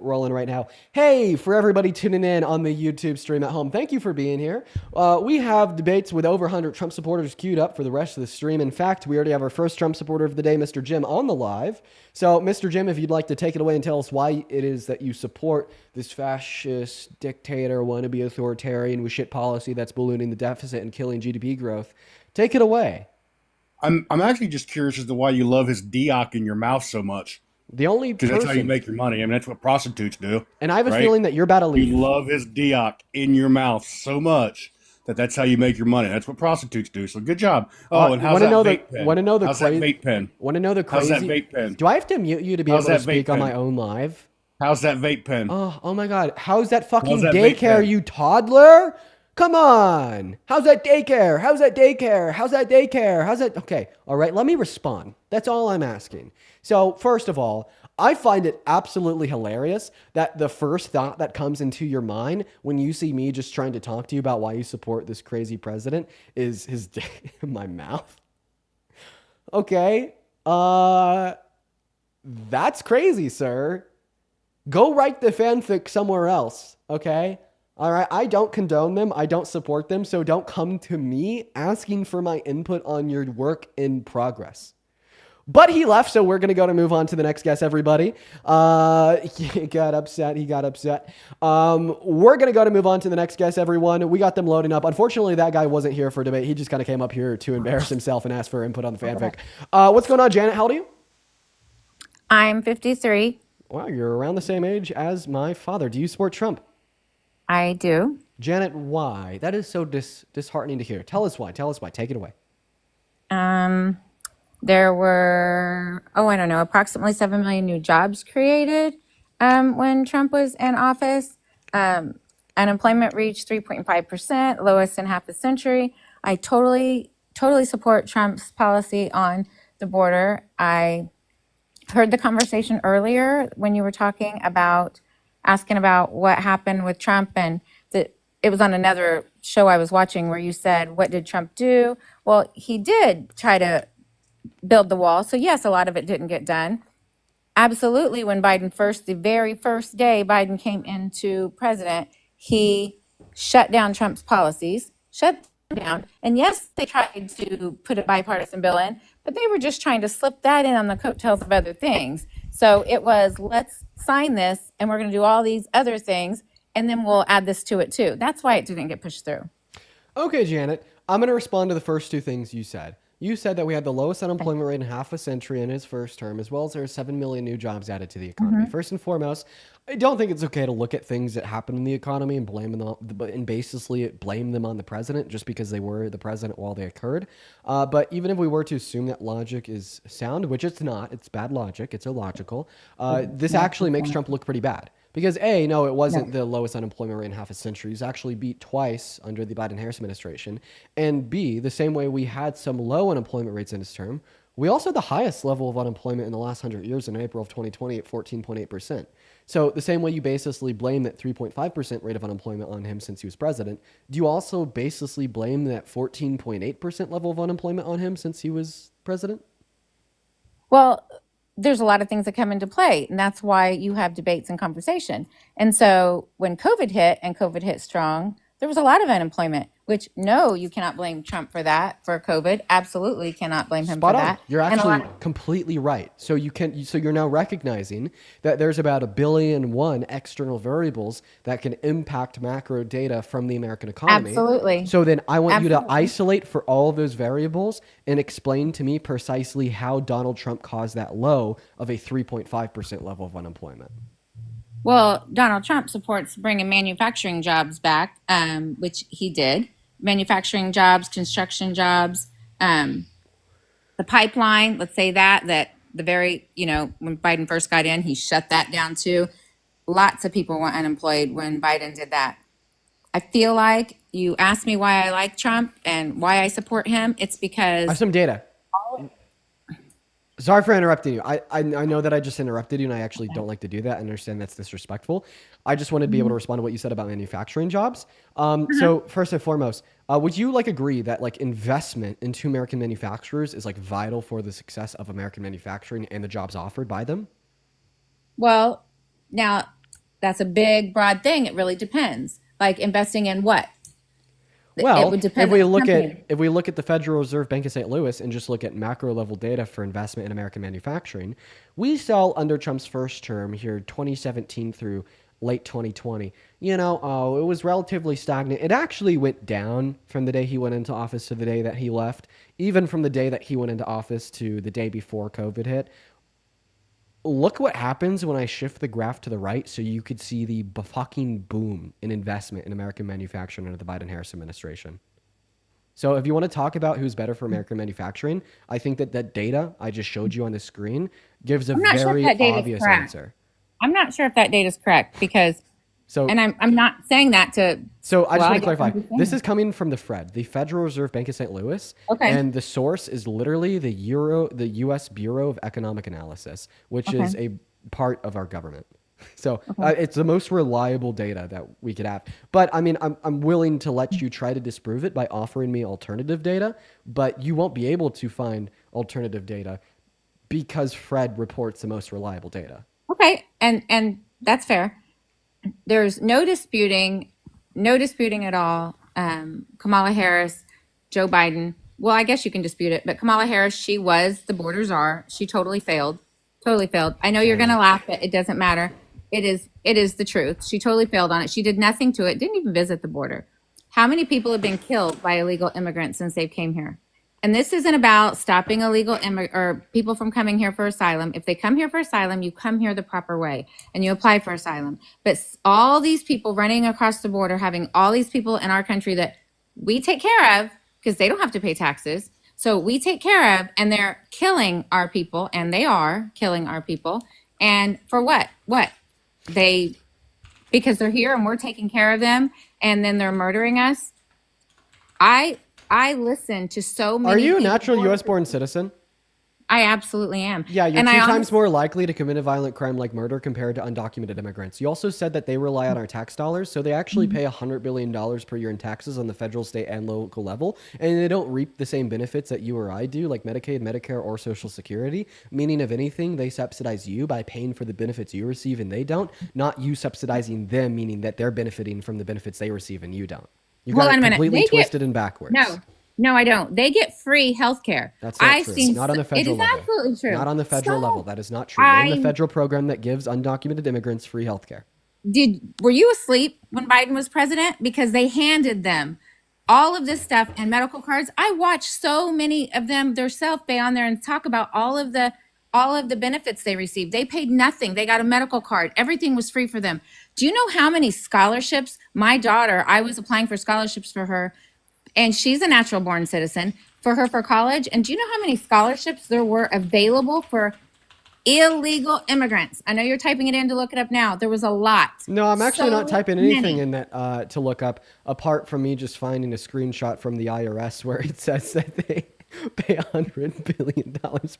rolling right now. Hey, for everybody tuning in on the YouTube stream at home, thank you for being here. We have debates with over 100 Trump supporters queued up for the rest of the stream. In fact, we already have our first Trump supporter of the day, Mr. Jim, on the live. So, Mr. Jim, if you'd like to take it away and tell us why it is that you support this fascist dictator, wannabe authoritarian with shit policy that's ballooning the deficit and killing GDP growth, take it away. I'm actually just curious as to why you love his Dioc in your mouth so much. The only Because that's how you person, make your money. I mean, that's what prostitutes do, and I have a right? feeling that you're about to leave. You love his Dioc in your mouth so much that that's how you make your money. That's what prostitutes do. So good job. Oh, and how's that vape pen? Want to know the How's that crazy? vape pen? Want to know the How's that crazy? vape pen? Do I have to mute you to be How's able to that vape speak on pen? my own live? How's that vape pen? Oh my God! How's that fucking How's that vape daycare, pen? you toddler? Come on! How's that daycare? How's that daycare? How's that daycare? How's that? Okay, all right. Let me respond. That's all I'm asking. So first of all, I find it absolutely hilarious that the first thought that comes into your mind when you see me just trying to talk to you about why you support this crazy president is his dick in my mouth. Okay, that's crazy, sir. Go write the fanfic somewhere else, okay? All right, I don't condone them. I don't support them. So don't come to me asking for my input on your work in progress. But he left, so we're going to move on to the next guest, everybody. He got upset. We're going to move on to the next guest, everyone. We got them loading up. Unfortunately, that guy wasn't here for debate. He just kind of came up here to embarrass himself and ask for input on the fanfic. What's going on, Janet? How old are you? I'm 53. Wow, you're around the same age as my father. Do you support Trump? I do. Janet, why? That is so disheartening to hear. Tell us why. Take it away. There were, I don't know, approximately 7 million new jobs created when Trump was in office. Unemployment reached 3.5%, lowest in half a century. I totally support Trump's policy on the border. I heard the conversation earlier when you were asking about what happened with Trump, and that it was on another show I was watching where you said, what did Trump do? Well, he did try to build the wall. So yes, a lot of it didn't get done. Absolutely. When the very first day Biden came into president, he shut down Trump's policies, shut them down. And yes, they tried to put a bipartisan bill in, but they were just trying to slip that in on the coattails of other things. So it was, let's sign this and we're going to do all these other things and then we'll add this to it too. That's why it didn't get pushed through. Okay, Janet, I'm going to respond to the first two things you said. You said that we had the lowest unemployment rate in half a century in his first term, as well as there are 7 million new jobs added to the economy. Mm-hmm. First and foremost, I don't think it's okay to look at things that happen in the economy and basically blame them on the president just because they were the president while they occurred. But even if we were to assume that logic is sound, which it's not, it's bad logic, it's illogical, this actually makes Trump look pretty bad. Because A, no, it wasn't the lowest unemployment rate in half a century. It was actually beat twice under the Biden-Harris administration. And B, the same way we had some low unemployment rates in his term, we also had the highest level of unemployment in the last 100 years in April of 2020 at 14.8%. So the same way you basically blame that 3.5% rate of unemployment on him since he was president, do you also basically blame that 14.8% level of unemployment on him since he was president? Well, there's a lot of things that come into play, and that's why you have debates and conversation. And so when COVID hit and COVID hit strong, there was a lot of unemployment, which no, you cannot blame Trump for that, for COVID. Absolutely cannot blame him Spot for on. that. You're And a actually lot, completely right. So you're now recognizing that there's about 1 billion external variables that can impact macro data from the American economy. absolutely. So then I want you to Absolutely. isolate for all of those variables and explain to me precisely how Donald Trump caused that low of a 3.5% level of unemployment. Well, Donald Trump supports bringing manufacturing jobs back, which he did. Manufacturing jobs, construction jobs, the pipeline, let's say that the very, when Biden first got in, he shut that down too. Lots of people were unemployed when Biden did that. I feel like you asked me why I like Trump and why I support him. It's I have because some data. Sorry for interrupting you. I know that I just interrupted you, and I actually don't like to do that. I understand that's disrespectful. I just wanted to be able to respond to what you said about manufacturing jobs. So first and foremost, would you agree that investment into American manufacturers is vital for the success of American manufacturing and the jobs offered by them? well, now That's a big, broad thing. It really depends. Like investing in what? Well, It would depend if we on the look company. at if we look at the Federal Reserve Bank of St. Louis and just look at macro level data for investment in American manufacturing, we saw under Trump's first term here, 2017 through late 2020, it was relatively stagnant. It actually went down from the day he went into office to the day that he left, even from the day that he went into office to the day before COVID hit. Look what happens when I shift the graph to the right so you could see the fucking boom in investment in American manufacturing under the Biden-Harris administration. So if you want to talk about who's better for American manufacturing, I think that data I just showed you on the screen gives a I'm not sure very if that data's obvious correct. answer. I'm not sure if that data is correct because, So, and I'm not saying that to. so I just well, want to guess clarify. I'm just saying This it. is coming from the Fed, the Federal Reserve Bank of St. Louis. Okay. And the source is literally the U.S. Bureau of Economic Analysis, which is a part of our government. So it's the most reliable data that we could have. But I mean, I'm willing to let you try to disprove it by offering me alternative data, but you won't be able to find alternative data because Fred reports the most reliable data. Okay, and that's fair. There's no disputing at all. Kamala Harris, Joe Biden. Well, I guess you can dispute it, but Kamala Harris, she was the border czar. She totally failed. Totally failed. I know you're gonna laugh, but it doesn't matter. It is the truth. She totally failed on it. She did nothing to it. Didn't even visit the border. How many people have been killed by illegal immigrants since they came here? And this isn't about stopping illegal or people from coming here for asylum. If they come here for asylum, you come here the proper way and you apply for asylum. But all these people running across the border, having all these people in our country that we take care of because they don't have to pay taxes. So we take care of, and they're killing our people, and they are killing our people. And for what? What? Because they're here and we're taking care of them, and then they're murdering us. I listen to so many. Are you a people- natural U.S. born citizen? I absolutely am. Yeah, you're and two I times honestly- more likely to commit a violent crime like murder compared to undocumented immigrants. You also said that they rely on our tax dollars, so they actually pay $100 billion per year in taxes on the federal, state, and local level, and they don't reap the same benefits that you or I do, like Medicaid, Medicare, or Social Security, meaning, if anything, they subsidize you by paying for the benefits you receive and they don't, not you subsidizing them, meaning that they're benefiting from the benefits they receive and you don't. You got Hold on it a minute. completely They get- twisted and backwards. No, I don't. They get free health care. That's not I've true. seen Not on the federal It is level. absolutely true. Not on the federal So, level. That is not true. Name the I- federal program that gives undocumented immigrants free health care. Were you asleep when Biden was president? Because they handed them all of this stuff and medical cards. I watched so many of them their self-pay on there and talk about all of the benefits they received. They paid nothing. They got a medical card. Everything was free for them. Do you know how many scholarships my daughter, I was applying for scholarships for her, and she's a natural born citizen, for college. And do you know how many scholarships there were available for illegal immigrants? I know you're typing it in to look it up now. There was a lot. No, I'm actually not So typing anything many. in that to look up, apart from me just finding a screenshot from the IRS where it says that they pay $100 billion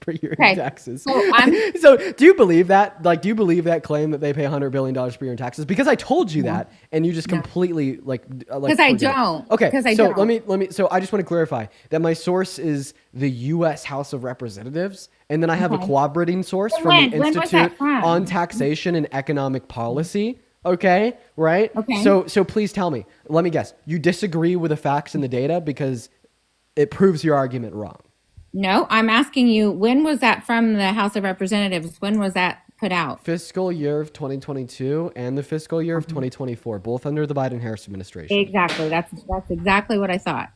per year Okay. in taxes. So I'm- So do you believe that? Like, do you believe that claim that they pay $100 billion per year in taxes? Because I told you that, and you just completely Because I forget it. don't. Okay, Because I so don't. let me. So I just want to clarify that my source is the U.S. House of Representatives, and then I have a cooperating source And from the when was that Institute from? on Taxation and Economic Policy. Okay, right? Okay. So please tell me. Let me guess. You disagree with the facts and the data because it proves your argument wrong. No, I'm asking you, when was that from the House of Representatives? When was that put out? Fiscal year of 2022 and the fiscal year of 2024, both under the Biden-Harris administration. Exactly. That's exactly what I thought.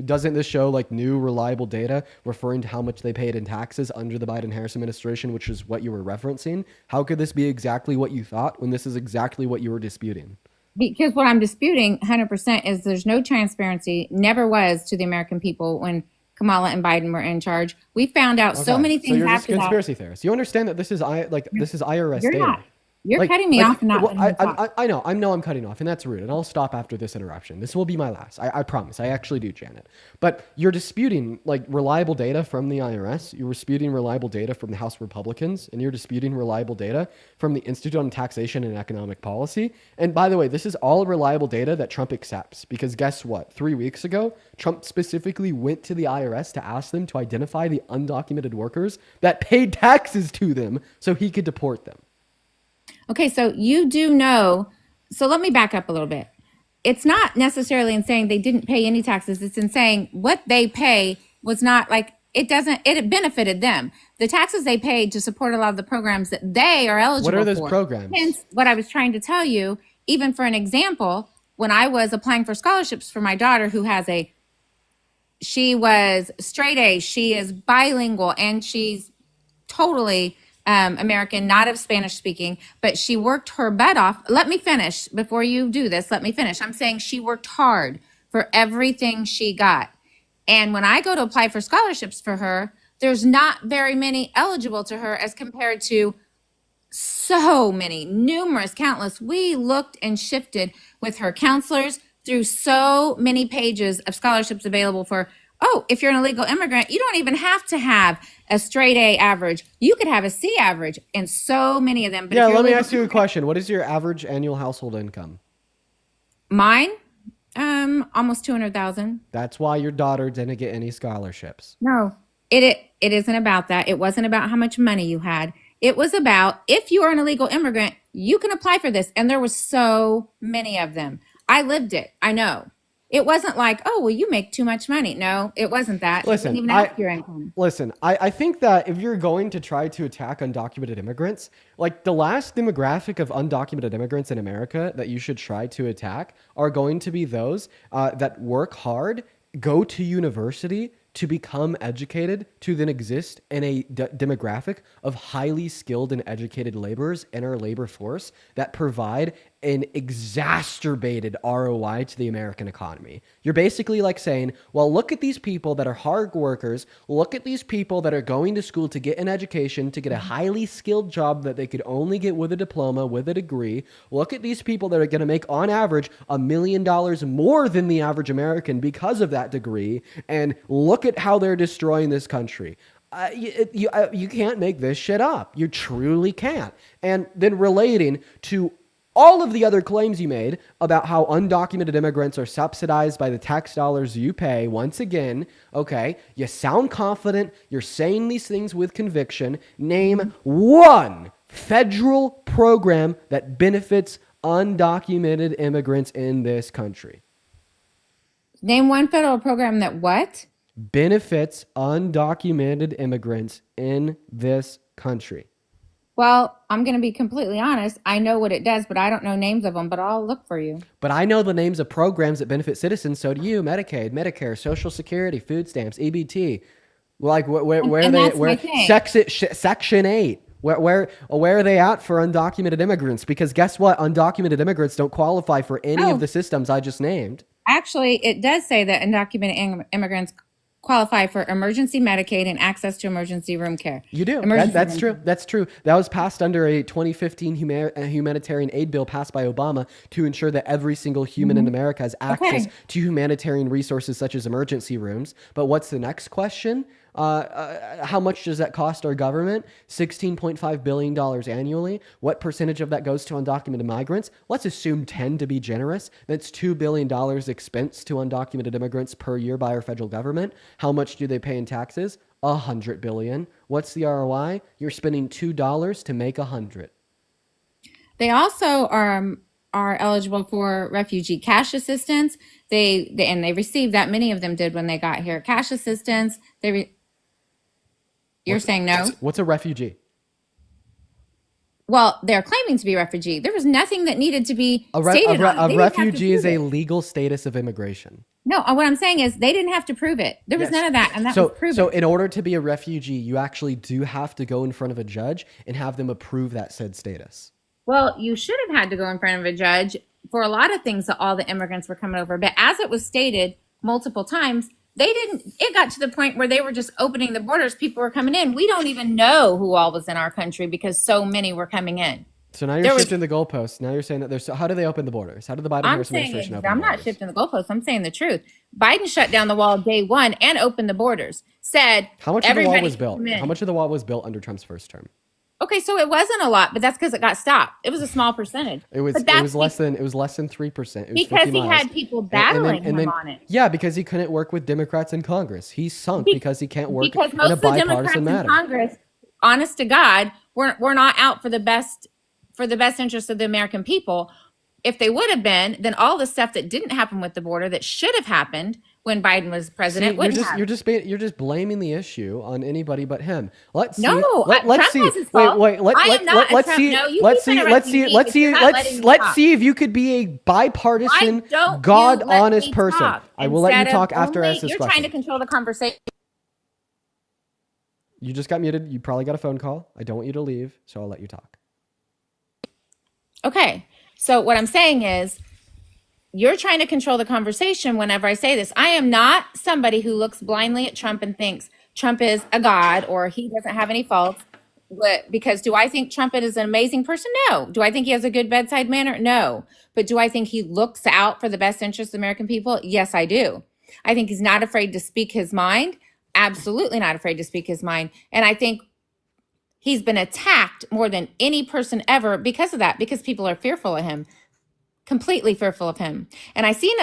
Doesn't this show like new reliable data referring to how much they paid in taxes under the Biden-Harris administration, which is what you were referencing? How could this be exactly what you thought when this is exactly what you were disputing? Because what I'm disputing 100% is there's no transparency, never was, to the American people when Kamala and Biden were in charge. We found out so Okay. many things So you're just after a that. conspiracy theorist. You understand that this is IRS You're data. not. You're cutting me off and not letting me talk. I know I'm cutting off, and that's rude. And I'll stop after this interruption. This will be my last. I promise. I actually do, Janet. But you're disputing like reliable data from the IRS. You're disputing reliable data from the House Republicans, and you're disputing reliable data from the Institute on Taxation and Economic Policy. And by the way, this is all reliable data that Trump accepts, because guess what? 3 weeks ago, Trump specifically went to the IRS to ask them to identify the undocumented workers that paid taxes to them so he could deport them. Okay, so you do know. So let me back up a little bit. It's not necessarily in saying they didn't pay any taxes. It's in saying what they pay was not like it benefited them. The taxes they paid to support a lot of the programs that they are eligible for. What are those programs? Hence, what I was trying to tell you, even for an example, when I was applying for scholarships for my daughter who has she was straight A, she is bilingual, and she's totally American, not of Spanish speaking, but she worked her butt off. Let me finish before you do this. Let me finish. I'm saying she worked hard for everything she got. And when I go to apply for scholarships for her, there's not very many eligible to her as compared to so many, numerous, countless. We looked and shifted with her counselors through so many pages of scholarships available for, if you're an illegal immigrant, you don't even have to have a straight A average. You could have a C average, and so many of them. But let me ask you a question. What is your average annual household income? Mine? Almost 200,000. That's why your daughter didn't get any scholarships. No, it isn't about that. It wasn't about how much money you had. It was about, if you are an illegal immigrant, you can apply for this. And there was so many of them. I lived it. I know. It wasn't like, you make too much money. No, it wasn't that. Listen, you didn't even ask your income. Listen, I think that if you're going to try to attack undocumented immigrants, like the last demographic of undocumented immigrants in America that you should try to attack are going to be those that work hard, go to university, to become educated, to then exist in a demographic of highly skilled and educated laborers in our labor force that provide an exacerbated ROI to the American economy. You're basically like saying, well, look at these people that are hard workers. Look at these people that are going to school to get an education, to get a highly skilled job that they could only get with a diploma, with a degree. Look at these people that are going to make on average $1 million more than the average American because of that degree. And look at how they're destroying this country. You can't make this shit up. You truly can't. And then relating to all of the other claims you made about how undocumented immigrants are subsidized by the tax dollars you pay, once again, okay, you sound confident, you're saying these things with conviction. Name one federal program that benefits undocumented immigrants in this country. Name one federal program that what? Benefits undocumented immigrants in this country. Well, I'm going to be completely honest. I know what it does, but I don't know names of them, but I'll look for you. But I know the names of programs that benefit citizens. So do you. Medicaid, Medicare, Social Security, food stamps, EBT. Like where are they? Section 8. Where are they at for undocumented immigrants? Because guess what? Undocumented immigrants don't qualify for any of the systems I just named. Actually, it does say that undocumented immigrants qualify for emergency Medicaid and access to emergency room care. You do. That's true. That's true. That was passed under a 2015 humanitarian aid bill passed by Obama to ensure that every single human in America has access to humanitarian resources such as emergency rooms. But what's the next question? How much does that cost our government? $16.5 billion annually. What percentage of that goes to undocumented migrants? Let's assume 10 to be generous. That's $2 billion expense to undocumented immigrants per year by our federal government. How much do they pay in taxes? $100 billion. What's the ROI? You're spending $2 to make 100. They also are eligible for refugee cash assistance. They received that. Many of them did when they got here. Cash assistance. You're saying no? What's a refugee? Well, they're claiming to be a refugee. There was nothing that needed to be stated on it. A refugee is a legal status of immigration. No, what I'm saying is they didn't have to prove it. There was none of that, and that was proven. So in order to be a refugee, you actually do have to go in front of a judge and have them approve that said status. Well, you should have had to go in front of a judge for a lot of things that all the immigrants were coming over. But as it was stated multiple times, it got to the point where they were just opening the borders. People were coming in. We don't even know who all was in our country because so many were coming in. So now you're shifting the goalposts. Now you're saying that how do they open the borders? How did the Biden-Harris administration open the borders? I'm not shifting the goalposts. I'm saying the truth. Biden shut down the wall day one and opened the borders. Said how much of the wall was built? How much of the wall was built under Trump's first term? Okay, so it wasn't a lot, but that's because it got stopped. It was a small percentage. It was less than 3%. Because he had people battling him on it. Yeah, because he couldn't work with Democrats in Congress. He's sunk because he can't work in a bipartisan matter. Congress, honest to God, we're not out for the best for the best interest of the American people. If they would have been, then all the stuff that didn't happen with the border that should have happened when Biden was president wouldn't have. You're just blaming the issue on anybody but him. Let's see. No, let's Trump see. has his fault. Let's see if you could be a bipartisan, God honest person. I will let you talk after I ask this question. You're trying to control the conversation. You just got muted. You probably got a phone call. I don't want you to leave, so I'll let you talk. Okay. So what I'm saying is, you're trying to control the conversation whenever I say this. I am not somebody who looks blindly at Trump and thinks Trump is a god or he doesn't have any faults. Because do I think Trump is an amazing person? No. Do I think he has a good bedside manner? No. But do I think he looks out for the best interests of the American people? Yes, I do. I think he's not afraid to speak his mind. Absolutely not afraid to speak his mind. And I think he's been attacked more than any person ever because of that, because people are fearful of him, completely fearful of him. And I seen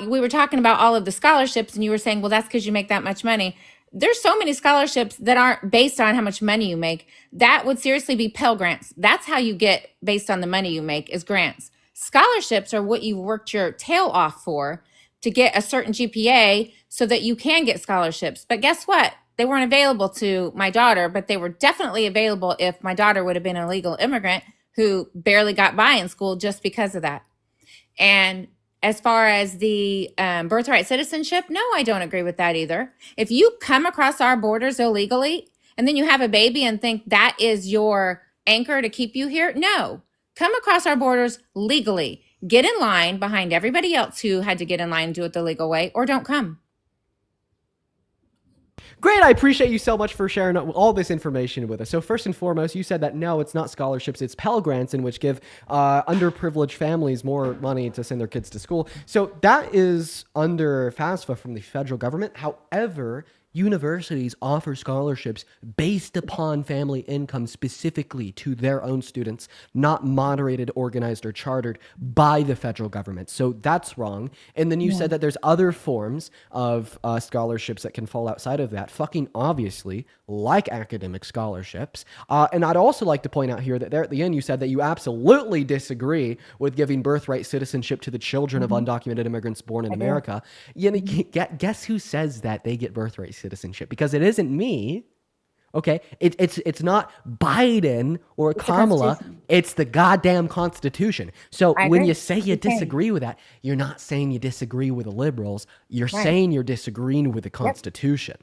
we were talking about all of the scholarships and you were saying, well, that's because you make that much money. There's so many scholarships that aren't based on how much money you make. That would seriously be Pell Grants. That's how you get based on the money you make is grants. Scholarships are what you worked your tail off for to get a certain GPA so that you can get scholarships. But guess what? They weren't available to my daughter, but they were definitely available if my daughter would have been an illegal immigrant who barely got by in school just because of that. And as far as the birthright citizenship, no, I don't agree with that either. If you come across our borders illegally and then you have a baby and think that is your anchor to keep you here, no. Come across our borders legally. Get in line behind everybody else who had to get in line and do it the legal way, or don't come. Great. I appreciate you so much for sharing all this information with us. So first and foremost, you said that no, it's not scholarships, it's Pell Grants, in which give underprivileged families more money to send their kids to school. So that is under FAFSA from the federal government. However, universities offer scholarships based upon family income specifically to their own students, not moderated, organized, or chartered by the federal government. So that's wrong. And then you said that there's other forms of scholarships that can fall outside of that, fucking obviously, like academic scholarships. And I'd also like to point out here that there at the end, you said that you absolutely disagree with giving birthright citizenship to the children of undocumented immigrants born in America. Guess who says that they get birthright citizenship? Because it isn't me. Okay, it's not Biden or Kamala. It's the goddamn Constitution. So when you say you disagree with that, you're not saying you disagree with the liberals. You're saying you're disagreeing with the Constitution.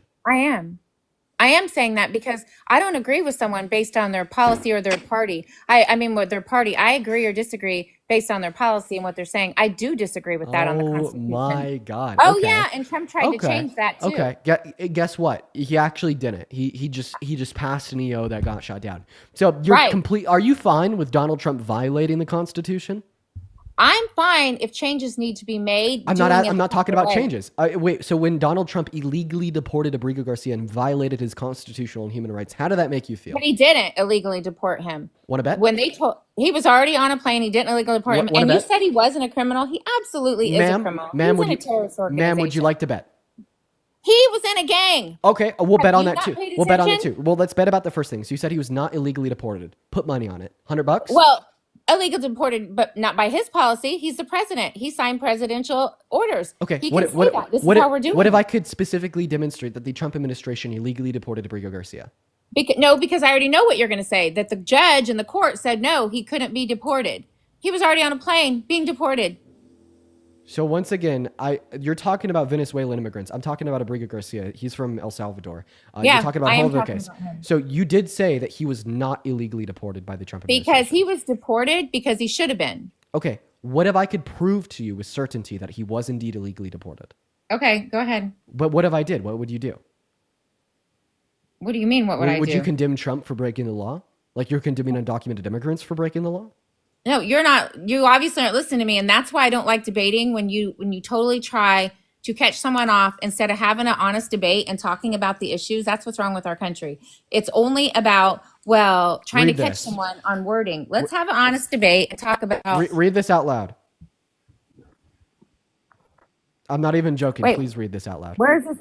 I am saying that because I don't agree with someone based on their policy or their party. I mean, with their party, I agree or disagree based on their policy and what they're saying. I do disagree with that on the Constitution. Oh my God. Oh yeah, and Trump tried to change that too. Okay. Guess what? He actually didn't. He just passed an EO that got shot down. So you're complete. Are you fine with Donald Trump violating the Constitution? I'm fine if changes need to be made. I'm not talking about changes. Wait, so when Donald Trump illegally deported Abrio Garcia and violated his constitutional and human rights, how did that make you feel? But he didn't illegally deport him. Want to bet? When they told he was already on a plane, he didn't illegally deport him. And you said he wasn't a criminal. He absolutely is a criminal. He's in a terrorist organization. Ma'am, would you like to bet? He was in a gang. Okay, we'll bet on that too. We'll bet on it too. Well, let's bet about the first thing. So you said he was not illegally deported. Put money on it. $100? Well, illegal deported, but not by his policy. He's the president. He signed presidential orders. Okay, he can say that. This is how we're doing. What if I could specifically demonstrate that the Trump administration illegally deported Abrio Garcia? Because I already know what you're going to say. That the judge and the court said no, he couldn't be deported. He was already on a plane being deported. So once again, you're talking about Venezuelan immigrants. I'm talking about Abrio Garcia. He's from El Salvador. You're talking about a whole other case. So you did say that he was not illegally deported by the Trump administration. Because he was deported because he should have been. Okay. What if I could prove to you with certainty that he was indeed illegally deported? Okay, go ahead. But what if I did? What would you do? What do you mean, what would I do? Would you condemn Trump for breaking the law? Like you're condemning undocumented immigrants for breaking the law? No, you're not. You obviously aren't listening to me, and that's why I don't like debating. When you totally try to catch someone off instead of having an honest debate and talking about the issues, that's what's wrong with our country. It's only about trying to catch someone on wording. Let's have an honest debate and talk about. Read this out loud. I'm not even joking. Wait, please read this out loud. Where is this?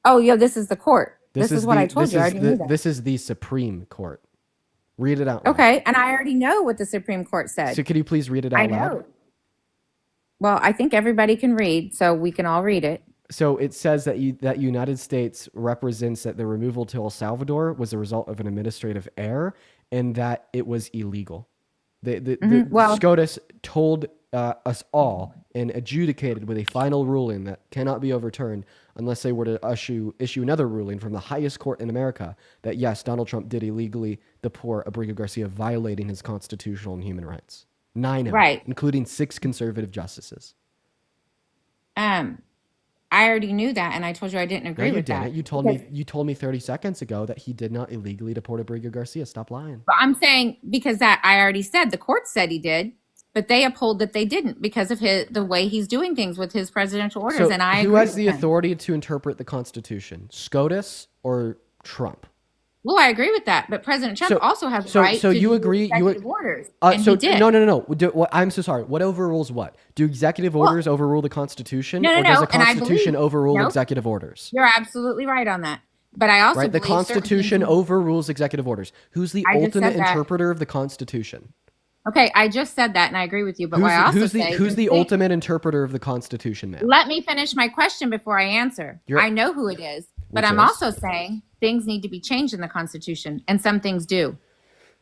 Oh, yeah, this is the court. This is what I told you. I already knew that. This is the Supreme Court. Read it out loud. Okay, and I already know what the Supreme Court said. So could you please read it out loud? I know. Well, I think everybody can read, so we can all read it. So it says that that United States represents that the removal to El Salvador was a result of an administrative error and that it was illegal. SCOTUS told us all and adjudicated with a final ruling that cannot be overturned unless they were to issue another ruling from the highest court in America that, yes, Donald Trump did illegally deport Abrio Garcia, violating his constitutional and human rights. 9 of them, including 6 conservative justices. I already knew that, and I told you I didn't agree with that. You told me 30 seconds ago that he did not illegally deport Abrio Garcia. Stop lying. But I'm saying because that I already said the court said he did, but they uphold that they didn't because of the way he's doing things with his presidential orders. So and I who agree has with the him. authority to interpret the Constitution? SCOTUS or Trump? Well, I agree with that, but President Trump also has the right to you do agree? executive orders, and he did. No. I'm so sorry. What overrules what? Do executive orders overrule the Constitution, or does the Constitution overrule executive orders? You're absolutely right on that. But I also the Constitution overrules executive orders. Who's the ultimate interpreter of the Constitution? Okay, I just said that, and I agree with you. But who's the ultimate interpreter of the Constitution, ma'am? Let me finish my question before I answer. I know who it is, but I'm also saying things need to be changed in the Constitution, and some things do.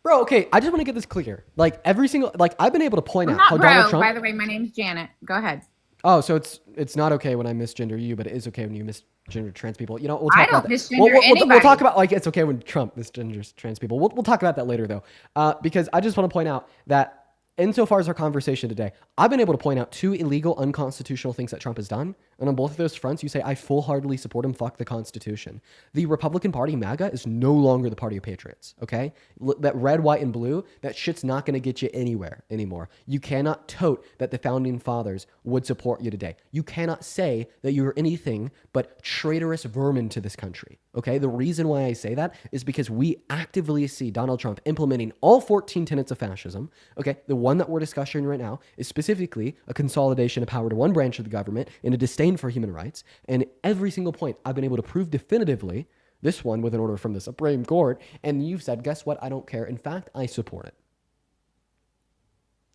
Bro, okay, I just want to get this clear. Like every single, I've been able to point out how Donald Trump. By the way, my name's Janet. Go ahead. Oh, so it's not okay when I misgender you, but it is okay when you misgender trans people. You know, we'll talk I don't about misgender anybody. We'll talk about it's okay when Trump misgenders trans people. We'll talk about that later though, because I just want to point out that insofar as our conversation today, I've been able to point out 2 illegal, unconstitutional things that Trump has done. And on both of those fronts, you say, I full-heartedly support him, fuck the Constitution. The Republican Party, MAGA, is no longer the party of patriots, okay? That red, white, and blue, that shit's not going to get you anywhere anymore. You cannot tote that the Founding Fathers would support you today. You cannot say that you're anything but traitorous vermin to this country, okay? The reason why I say that is because we actively see Donald Trump implementing all 14 tenets of fascism, okay? The one that we're discussing right now is specifically a consolidation of power to one branch of the government in a disdain for human rights. And every single point I've been able to prove definitively, this one with an order from the Supreme Court, and you've said, guess what? I don't care. In fact, I support it.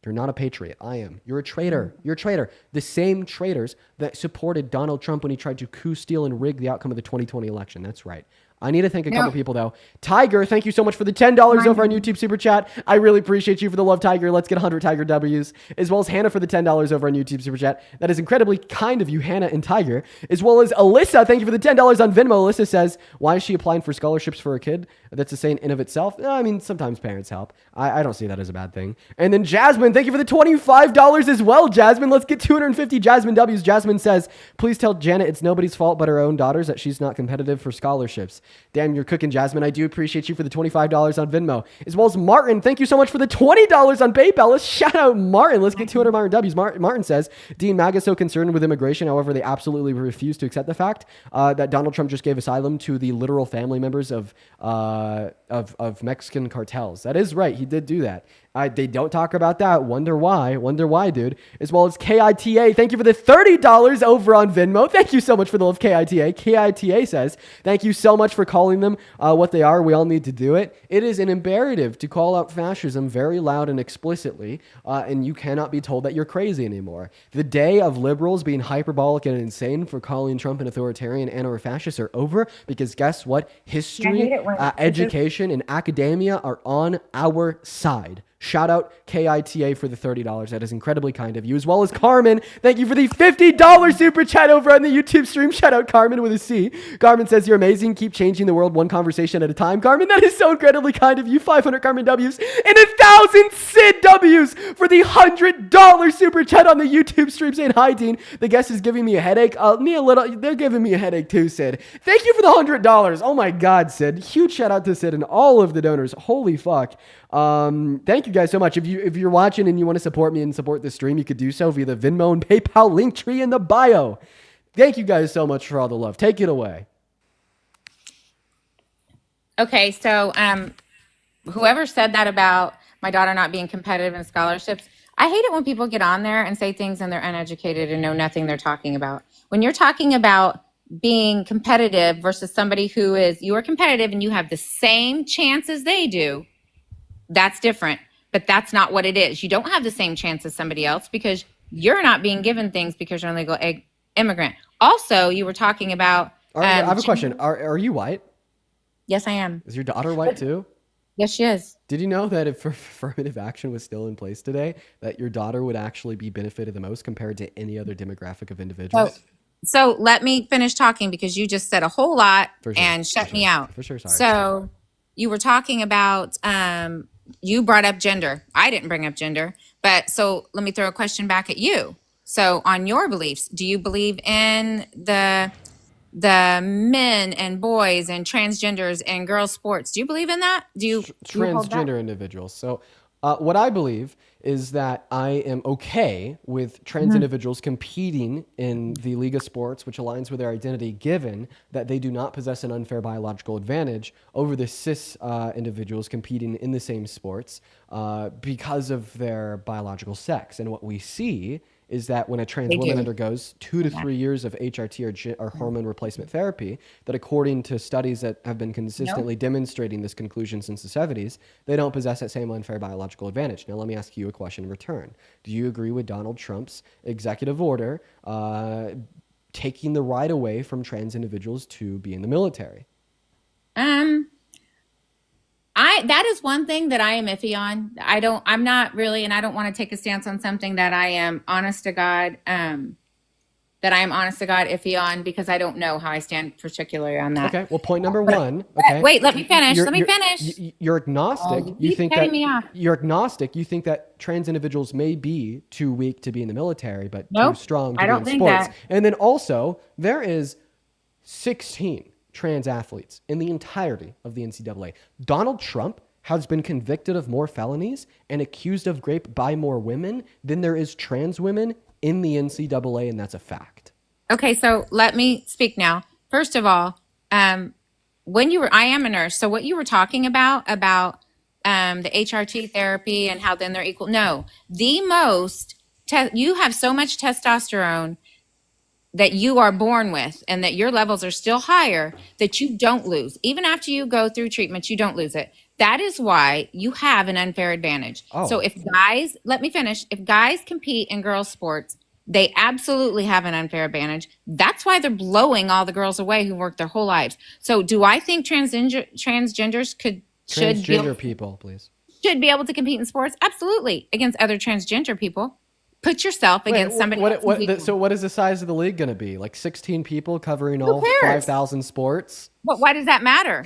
You're not a patriot. I am. You're a traitor. You're a traitor. The same traitors that supported Donald Trump when he tried to coup, steal, and rig the outcome of the 2020 election. That's right. I need to thank a couple people, though. Tiger, thank you so much for the $10 over on YouTube Super Chat. I really appreciate you for the love, Tiger. Let's get 100 Tiger W's. As well as Hannah for the $10 over on YouTube Super Chat. That is incredibly kind of you, Hannah and Tiger. As well as Alyssa, thank you for the $10 on Venmo. Alyssa says, why is she applying for scholarships for a kid? That's a saying in of itself. I mean, sometimes parents help. I don't see that as a bad thing. And then Jasmine, thank you for the $25 as well, Jasmine. Let's get 250 Jasmine W's. Jasmine says, please tell Janet it's nobody's fault but her own daughters that she's not competitive for scholarships. Damn, you're cooking, Jasmine. I do appreciate you for the $25 on Venmo. As well as Martin, thank you so much for the $20 on PayPal. Let's shout out Martin. Let's get 200 Martin W's. Martin says, Dean MAGA is so concerned with immigration. However, they absolutely refuse to accept the fact that Donald Trump just gave asylum to the literal family members of Mexican cartels. That is right. He did do that. They don't talk about that. Wonder why, dude. As well as KITA. Thank you for the $30 over on Venmo. Thank you so much for the love, KITA. KITA says, thank you so much for calling them what they are. We all need to do it. It is an imperative to call out fascism very loud and explicitly, and you cannot be told that you're crazy anymore. The day of liberals being hyperbolic and insane for calling Trump an authoritarian and or fascist are over, because guess what? History, education, and academia are on our side. Shout out KITA for the $30. That is incredibly kind of you. As well as Carmen, thank you for the $50 super chat over on the YouTube stream. Shout out Carmen with a C. Carmen says, you're amazing. Keep changing the world one conversation at a time. Carmen, that is so incredibly kind of you. 500 Carmen W's and 1,000 Sid W's for the $100 super chat on the YouTube stream saying, hi, Dean. The guest is giving me a headache. They're giving me a headache too, Sid. Thank you for the $100. Oh my God, Sid. Huge shout out to Sid and all of the donors. Holy fuck. Thank you guys so much. If you're watching and you want to support me and support the stream, you could do so via the Venmo and PayPal link tree in the bio. Thank you guys so much for all the love. Take it away. Okay, so whoever said that about my daughter not being competitive in scholarships, I hate it when people get on there and say things and they're uneducated and know nothing they're talking about. When you're talking about being competitive versus somebody who is, you are competitive and you have the same chance as they do, That's different, but that's not what it is. You don't have the same chance as somebody else because you're not being given things because you're an illegal immigrant. Also, you were talking about. I have a question. Are you white? Yes, I am. Is your daughter white too? Yes, she is. Did you know that if affirmative action was still in place today, that your daughter would actually be benefited the most compared to any other demographic of individuals? So let me finish talking because you just said a whole lot and shut me out. For sure, sorry. So you were talking about, you brought up gender. I didn't bring up gender, but so let me throw a question back at you. So on your beliefs, do you believe in the men and boys and transgenders and girls sports? Do you believe in that? Do you transgender individuals? So what I believe is that I am okay with trans individuals competing in the League of Sports, which aligns with their identity, given that they do not possess an unfair biological advantage over the cis individuals competing in the same sports because of their biological sex. And what we see is that when a trans woman undergoes 2 to 3 years of HRT or hormone replacement therapy, that according to studies that have been consistently demonstrating this conclusion since the 70s, they don't possess that same unfair biological advantage. Now, let me ask you a question in return. Do you agree with Donald Trump's executive order taking the right away from trans individuals to be in the military? That is one thing that I am iffy on. I'm not really, and I don't want to take a stance on something that I am honest to God iffy on because I don't know how I stand particularly on that. Okay. Well, point number one. Okay. Wait, let me finish. You're agnostic. You think that you're agnostic. You think that trans individuals may be too weak to be in the military, but too strong to be in sports. And then also there is 16 trans athletes in the entirety of the NCAA. Donald Trump has been convicted of more felonies and accused of rape by more women than there is trans women in the NCAA, and that's a fact. Okay, so let me speak now. First of all, I am a nurse, so what you were talking about the HRT therapy and how then they're equal. No, you have so much testosterone that you are born with and that your levels are still higher that you don't lose. Even after you go through treatment, you don't lose it. That is why you have an unfair advantage. So if guys compete in girls sports, they absolutely have an unfair advantage. That's why they're blowing all the girls away who work their whole lives. So do I think transgenders should be able to compete in sports? Absolutely. Against other transgender people. Put yourself against somebody else. So what is the size of the league going to be? Like 16 people covering all 5,000 sports? But why does that matter?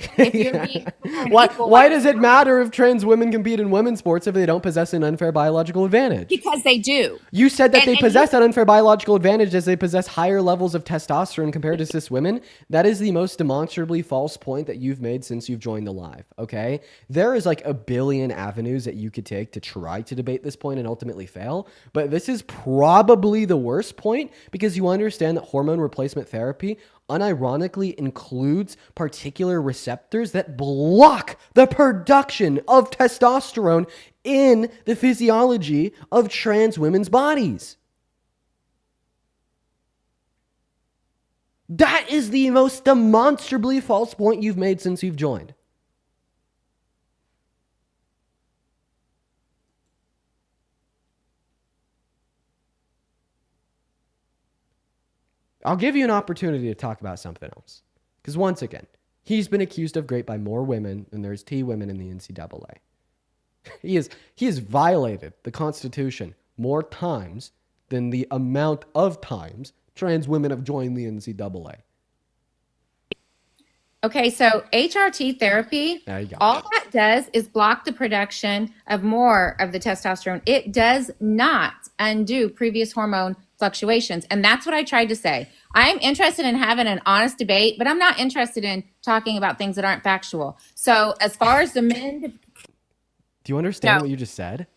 Why does it matter if trans women compete in women's sports if they don't possess an unfair biological advantage? Because they do. You said that they possess that unfair biological advantage as they possess higher levels of testosterone compared to cis women. That is the most demonstrably false point that you've made since you've joined the live, okay? There is like a billion avenues that you could take to try to debate this point and ultimately fail, but this is probably the worst point because you understand that hormone replacement therapy unironically includes particular receptors that block the production of testosterone in the physiology of trans women's bodies. That is the most demonstrably false point you've made since you've joined. I'll give you an opportunity to talk about something else. Because once again, he's been accused of rape by more women than there's T women in the NCAA. He has violated the Constitution more times than the amount of times trans women have joined the NCAA. Okay, so HRT therapy, all that does is block the production of more of the testosterone. It does not undo previous hormone fluctuations. And that's what I tried to say. I'm interested in having an honest debate, but I'm not interested in talking about things that aren't factual. So as far as the men... Do you understand what you just said?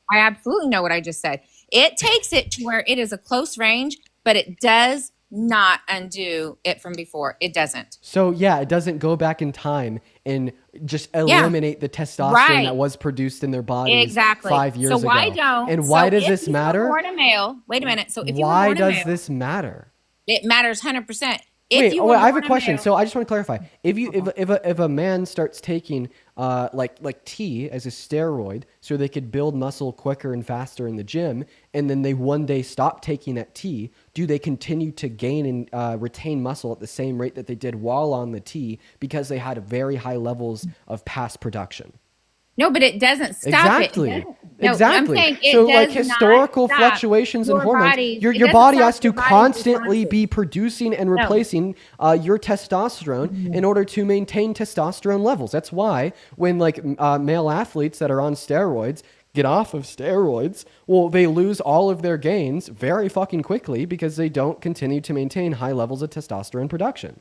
I absolutely know what I just said. It takes it to where it is a close range, but it does not undo it from before. It doesn't. So yeah, it doesn't go back in time and just eliminate the testosterone that was produced in their bodies 5 years ago. So why don't? And why does this matter? Born a male. Wait a minute. So if why does this matter? It matters 100% If you were I have a born question. male, So I just want to clarify. If a man starts taking like tea as a steroid so they could build muscle quicker and faster in the gym, and then they one day stop taking that tea, do they continue to gain and retain muscle at the same rate that they did while on the tea because they had very high levels of past production? no, but it doesn't stop Exactly. it. No, Exactly. I'm saying it So does like historical not stop fluctuations in your hormones, body's- your it doesn't body stop has to your body's constantly responses. be producing and replacing your testosterone in order to maintain testosterone levels. That's why when like male athletes that are on steroids get off of steroids, well, they lose all of their gains very fucking quickly because they don't continue to maintain high levels of testosterone production.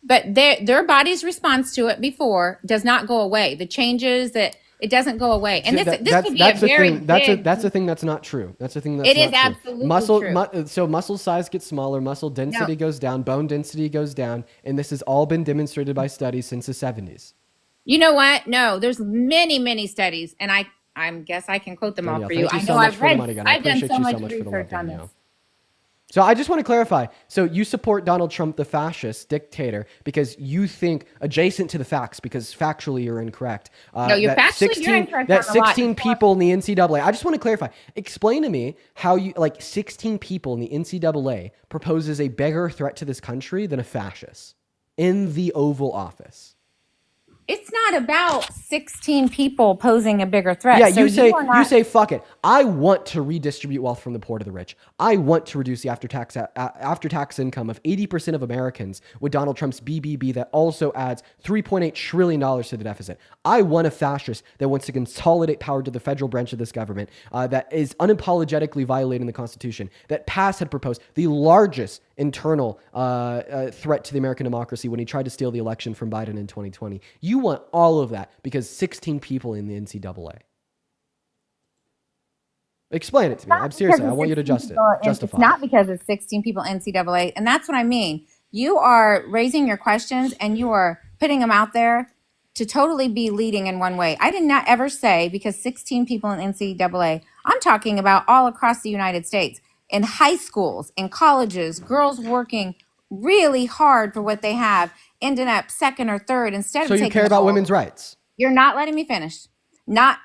But their body's response to it before does not go away. The changes that it doesn't go away, and See, this could be a very big. That's a thing that's not true. That's a thing that's It not is true. absolutely true. So muscle size gets smaller, muscle density goes down, bone density goes down, and this has all been demonstrated by studies since the 70s. You know what? No, there's many studies, and I guess I can quote them all Danielle, for you. thank I so know much I've for the read. money gun. I I've done appreciate so you much so much for the research love, on Danielle. this. So I just want to clarify. So you support Donald Trump, the fascist dictator, because you think adjacent to the facts, because factually you're incorrect. No, you're that factually you're incorrect That on a lot. 16 people in the NCAA. I just want to clarify. Explain to me how you 16 people in the NCAA proposes a bigger threat to this country than a fascist in the Oval Office. It's not about 16 people posing a bigger threat. Yeah, So you say fuck it. I want to redistribute wealth from the poor to the rich. I want to reduce the after-tax income of 80% of Americans with Donald Trump's BBB that also adds $3.8 trillion to the deficit. I want a fascist that wants to consolidate power to the federal branch of this government that is unapologetically violating the Constitution, that Pass had proposed the largest internal threat to the American democracy when he tried to steal the election from Biden in 2020. You want all of that because 16 people in the NCAA. Explain it to me. I'm seriously, I want you to justify. It's not because it's 16 people NCAA, and that's what I mean. You are raising your questions and you are putting them out there to totally be leading in one way. I did not ever say because 16 people in NCAA. I'm talking about all across the United States, in high schools, in colleges, girls working really hard for what they have, ending up second or third instead of So taking you care about women's rights? You're not letting me finish.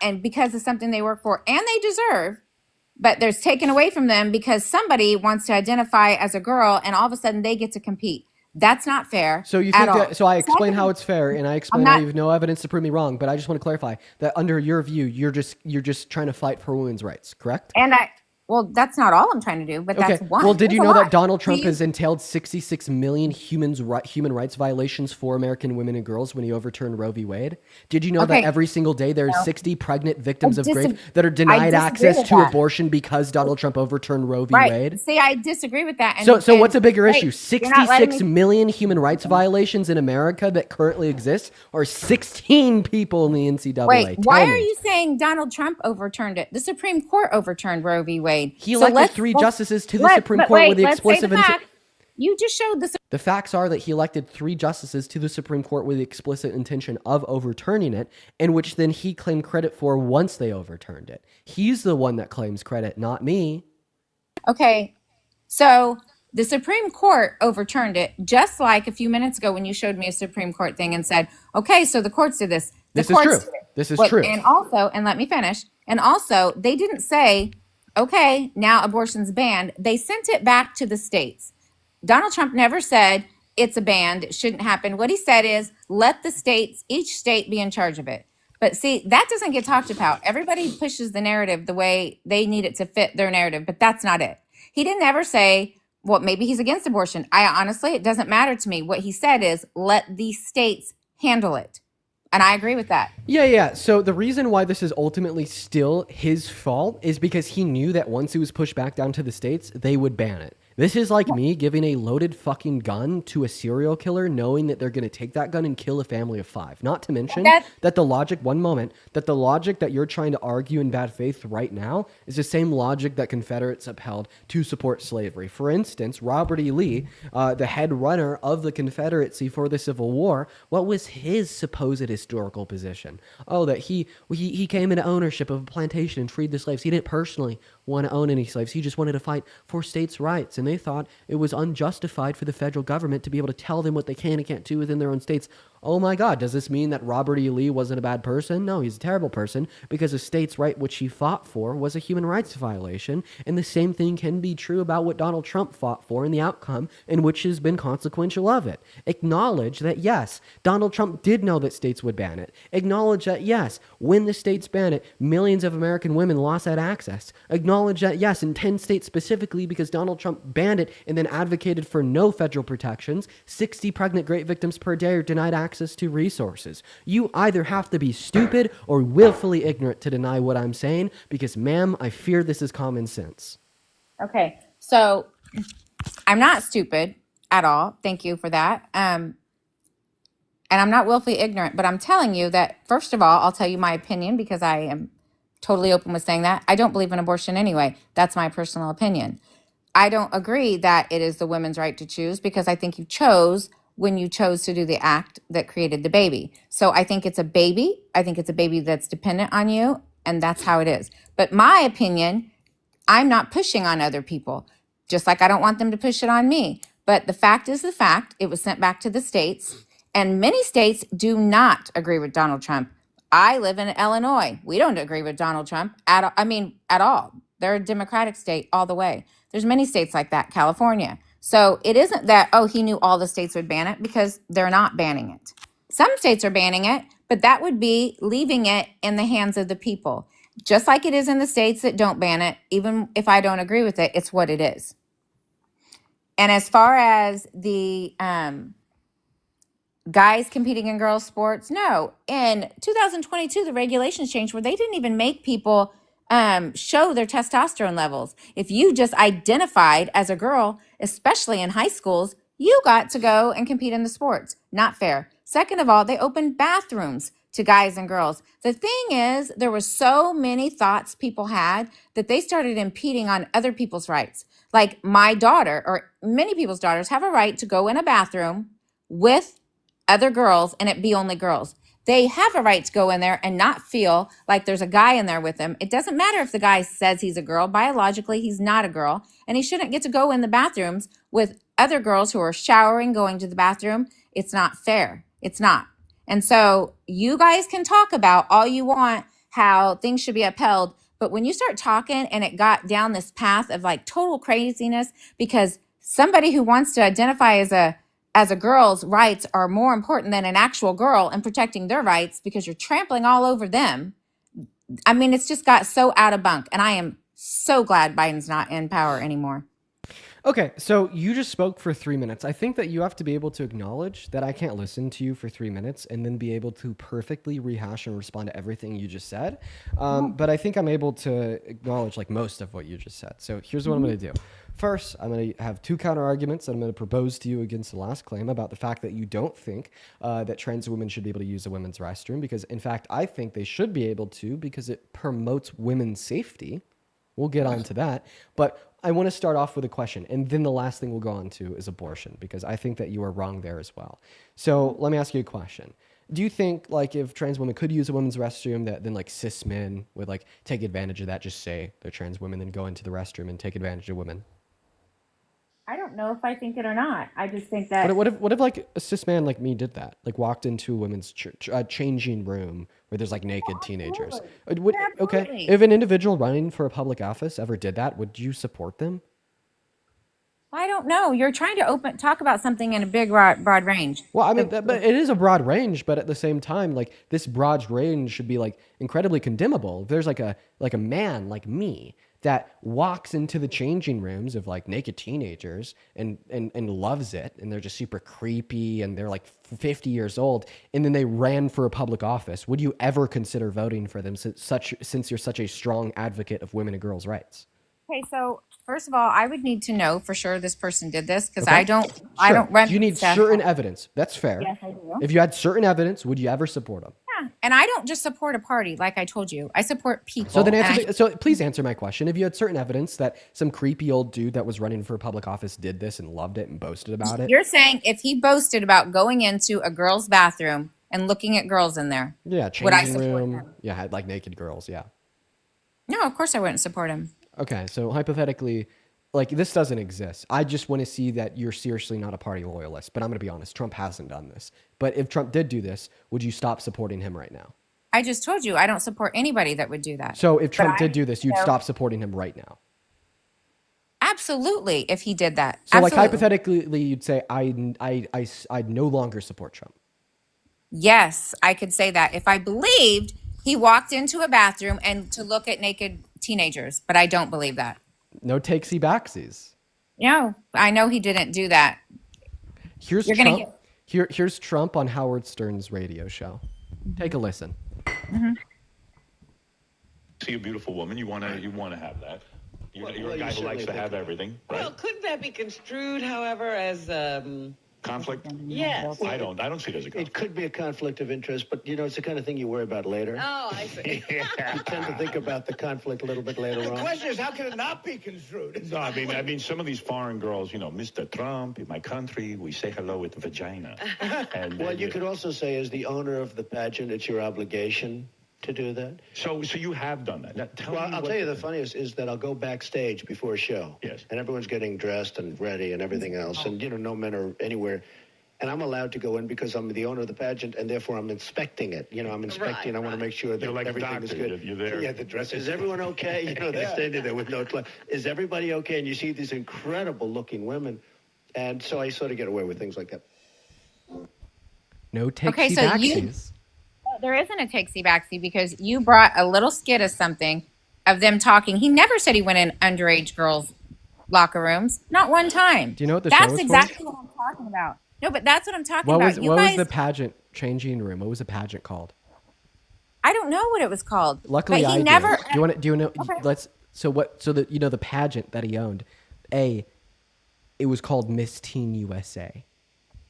And because of something they work for and they deserve, but there's taken away from them because somebody wants to identify as a girl and all of a sudden they get to compete. That's not fair. So you think that? So I explain how it's fair, and I explain how you have no evidence to prove me wrong. But I just want to clarify that under your view, you're just trying to fight for women's rights, correct? Well, that's not all I'm trying to do, but that's one. Well, did you know That's a that lot. Donald Trump has entailed 66 million human rights violations for American women and girls when he overturned Roe v. Wade? Did you know that every single day there are 60 pregnant victims of rape that are denied access to abortion because Donald Trump overturned Roe v. Wade? See, I disagree with that. So what's a bigger issue? 66 million human rights violations in America that currently exist, or 16 people in the NCAA? Wait, why are you saying Donald Trump overturned it? The Supreme Court overturned Roe v. Wade. He elected 3 justices to the Supreme Court with the explicit intent. You just showed the facts are that he elected 3 justices to the Supreme Court with the explicit intention of overturning it, and which then he claimed credit for once they overturned it. He's the one that claims credit, not me. Okay, so the Supreme Court overturned it, just like a few minutes ago when you showed me a Supreme Court thing and said, okay, so the courts did this. This is true. This is true. And also, and let me finish, and also they didn't say, okay, now abortion's banned. They sent it back to the states. Donald Trump never said it's a ban, it shouldn't happen. What he said is let the states, each state be in charge of it. But see, that doesn't get talked about. Everybody pushes the narrative the way they need it to fit their narrative, but that's not it. He didn't ever say, well, maybe he's against abortion. Honestly, it doesn't matter to me. What he said is let the states handle it. And I agree with that. Yeah. So the reason why this is ultimately still his fault is because he knew that once it was pushed back down to the states, they would ban it. This is like me giving a loaded fucking gun to a serial killer, knowing that they're going to take that gun and kill a family of 5. Not to mention that the logic that you're trying to argue in bad faith right now is the same logic that Confederates upheld to support slavery. For instance, Robert E. Lee, the head runner of the Confederacy for the Civil War, what was his supposed historical position? Oh, that he came into ownership of a plantation and freed the slaves. He didn't personally want to own any slaves. He just wanted to fight for states' rights. And they thought it was unjustified for the federal government to be able to tell them what they can and can't do within their own states. Oh my God, does this mean that Robert E. Lee wasn't a bad person? No, he's a terrible person because a state's right which he fought for was a human rights violation. And the same thing can be true about what Donald Trump fought for and the outcome in which has been consequential of it. Acknowledge that, yes, Donald Trump did know that states would ban it. Acknowledge that, yes, when the states ban it, millions of American women lost that access. Acknowledge that, yes, in 10 states specifically, because Donald Trump banned it and then advocated for no federal protections, 60 pregnant great victims per day are denied access to resources. You either have to be stupid or willfully ignorant to deny what I'm saying, because, ma'am, I fear this is common sense. Okay, so I'm not stupid at all. Thank you for that. And I'm not willfully ignorant, but I'm telling you that, first of all, I'll tell you my opinion because I am totally open with saying that. I don't believe in abortion anyway. That's my personal opinion. I don't agree that it is the women's right to choose because I think you chose when you chose to do the act that created the baby. So I think it's a baby. I think it's a baby that's dependent on you, and that's how it is. But my opinion, I'm not pushing on other people, just like I don't want them to push it on me. But the fact is the fact. It was sent back to the states, and many states do not agree with Donald Trump. I live in Illinois. We don't agree with Donald Trump at all. They're a Democratic state all the way. There's many states like that, California. So it isn't that, oh, he knew all the states would ban it, because they're not banning it. Some states are banning it, but that would be leaving it in the hands of the people. Just like it is in the states that don't ban it, even if I don't agree with it, it's what it is. And as far as the guys competing in girls' sports, no. In 2022, the regulations changed where they didn't even make people show their testosterone levels. If you just identified as a girl, especially in high schools, you got to go and compete in the sports. Not fair. Second of all, they opened bathrooms to guys and girls. The thing is, there were so many thoughts people had that they started impeding on other people's rights. Like my daughter, or many people's daughters, have a right to go in a bathroom with other girls and it be only girls. They have a right to go in there and not feel like there's a guy in there with them. It doesn't matter if the guy says he's a girl. Biologically, he's not a girl. And he shouldn't get to go in the bathrooms with other girls who are showering, going to the bathroom. It's not fair. It's not. And so you guys can talk about all you want, how things should be upheld. But when you start talking and it got down this path of like total craziness, because somebody who wants to identify as a girl's rights are more important than an actual girl and protecting their rights because you're trampling all over them. I mean, it's just got so out of bunk. And I am so glad Biden's not in power anymore. Okay, so you just spoke for 3 minutes. I think that you have to be able to acknowledge that I can't listen to you for 3 minutes and then be able to perfectly rehash and respond to everything you just said. But I think I'm able to acknowledge like most of what you just said. So here's what I'm going to do. First, I'm going to have two counter arguments that I'm going to propose to you against the last claim about the fact that you don't think that trans women should be able to use a women's restroom, because in fact, I think they should be able to because it promotes women's safety. We'll get on to that. But I want to start off with a question, and then the last thing we'll go on to is abortion, because I think that you are wrong there as well. So let me ask you a question. Do you think like if trans women could use a women's restroom, that then like cis men would like take advantage of that, just say they're trans women, then go into the restroom and take advantage of women? I don't know if I think it or not. I just think that. What if like a cis man like me did that? Like walked into a women's changing room where there's like naked teenagers. Okay, if an individual running for a public office ever did that, would you support them? I don't know. You're trying to talk about something in a big broad range. Well, I mean, but it is a broad range. But at the same time, like this broad range should be like incredibly condemnable. If there's like a man like me that walks into the changing rooms of like naked teenagers and loves it, and they're just super creepy and they're like 50 years old, and then they ran for a public office, would you ever consider voting for them since you're such a strong advocate of women and girls' rights? Okay, so first of all, I would need to know for sure this person did this, because Okay. I don't run. You need stuff. certain evidence. That's fair. Yes, I do. If you had certain evidence, would you ever support them? Yeah, and I don't just support a party, like I told you. I support people. So then so please answer my question. If you had certain evidence that some creepy old dude that was running for public office did this and loved it and boasted about it. You're saying if he boasted about going into a girl's bathroom and looking at girls in there, Yeah, would I changing support room. him? Yeah, had like naked girls. Yeah. No, of course I wouldn't support him. Okay, so hypothetically, like this doesn't exist. I just want to see that you're seriously not a party loyalist. But I'm going to be honest, Trump hasn't done this. But if Trump did do this, would you stop supporting him right now? I just told you I don't support anybody that would do that. So if Trump did do this, you'd stop supporting him right now. Absolutely, if he did that. So Absolutely. like hypothetically, you'd say I'd no longer support Trump. Yes, I could say that if I believed he walked into a bathroom and to look at naked teenagers, but I don't believe that. No takesy backsies. No, I know he didn't do that. Here's Trump. Here's Trump on Howard Stern's radio show. Take a listen. Mm-hmm. See a beautiful woman, you want to have that. You're a guy who likes to have everything, right? Well, couldn't that be construed, however, as conflict? yes? I don't see it as a conflict. It could be a conflict of interest, but it's the kind of thing you worry about later. Oh, I see. You tend to think about the conflict a little bit later on. The question is, how can it not be construed? No, I mean, some of these foreign girls, Mr. Trump, in my country, we say hello with vagina. And Well, you could also say, as the owner of the pageant, it's your obligation to do that. So you have done that. I'll tell you the funniest is that I'll go backstage before a show. Yes. And everyone's getting dressed and ready and everything else. And, no men are anywhere. And I'm allowed to go in because I'm the owner of the pageant, and therefore I'm inspecting it. I'm inspecting. I want to make sure that like everything is good. You're there. Yeah, the dress. Is everyone okay? They're standing there with no clothes. Is everybody okay? And you see these incredible-looking women. And so I sort of get away with things like that. No takesy backsies. There isn't a takesy backsy because you brought a little skit of something of them talking. He never said he went in underage girls' locker rooms. Not one time. Do you know what the show That's was exactly what I'm talking about. No, but that's what I'm talking about. What was the pageant changing room? What was the pageant called? I don't know what it was called. Luckily, but he I never. do. Do you know? Okay. So the pageant that he owned, it was called Miss Teen USA.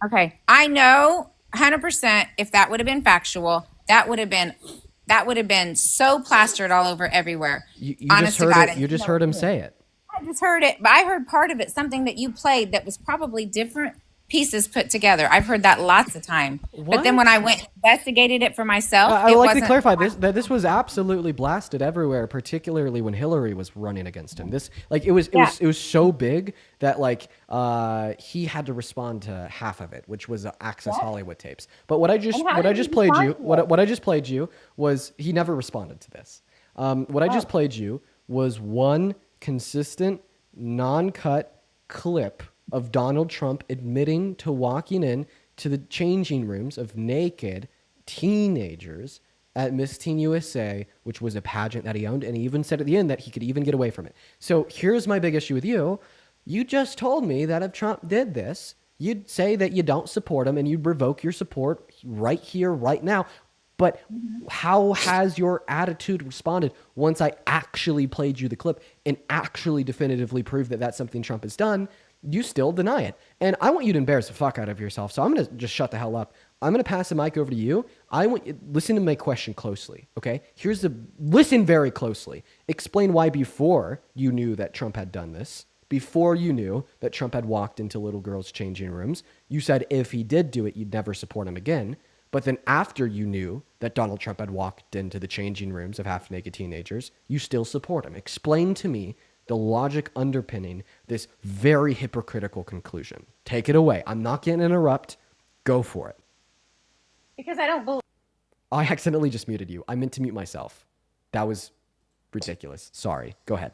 Okay, I know 100%. If that would have been factual, that would have been so plastered all over everywhere. You just heard it. You just heard him say it. I just heard it, but I heard part of it, something that you played that was probably different pieces put together. I've heard that lots of time. But then when I went and investigated it for myself, I would like to clarify that this was absolutely blasted everywhere, particularly when Hillary was running against him. It was so big that he had to respond to half of it, which was Access Hollywood tapes. But what I just played you was he never responded to this. What I just played you was one consistent, non-cut clip of Donald Trump admitting to walking in to the changing rooms of naked teenagers at Miss Teen USA, which was a pageant that he owned, and he even said at the end that he could even get away from it. So here's my big issue with you. You just told me that if Trump did this, you'd say that you don't support him and you'd revoke your support right here, right now. But how has your attitude responded once I actually played you the clip and actually definitively proved that that's something Trump has done? You still deny it. And I want you to embarrass the fuck out of yourself. So I'm going to just shut the hell up. I'm going to pass the mic over to you. I want you listen to my question closely, okay? Listen very closely. Explain why before you knew that Trump had done this, before you knew that Trump had walked into little girls' changing rooms, you said if he did do it, you'd never support him again. But then after you knew that Donald Trump had walked into the changing rooms of half-naked teenagers, you still support him. Explain to me the logic underpinning this very hypocritical conclusion. Take it away. I'm not going to interrupt. Go for it. Because I don't believe. I accidentally just muted you. I meant to mute myself. That was ridiculous. Sorry. Go ahead.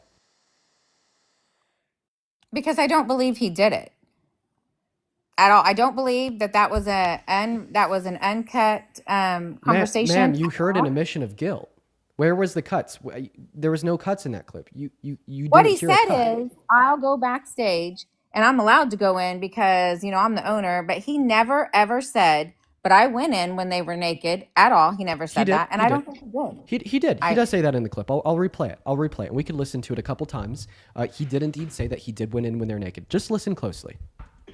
Because I don't believe he did it at all. I don't believe that was an uncut conversation. Ma'am, you heard an admission of guilt. Where was the cuts? There was no cuts in that clip. You what he didn't hear a cut. said is, I'll go backstage and I'm allowed to go in because, I'm the owner. But he never, ever said, but I went in when they were naked at all. He never said that. And I don't think he did. He did. He does say that in the clip. I'll replay it. And we could listen to it a couple times. He did indeed say that he did went in when they're naked. Just listen closely.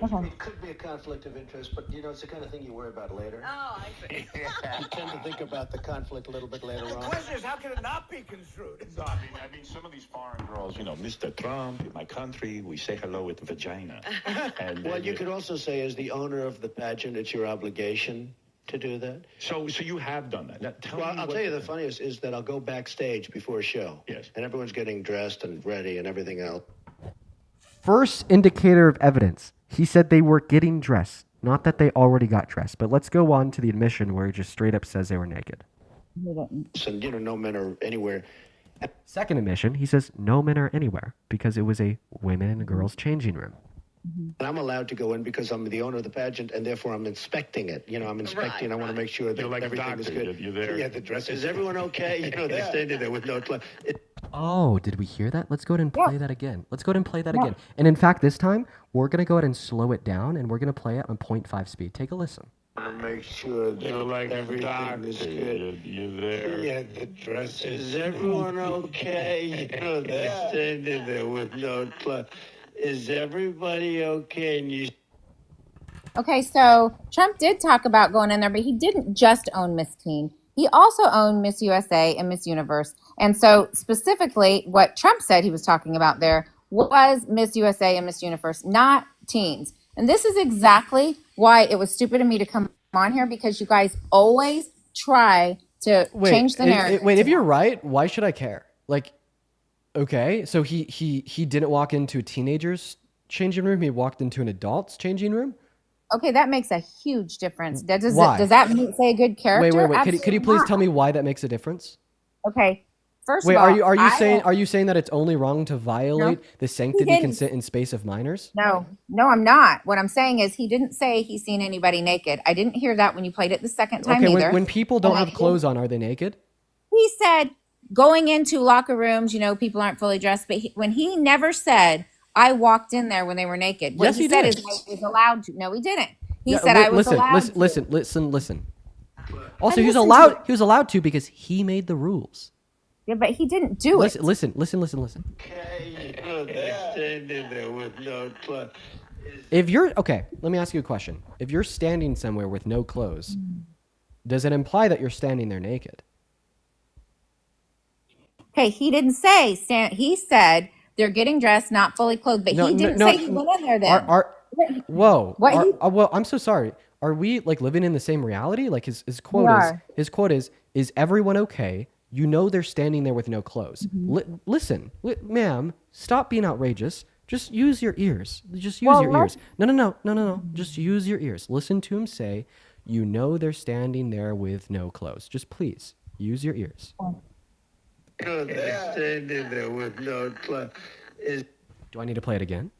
It could be a conflict of interest, but it's the kind of thing you worry about later. Oh, I see. You tend to think about the conflict a little bit later The on. question is, how can it not be construed? No, I mean, some of these foreign girls, Mr. Trump, in my country, we say hello with vagina. And Well, you could also say, as the owner of the pageant, it's your obligation to do that. So you have done that. I'll tell you the funniest is that I'll go backstage before a show. Yes. And everyone's getting dressed and ready and everything else. first indicator of evidence. He said they were getting dressed, not that they already got dressed. But let's go on to the admission where he just straight up says they were naked. And, no men are anywhere. Second admission, he says no men are anywhere because it was a women and girls changing room. And I'm allowed to go in because I'm the owner of the pageant, and therefore I'm inspecting it. I'm inspecting. I want to make sure that like a everything is doctor. good. You're there. Yeah, the dress. Is everyone okay? They're standing there with no clothes. Oh, did we hear that? Let's go ahead and play that again. Let's go ahead and play that again. And in fact, this time, we're going to go ahead and slow it down, and we're going to play it on 0.5 speed. Take a listen. I want to make sure that You're like a everything doctor. is good. You're there. Yeah, the dress. Is everyone okay? They're standing there with no clothes. Is everybody okay? And Okay, so Trump did talk about going in there, but he didn't just own Miss Teen. He also owned Miss USA and Miss Universe. And so specifically what Trump said he was talking about there was Miss USA and Miss Universe, not teens. And this is exactly why it was stupid of me to come on here, because you guys always try to change the narrative. Wait, if you're right, why should I care? Like, okay, so he didn't walk into a teenager's changing room. He walked into an adult's changing room. Okay, that makes a huge difference. Why? Does that say a good character? Wait. Could you please tell me why that makes a difference? Okay, first Wait, of all, are you saying that it's only wrong to violate the sanctity, consent, and space of minors? No, I'm not. What I'm saying is he didn't say he's seen anybody naked. I didn't hear that when you played it the second time either. When people don't have clothes on, are they naked? He said going into locker rooms, people aren't fully dressed, but when he never said, I walked in there when they were naked. What Yes, he he said did. is I was allowed to. No, he didn't. He said I was allowed to. Listen. Also, he was allowed to because he made the rules. Yeah, but he didn't do it. Listen. okay, they're standing there with no clothes. Let me ask you a question. If you're standing somewhere with no clothes, does it imply that you're standing there naked? Okay, he didn't say he said they're getting dressed, not fully clothed, but he didn't say he went in there then. Well, I'm so sorry. Are we like living in the same reality? Like his quote is everyone okay? They're standing there with no clothes. Listen, ma'am, stop being outrageous. Just use your ears. Just use your ears. No. Just use your ears. Listen to him say, they're standing there with no clothes. Just please use your ears. They're standing there with no clothes. Do I need to play it again?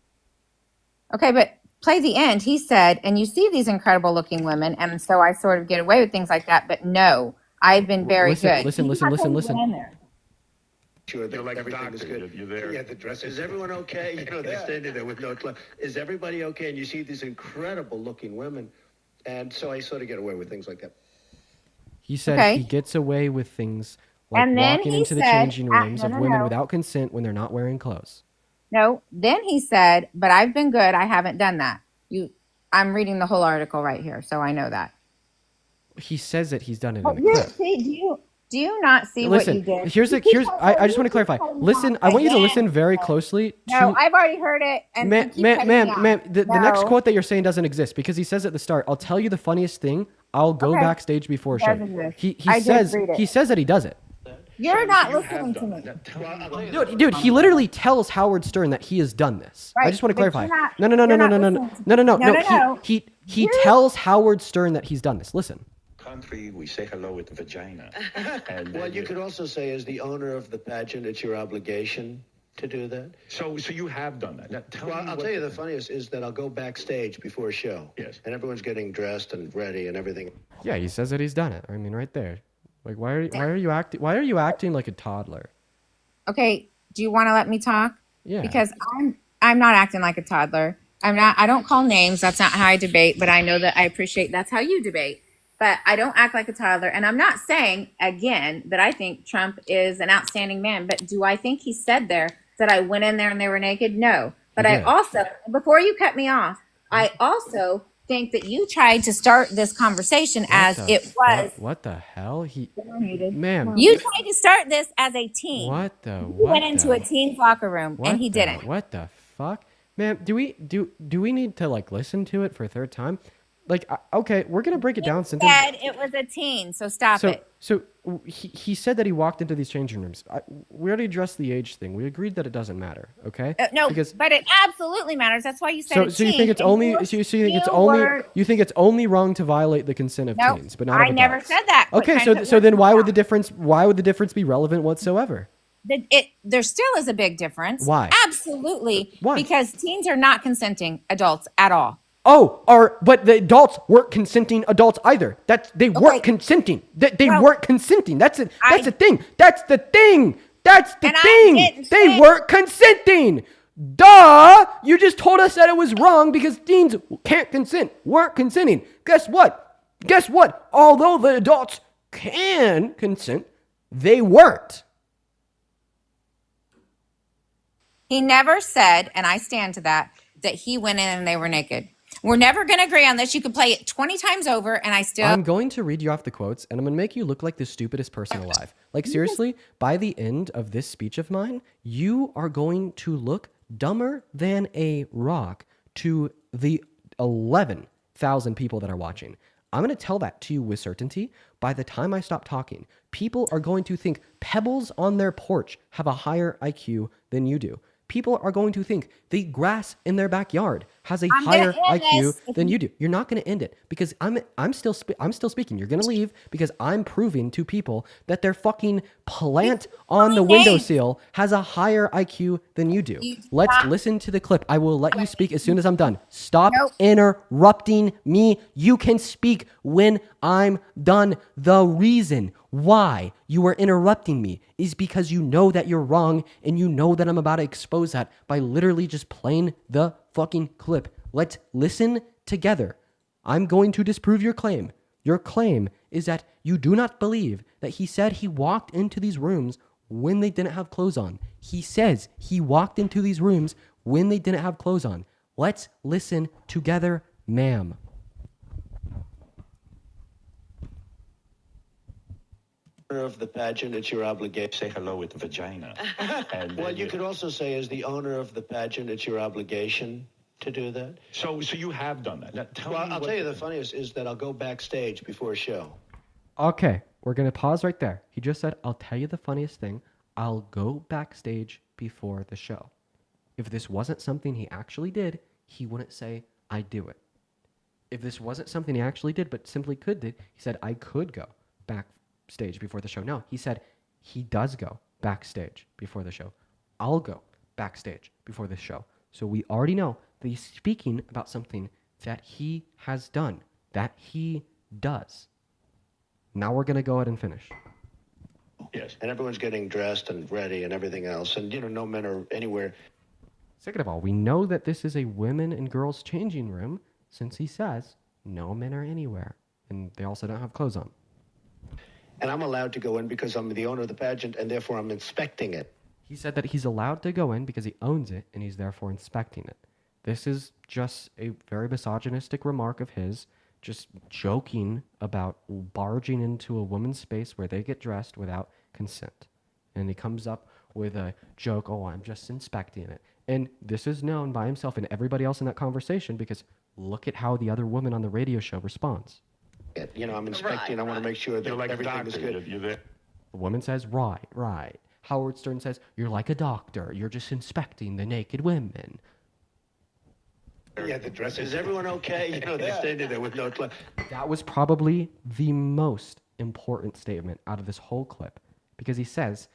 Okay, but play the end. He said, and you see these incredible looking women, and so I sort of get away with things like that, but no, I've been very good. Listen. Sure, You're like a everything doctor. is good. You're there. Yeah, the dress. Is everyone okay? They're standing there with no clothes. Is everybody okay? And you see these incredible looking women. And so I sort of get away with things like that. He said he gets away with things like walking into the changing rooms of women without consent when they're not wearing clothes. No, then he said, but I've been good. I haven't done that. I'm reading the whole article right here, so I know that. He says that he's done it in a clip. Do you not see what you did? I just want to clarify. Listen, I want you to listen very closely. No, I've already heard it. And ma'am, the next quote that you're saying doesn't exist because he says at the start, I'll tell you the funniest thing. I'll go backstage before a show. He says that he does it. You're not listening to me. Dude, he literally tells Howard Stern that he has done this. Right, I just want to clarify. No. He tells Howard Stern that he's done this. Listen. Country, we say hello with the vagina. Well, you could also say, as the owner of the pageant, it's your obligation to do that. So you have done that. Now, I'll tell you the funniest is that I'll go backstage before a show. Yes. And everyone's getting dressed and ready and everything. Yeah, he says that he's done it. I mean, right there. Like, why are you acting like a toddler? Okay, do you want to let me talk? Yeah. Because I'm not acting like a toddler. I don't call names. That's not how I debate, but I know that I appreciate that's how you debate. But I don't act like a toddler. And I'm not saying, again, that I think Trump is an outstanding man. But do I think he said there that I went in there and they were naked? No. But I also, before you cut me off, I also think that you tried to start this conversation as it was. What the hell? Ma'am. You tried to start this as a teen. You went into a teen's locker room and he didn't. What the fuck? Ma'am, do we need to like listen to it for a third time? Like, okay, we're gonna break it down. Said it was a teen, so stop So, it. so he said that he walked into these changing rooms. We already addressed the age thing. We agreed that it doesn't matter. Okay. No, Because but it absolutely matters. That's why you said so a so you teen, think it's and only you so you think it's still only were- you think it's only wrong to violate the consent of Nope, teens, but not of I never adults. said that. Quit Okay, trying so to put so words then in why my would the mouth. difference be relevant whatsoever? There still is a big difference. Why? Absolutely. Why? Because teens are not consenting adults at all. But the adults weren't consenting adults either. They weren't consenting. They Well, weren't consenting. That's it. That's I- the thing. That's the thing. That's the And I thing. didn't They say- weren't consenting. Duh! You just told us that it was wrong because teens can't consent. Weren't consenting. Guess what? Guess what? Although the adults can consent, they weren't. He never said, and I stand to that he went in and they were naked. We're never going to agree on this. You could play it 20 times over and I still... I'm going to read you off the quotes, and I'm going to make you look like the stupidest person alive. Like, seriously, by the end of this speech of mine, you are going to look dumber than a rock to the 11,000 people that are watching. I'm going to tell that to you with certainty. By the time I stop talking, people are going to think pebbles on their porch have a higher IQ than you do. People are going to think the grass in their backyard has a I'm gonna higher end IQ this. than you do. You're not going to end it because I'm still speaking. You're going to leave because I'm proving to people that their fucking plant on the windowsill has a higher IQ than you do. Let's listen to the clip. I will let you speak as soon as I'm done. Stop Nope. interrupting me. You can speak when I'm done. The reason why you are interrupting me is because you know that you're wrong and you know that I'm about to expose that by literally just playing the fucking clip. Let's listen together. I'm going to disprove your claim. Your claim is that you do not believe that he said he walked into these rooms when they didn't have clothes on. He says he walked into these rooms when they didn't have clothes on. Let's listen together, ma'am. Of the pageant, it's your obligation. Say hello with vagina. And Well, you could also say, as the owner of the pageant, it's your obligation to do that. So you have done that. Now, tell Well, me I'll what- tell you the funniest is that I'll go backstage before a show. Okay, we're going to pause right there. He just said, I'll tell you the funniest thing. I'll go backstage before the show. If this wasn't something he actually did, he wouldn't say, I do it. If this wasn't something he actually did, but simply could do, he said, I could go backstage before the show. No, he said he does go backstage before the show. I'll go backstage before the show. So we already know that he's speaking about something that he has done, that he does. Now we're going to go ahead and finish. Yes. And everyone's getting dressed and ready and everything else. And, no men are anywhere. Second of all, we know that this is a women and girls changing room since he says no men are anywhere. And they also don't have clothes on. And I'm allowed to go in because I'm the owner of the pageant, and therefore I'm inspecting it. He said that he's allowed to go in because he owns it and he's therefore inspecting it. This is just a very misogynistic remark of his, just joking about barging into a woman's space where they get dressed without consent. And he comes up with a joke, oh, I'm just inspecting it. And this is known by himself and everybody else in that conversation because look at how the other woman on the radio show responds. I'm inspecting. I want to make sure that You're like a everything is doctor. good. You're there. The woman says, right. Howard Stern says, you're like a doctor. You're just inspecting the naked women. Yeah, the dress. Is everyone okay? They're standing there with no clothes. That was probably the most important statement out of this whole clip because he says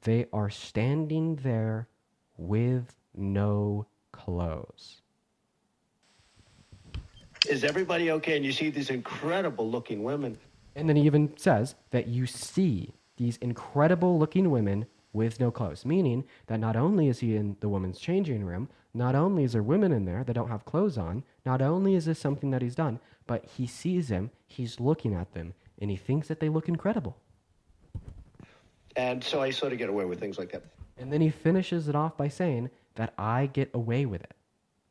they are standing there with no clothes. Is everybody okay? And you see these incredible looking women. And then he even says that you see these incredible looking women with no clothes, meaning that not only is he in the women's changing room, not only is there women in there that don't have clothes on, not only is this something that he's done, but he sees them, he's looking at them, and he thinks that they look incredible. And so I sort of get away with things like that. And then he finishes it off by saying that I get away with it.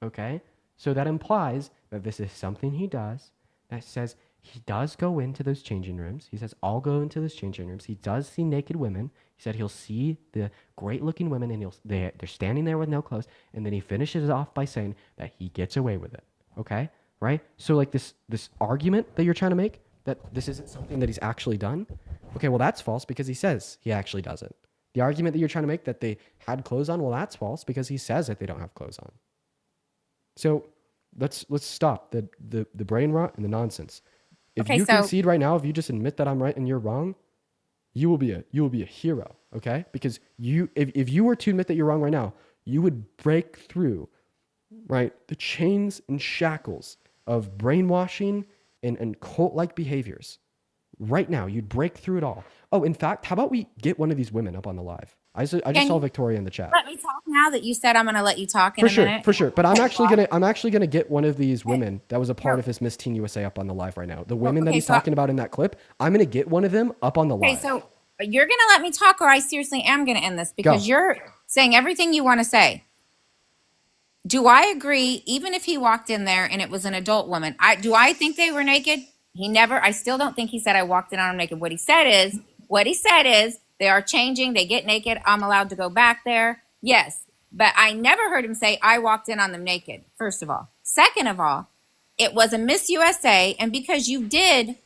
Okay? So that implies that this is something he does, that says he does go into those changing rooms. He says, I'll go into those changing rooms. He does see naked women. He said he'll see the great-looking women, and they're standing there with no clothes. And then he finishes it off by saying that he gets away with it. Okay? right? So like this argument that you're trying to make that this isn't something that he's actually done, okay, well that's false because he says he actually does it. The argument that you're trying to make that they had clothes on, well that's false because he says that they don't have clothes on. So let's stop the brain rot and the nonsense. If you concede right now, if you just admit that I'm right and you're wrong, you will be a hero, okay? Because if you were to admit that you're wrong right now, you would break through, right, the chains and shackles of brainwashing and cult-like behaviors. Right now, you'd break through it all. Oh, in fact, how about we get one of these women up on the live? I just saw Victoria in the chat. Let me talk now that you said I'm going to let you talk in a minute. For sure. But I'm actually gonna get one of these women that was a part of his Miss Teen USA up on the live right now. The women that he's talking about in that clip, I'm gonna get one of them up on the live. Okay, so you're going to let me talk, or I seriously am going to end this because you're saying everything you want to say. Do I agree? Even if he walked in there and it was an adult woman, do I think they were naked? I still don't think he said I walked in on them naked. What he said is they are changing. They get naked. I'm allowed to go back there. Yes. But I never heard him say I walked in on them naked, first of all. Second of all, it was a Miss USA. And because you did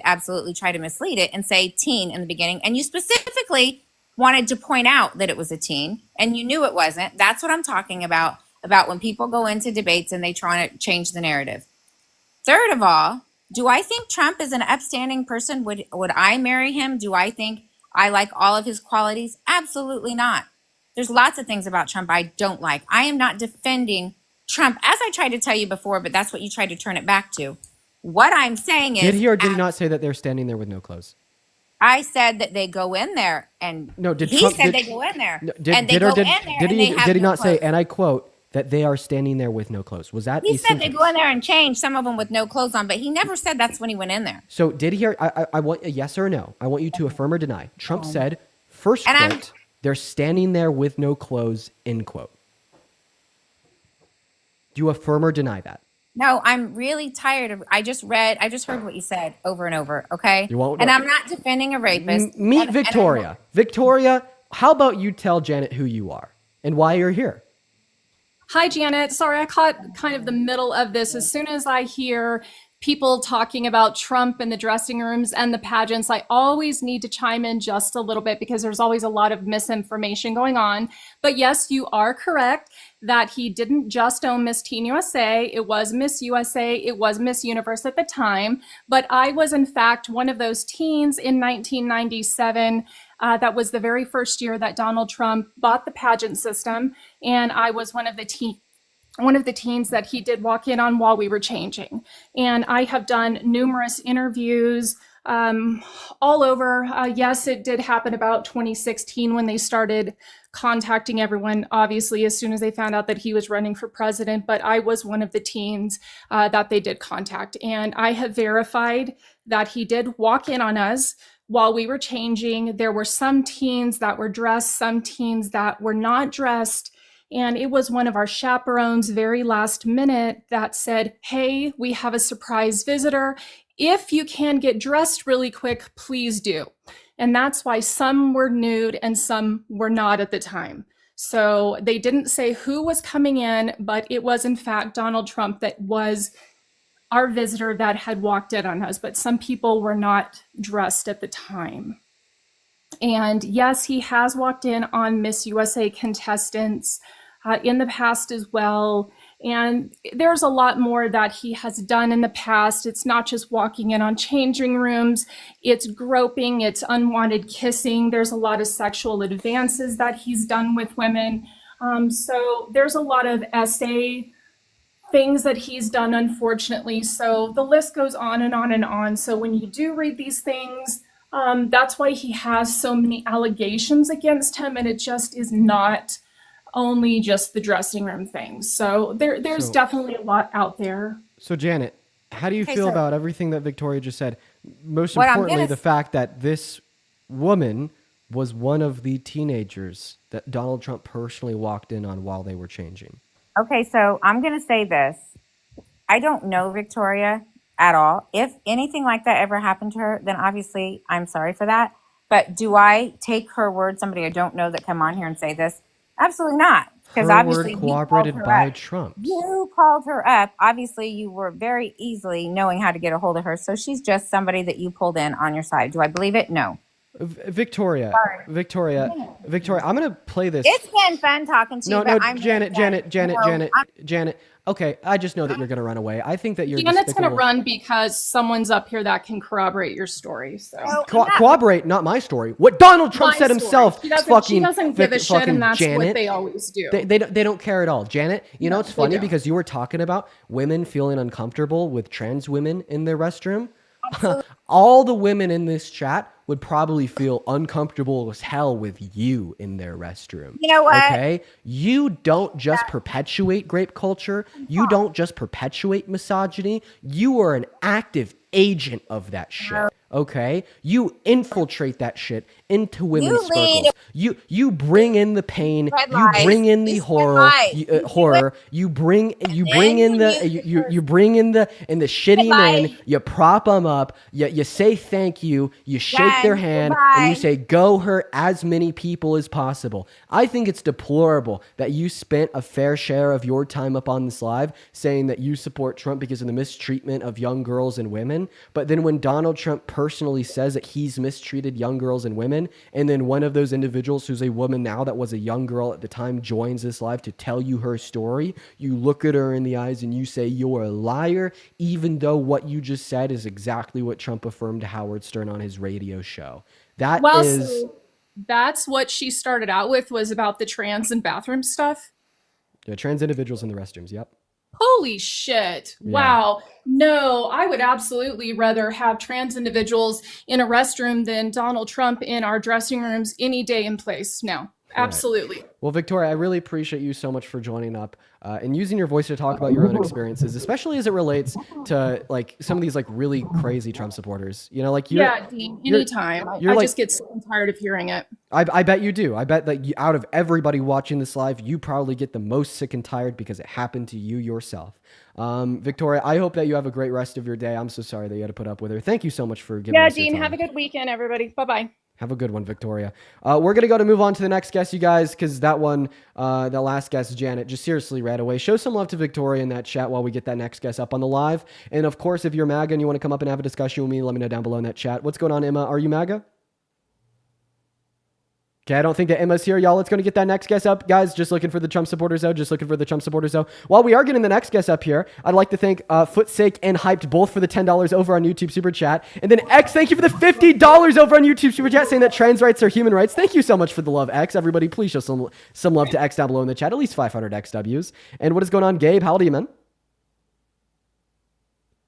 absolutely try to mislead it and say teen in the beginning. And you specifically wanted to point out that it was a teen and you knew it wasn't. That's what I'm talking about when people go into debates and they try to change the narrative. Third of all, do I think Trump is an upstanding person? Would I marry him? Do I think I like all of his qualities? Absolutely not. There's lots of things about Trump I don't like. I am not defending Trump, as I tried to tell you before, but that's what you tried to turn it back to. What I'm saying is... Did he or did he not say that they're standing there with no clothes? I said that they go in there and... No, they go in there. Did he not say, and I quote, that they are standing there with no clothes? Was that he said they go in there and change, some of them with no clothes on, but he never said that's when he went in there. So did he hear? I want a yes or a no. I want you to affirm or deny. Trump said, first quote, they're standing there with no clothes, end quote. Do you affirm or deny that? No, I'm really tired of, I just heard what you said over and over, okay? You won't. And I'm not defending a rapist. Meet Victoria. Victoria, how about you tell Janet who you are and why you're here? Hi, Janet. Sorry, I caught kind of the middle of this. As soon as I hear people talking about Trump and the dressing rooms and the pageants, I always need to chime in just a little bit because there's always a lot of misinformation going on. But yes, you are correct that he didn't just own Miss Teen USA. It was Miss USA. It was Miss Universe at the time. But I was, in fact, one of those teens in 1997. That was the very first year that Donald Trump bought the pageant system. And I was one of the teens that he did walk in on while we were changing. And I have done numerous interviews all over. Yes, it did happen about 2016 when they started contacting everyone, obviously, as soon as they found out that he was running for president. But I was one of the teens that they did contact. And I have verified that he did walk in on us while we were changing. There were some teens that were dressed, some teens that were not dressed. And it was one of our chaperones very last minute that said, hey, we have a surprise visitor. If you can get dressed really quick, please do. And that's why some were nude and some were not at the time. So they didn't say who was coming in, but it was in fact Donald Trump that was our visitor that had walked in on us, but some people were not dressed at the time. And yes, he has walked in on Miss USA contestants in the past as well. And there's a lot more that he has done in the past. It's not just walking in on changing rooms, it's groping, it's unwanted kissing. There's a lot of sexual advances that he's done with women. So there's a lot of essay things that he's done, unfortunately. So the list goes on and on and on. So when you do read these things, that's why he has so many allegations against him. And it just is not only just the dressing room thing. So there's definitely a lot out there. So Janet, how do you feel about everything that Victoria just said? Most importantly, the fact that this woman was one of the teenagers that Donald Trump personally walked in on while they were changing. Okay, so I'm going to say this. I don't know Victoria at all. If anything like that ever happened to her, then obviously I'm sorry for that. But do I take her word, somebody I don't know that come on here and say this? Absolutely not. Because Her obviously word you called corroborated her by up. Trump's. You called her up. Obviously, you were very easily knowing how to get a hold of her. So she's just somebody that you pulled in on your side. Do I believe it? No. Victoria, Sorry. Victoria, Victoria. I'm gonna play this. It's been fun talking to you, No, but no, I'm Janet, really done. Janet, Janet, No, Janet, I'm- Janet. Okay, I just know that you're gonna run away. I think that you're Janet's going to despicable. run because someone's up here that can corroborate your story. So. No, I'm not. Corroborate, not my story. What Donald Trump My said story. himself. She doesn't, Fucking, she doesn't give a shit, fucking and that's Janet. what they always do. They don't care at all. Janet, you know it's they funny don't. because you were talking about women feeling uncomfortable with trans women in their restroom. All the women in this chat would probably feel uncomfortable as hell with you in their restroom. You know what? Okay? You don't just perpetuate grape culture. You don't just perpetuate misogyny. You are an active agent of that shit. Okay? You infiltrate that shit into women's You lead- circles. You bring in the pain. Red You lies. bring in the You spread horror. lies. Horror. You bring in the shitty men. You prop them up. You say thank you. You shake their Done. hand and Goodbye. you say go hurt as many people as possible. I think it's deplorable that you spent a fair share of your time up on this live saying that you support Trump because of the mistreatment of young girls and women. But then when Donald Trump personally says that he's mistreated young girls and women, and then one of those individuals who's a woman now that was a young girl at the time joins this live to tell you her story, you look at her in the eyes and you say you're a liar, even though what you just said is exactly what Trump affirmed to Howard Stern on his radio show. That Well, is... so that's what she started out with, was about the trans and bathroom stuff. Yeah, trans individuals in the restrooms, yep. Holy shit. Yeah. Wow. No, I would absolutely rather have trans individuals in a restroom than Donald Trump in our dressing rooms any day and place. No, absolutely. Well, Victoria, I really appreciate you so much for joining up and using your voice to talk about your own experiences, especially as it relates to like some of these like really crazy Trump supporters. You know, like you're, Yeah, Dean, anytime. I like- just get so tired of hearing it. I bet you do. I bet that you, out of everybody watching this live, you probably get the most sick and tired because it happened to you yourself. Victoria, I hope that you have a great rest of your day. I'm so sorry that you had to put up with her. Thank you so much for giving Yeah, us your Dean, time. have a good weekend, everybody. Bye-bye. Have a good one, Victoria. We're going to move on to the next guest, you guys, because that one, the last guest, Janet, just seriously ran away. Show some love to Victoria in that chat while we get that next guest up on the live. And of course, if you're MAGA and you want to come up and have a discussion with me, let me know down below in that chat. What's going on, Emma? Are you MAGA? Okay, I don't think that Emma's here, y'all. Let's go to get that next guest up. Guys, just looking for the Trump supporters, though. Just looking for the Trump supporters, though. While we are getting the next guest up here, I'd like to thank Footsake and Hyped both for the $10 over on YouTube Super Chat. And then X, thank you for the $50 over on YouTube Super Chat, saying that trans rights are human rights. Thank you so much for the love, X. Everybody, please show some love to X down below in the chat. At least 500 XWs. And what is going on, Gabe? How old are you, man?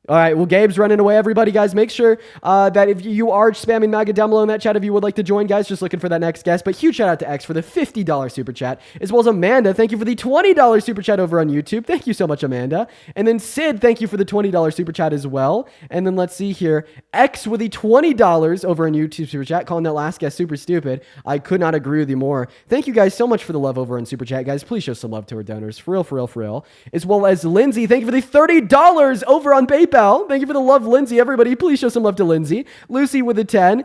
All right, well, Gabe's running away. Everybody, guys, make sure that if you are spamming MAGA down below in that chat, if you would like to join, guys, just looking for that next guest. But huge shout out to X for the $50 super chat, as well as Amanda. Thank you for the $20 super chat over on YouTube. Thank you so much, Amanda. And then Sid, thank you for the $20 super chat as well. And then let's see here, X with the $20 over on YouTube super chat, calling that last guest super stupid. I could not agree with you more. Thank you guys so much for the love over on super chat, guys. Please show some love to our donors, for real, for real, for real. As well as Lindsay, thank you for the $30 over on PayPal. Thank you for the love, Lindsay. Everybody, please show some love to Lindsay. Lucy with a 10,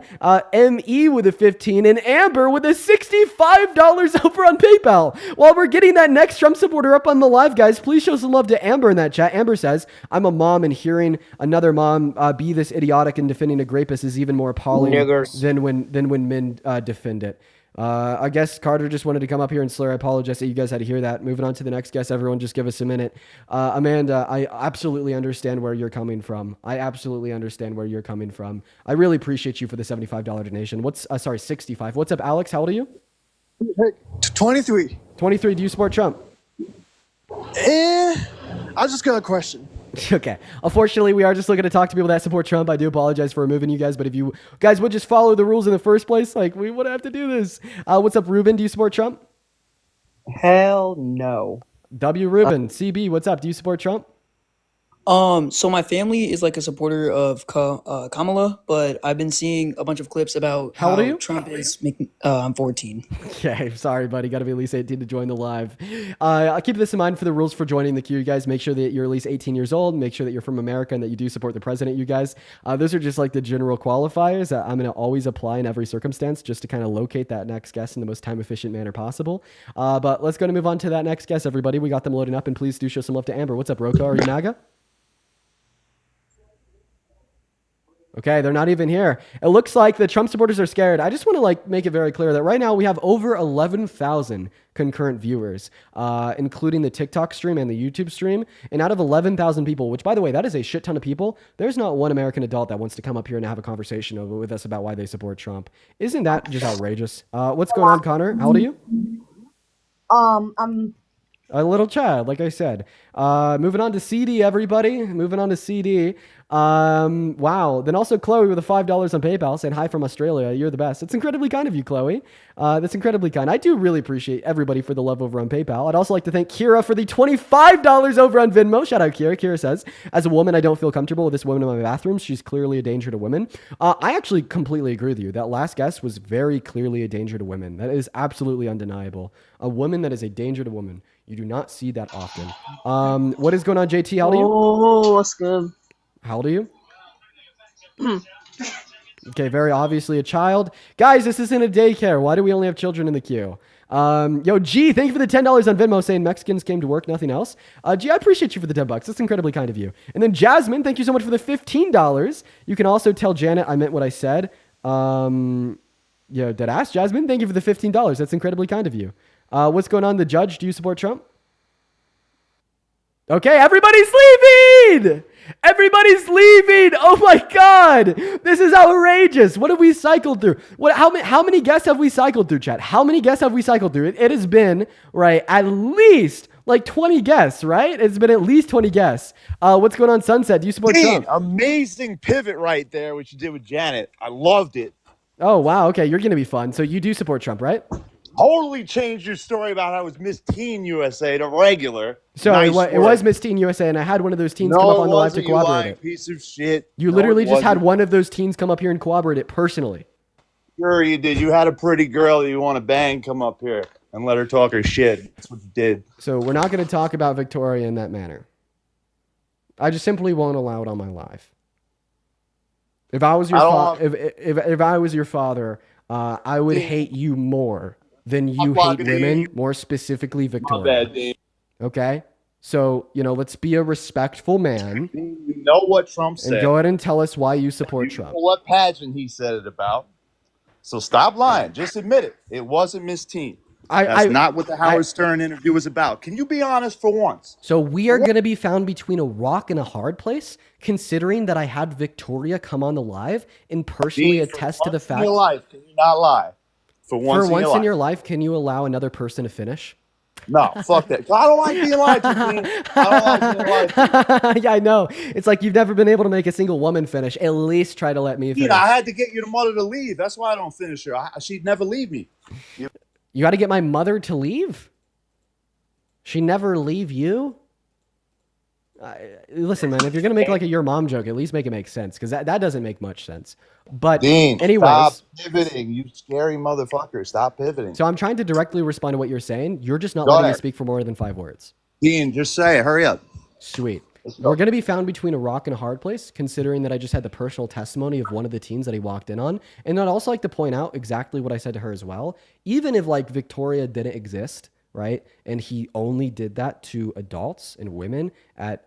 ME with a 15, and Amber with a $65 over on PayPal. While we're getting that next Trump supporter up on the live, guys, please show some love to Amber in that chat. Amber says, I'm a mom, and hearing another mom be this idiotic and defending a rapist is even more appalling than when men defend it. I guess Carter just wanted to come up here and slur. I apologize that you guys had to hear that. Moving on to the next guest. Everyone just give us a minute. Amanda, I absolutely understand where you're coming from. I really appreciate you for the $75 donation. 65. What's up, Alex? How old are you? 23. 23. Do you support Trump? I just got a question. Okay. Unfortunately, we are just looking to talk to people that support Trump. I do apologize for removing you guys, but if you guys would just follow the rules in the first place, like, we wouldn't have to do this. What's up, Ruben? Do you support Trump? Hell no. W. Ruben. CB, what's up? Do you support Trump? So my family is like a supporter of Kamala, but I've been seeing a bunch of clips about How old are you? Trump is making. I'm 14. Okay, sorry, buddy. Got to be at least 18 to join the live. I'll keep this in mind for the rules for joining the queue, you guys. Make sure that you're at least 18 years old. Make sure that you're from America and that you do support the president, you guys. Those are just like the general qualifiers that I'm going to always apply in every circumstance just to kind of locate that next guest in the most time-efficient manner possible. But let's go and move on to that next guest, everybody. We got them loading up, and please do show some love to Amber. What's up, Roka? Are you MAGA? Okay, they're not even here. It looks like the Trump supporters are scared. I just want to make it very clear that right now we have over 11,000 concurrent viewers, including the TikTok stream and the YouTube stream. And out of 11,000 people, which by the way, that is a shit ton of people, there's not one American adult that wants to come up here and have a conversation with us about why they support Trump. Isn't that just outrageous? What's going on, Connor? How old are you? I'm a little child, like I said. Moving on to CD, everybody. Moving on to CD. Wow. Then also Chloe with the $5 on PayPal saying hi from Australia. You're the best. It's incredibly kind of you, Chloe. That's incredibly kind. I do really appreciate everybody for the love over on PayPal. I'd also like to thank Kira for the $25 over on Venmo. Shout out Kira. Kira says, as a woman, I don't feel comfortable with this woman in my bathroom. She's clearly a danger to women. I actually completely agree with you. That last guest was very clearly a danger to women. That is absolutely undeniable. A woman that is a danger to women. You do not see that often. What is going on, JT? How old are you? Oh, what's good? How old are you? Okay, very obviously a child. Guys, this isn't a daycare. Why do we only have children in the queue? Yo, G, thank you for the $10 on Venmo saying Mexicans came to work, nothing else. G, I appreciate you for the $10. That's incredibly kind of you. And then Jasmine, thank you so much for the $15. You can also tell Janet I meant what I said. Yo, deadass. Jasmine, thank you for the $15. That's incredibly kind of you. What's going on? The judge, do you support Trump? Okay, everybody's leaving! Everybody's leaving! Oh my God! This is outrageous! What have we cycled through? How many guests have we cycled through, chat? How many guests have we cycled through? It has been, right, at least like 20 guests, right? It's been at least 20 guests. What's going on, Sunset? Do you support Trump? Amazing pivot right there, what you did with Janet. I loved it. Oh, wow. Okay, you're going to be fun. So you do support Trump, right? Totally changed your story about how it was Miss Teen USA to regular. So nice it was Miss Teen USA, and I had one of those teens come up on the live to corroborate it. Piece of shit. You literally just had one of those teens come up here and corroborate it personally. Sure you did. You had a pretty girl that you want to bang come up here and let her talk her shit. That's what you did. So we're not going to talk about Victoria in that manner. I just simply won't allow it on my live. If I was your if I was your father, I would hate you more than you hate women, more specifically Victoria. Bad, okay? So, let's be a respectful man. You know what Trump said. And go ahead and tell us why you support Trump. Know what pageant he said it about. So stop lying. Just admit it. It wasn't Miss Teen. That's not what the Howard Stern interview was about. Can you be honest for once? So we are going to be found between a rock and a hard place, considering that I had Victoria come on the live and personally attest to the fact. In your life, can you not lie? For once in your life, can you allow another person to finish? No, fuck that. I don't like being lied to. I don't like being lied to. Yeah, I know. It's like you've never been able to make a single woman finish. At least try to let me finish. I had to get your mother to leave. That's why I don't finish her. She'd never leave me. You got to get my mother to leave? She never leave you? Listen, man, if you're going to make like a your mom joke, at least make it make sense, because that doesn't make much sense. But Dean, anyways. Stop pivoting, you scary motherfucker. Stop pivoting. So I'm trying to directly respond to what you're saying. You're just not letting me speak for more than 5 words. Dean, just say it. Hurry up. Sweet. We're going to be found between a rock and a hard place, considering that I just had the personal testimony of one of the teens that he walked in on. And I'd also like to point out exactly what I said to her as well. Even if like Victoria didn't exist, right? And he only did that to adults and women at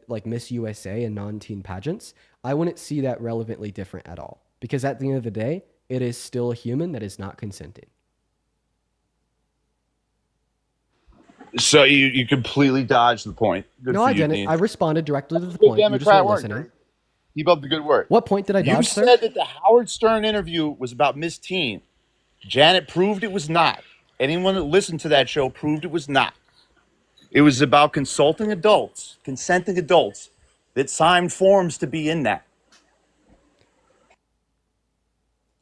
like Miss USA and non-teen pageants, I wouldn't see that relevantly different at all. Because at the end of the day, it is still a human that is not consenting. So you completely dodged the point. No, I didn't. Dean. I responded directly to the point. You just weren't listening. Keep up the good work. What point did I dodge, You said that the Howard Stern interview was about Miss Teen. Janet proved it was not. Anyone that listened to that show proved it was not. It was about consulting adults, consenting adults that signed forms to be in that.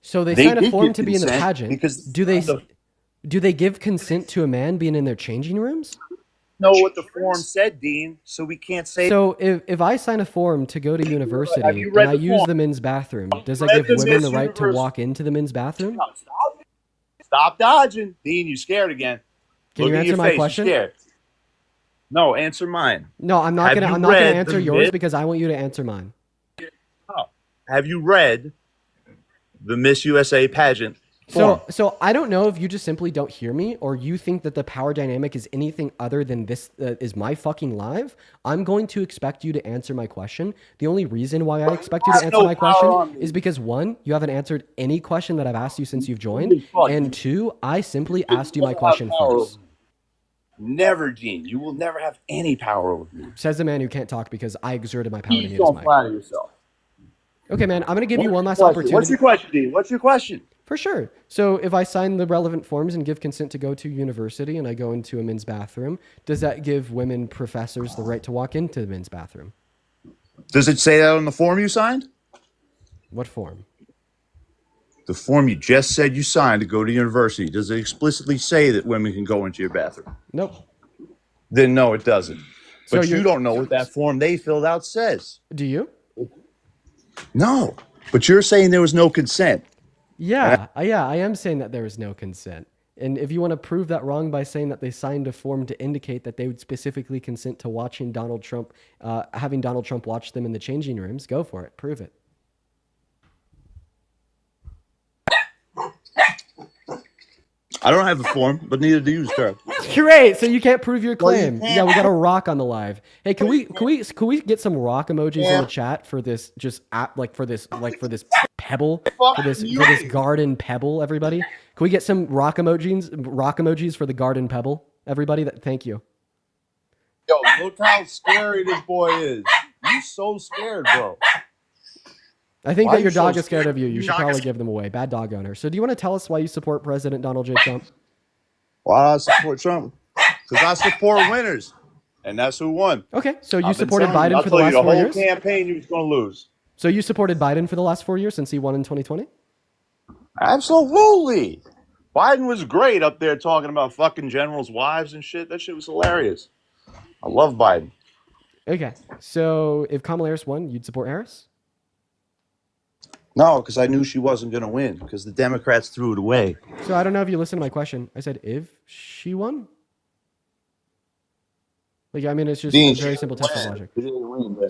So they sign a form to be in the pageant. Because do they give consent to a man being in their changing rooms? know what the form said, Dean, so we can't say. So if I sign a form to go to Have university you and read I the use form? the men's bathroom, does that Read give the women Miss the right to Universe. walk into the men's bathroom? No, stop dodging. Dean, you scared again. Can Look you at answer your my face. question? You're scared. No, answer mine. No, I'm not Have gonna. you I'm not gonna read answer the yours Miss- because I want you to answer mine. Oh. Have you read the Miss USA pageant form? So I don't know if you just simply don't hear me or you think that the power dynamic is anything other than this is my fucking live. I'm going to expect you to answer my question. The only reason why I expect you to answer my question is because one, you haven't answered any question that I've asked you since you've joined, and two, I simply asked you my question first. Never, Dean. You will never have any power over me. Says the man who can't talk because I exerted my power to Please mute his don't mic. flatter yourself. Okay, man, I'm gonna give you one last What's opportunity. your question, Dean? What's your question? For sure. So if I sign the relevant forms and give consent to go to university and I go into a men's bathroom, does that give women professors the right to walk into the men's bathroom? Does it say that on the form you signed? What form? The form you just said you signed to go to university. Does it explicitly say that women can go into your bathroom? Nope. Then no, it doesn't. So But you don't know what that form they filled out says. Do you? No. But you're saying there was no consent. Yeah, I am saying that there was no consent. And if you want to prove that wrong by saying that they signed a form to indicate that they would specifically consent to watching Donald Trump, having Donald Trump watch them in the changing rooms, go for it. Prove it. I don't have the form, but neither do you, sir. Great. So you can't prove your Well, you claim. can't. Yeah, we got a rock on the live. Hey, can we get some rock emojis in the chat for this for this pebble for this garden pebble, everybody? Can we get some rock emojis for the garden pebble, everybody? Thank you. Yo, look how scary this boy is. You're so scared, bro. I think Why that your you so dog is scared scared? of you. You should probably give them away. Bad dog owner. So do you want to tell us why you support President Donald J. Trump? Why do I support Trump? Because I support winners. And that's who won. Okay, so you I've been supported telling you, Biden for the last 4 the whole years? campaign you was going to lose. So you supported Biden for the last 4 years since he won in 2020? Absolutely. Biden was great up there talking about fucking generals' wives and shit. That shit was hilarious. I love Biden. Okay, so if Kamala Harris won, you'd support Harris? No, because I knew she wasn't going to win because the Democrats threw it away. So I don't know if you listened to my question. I said if she won. Like, I mean, it's just a very simple test of logic.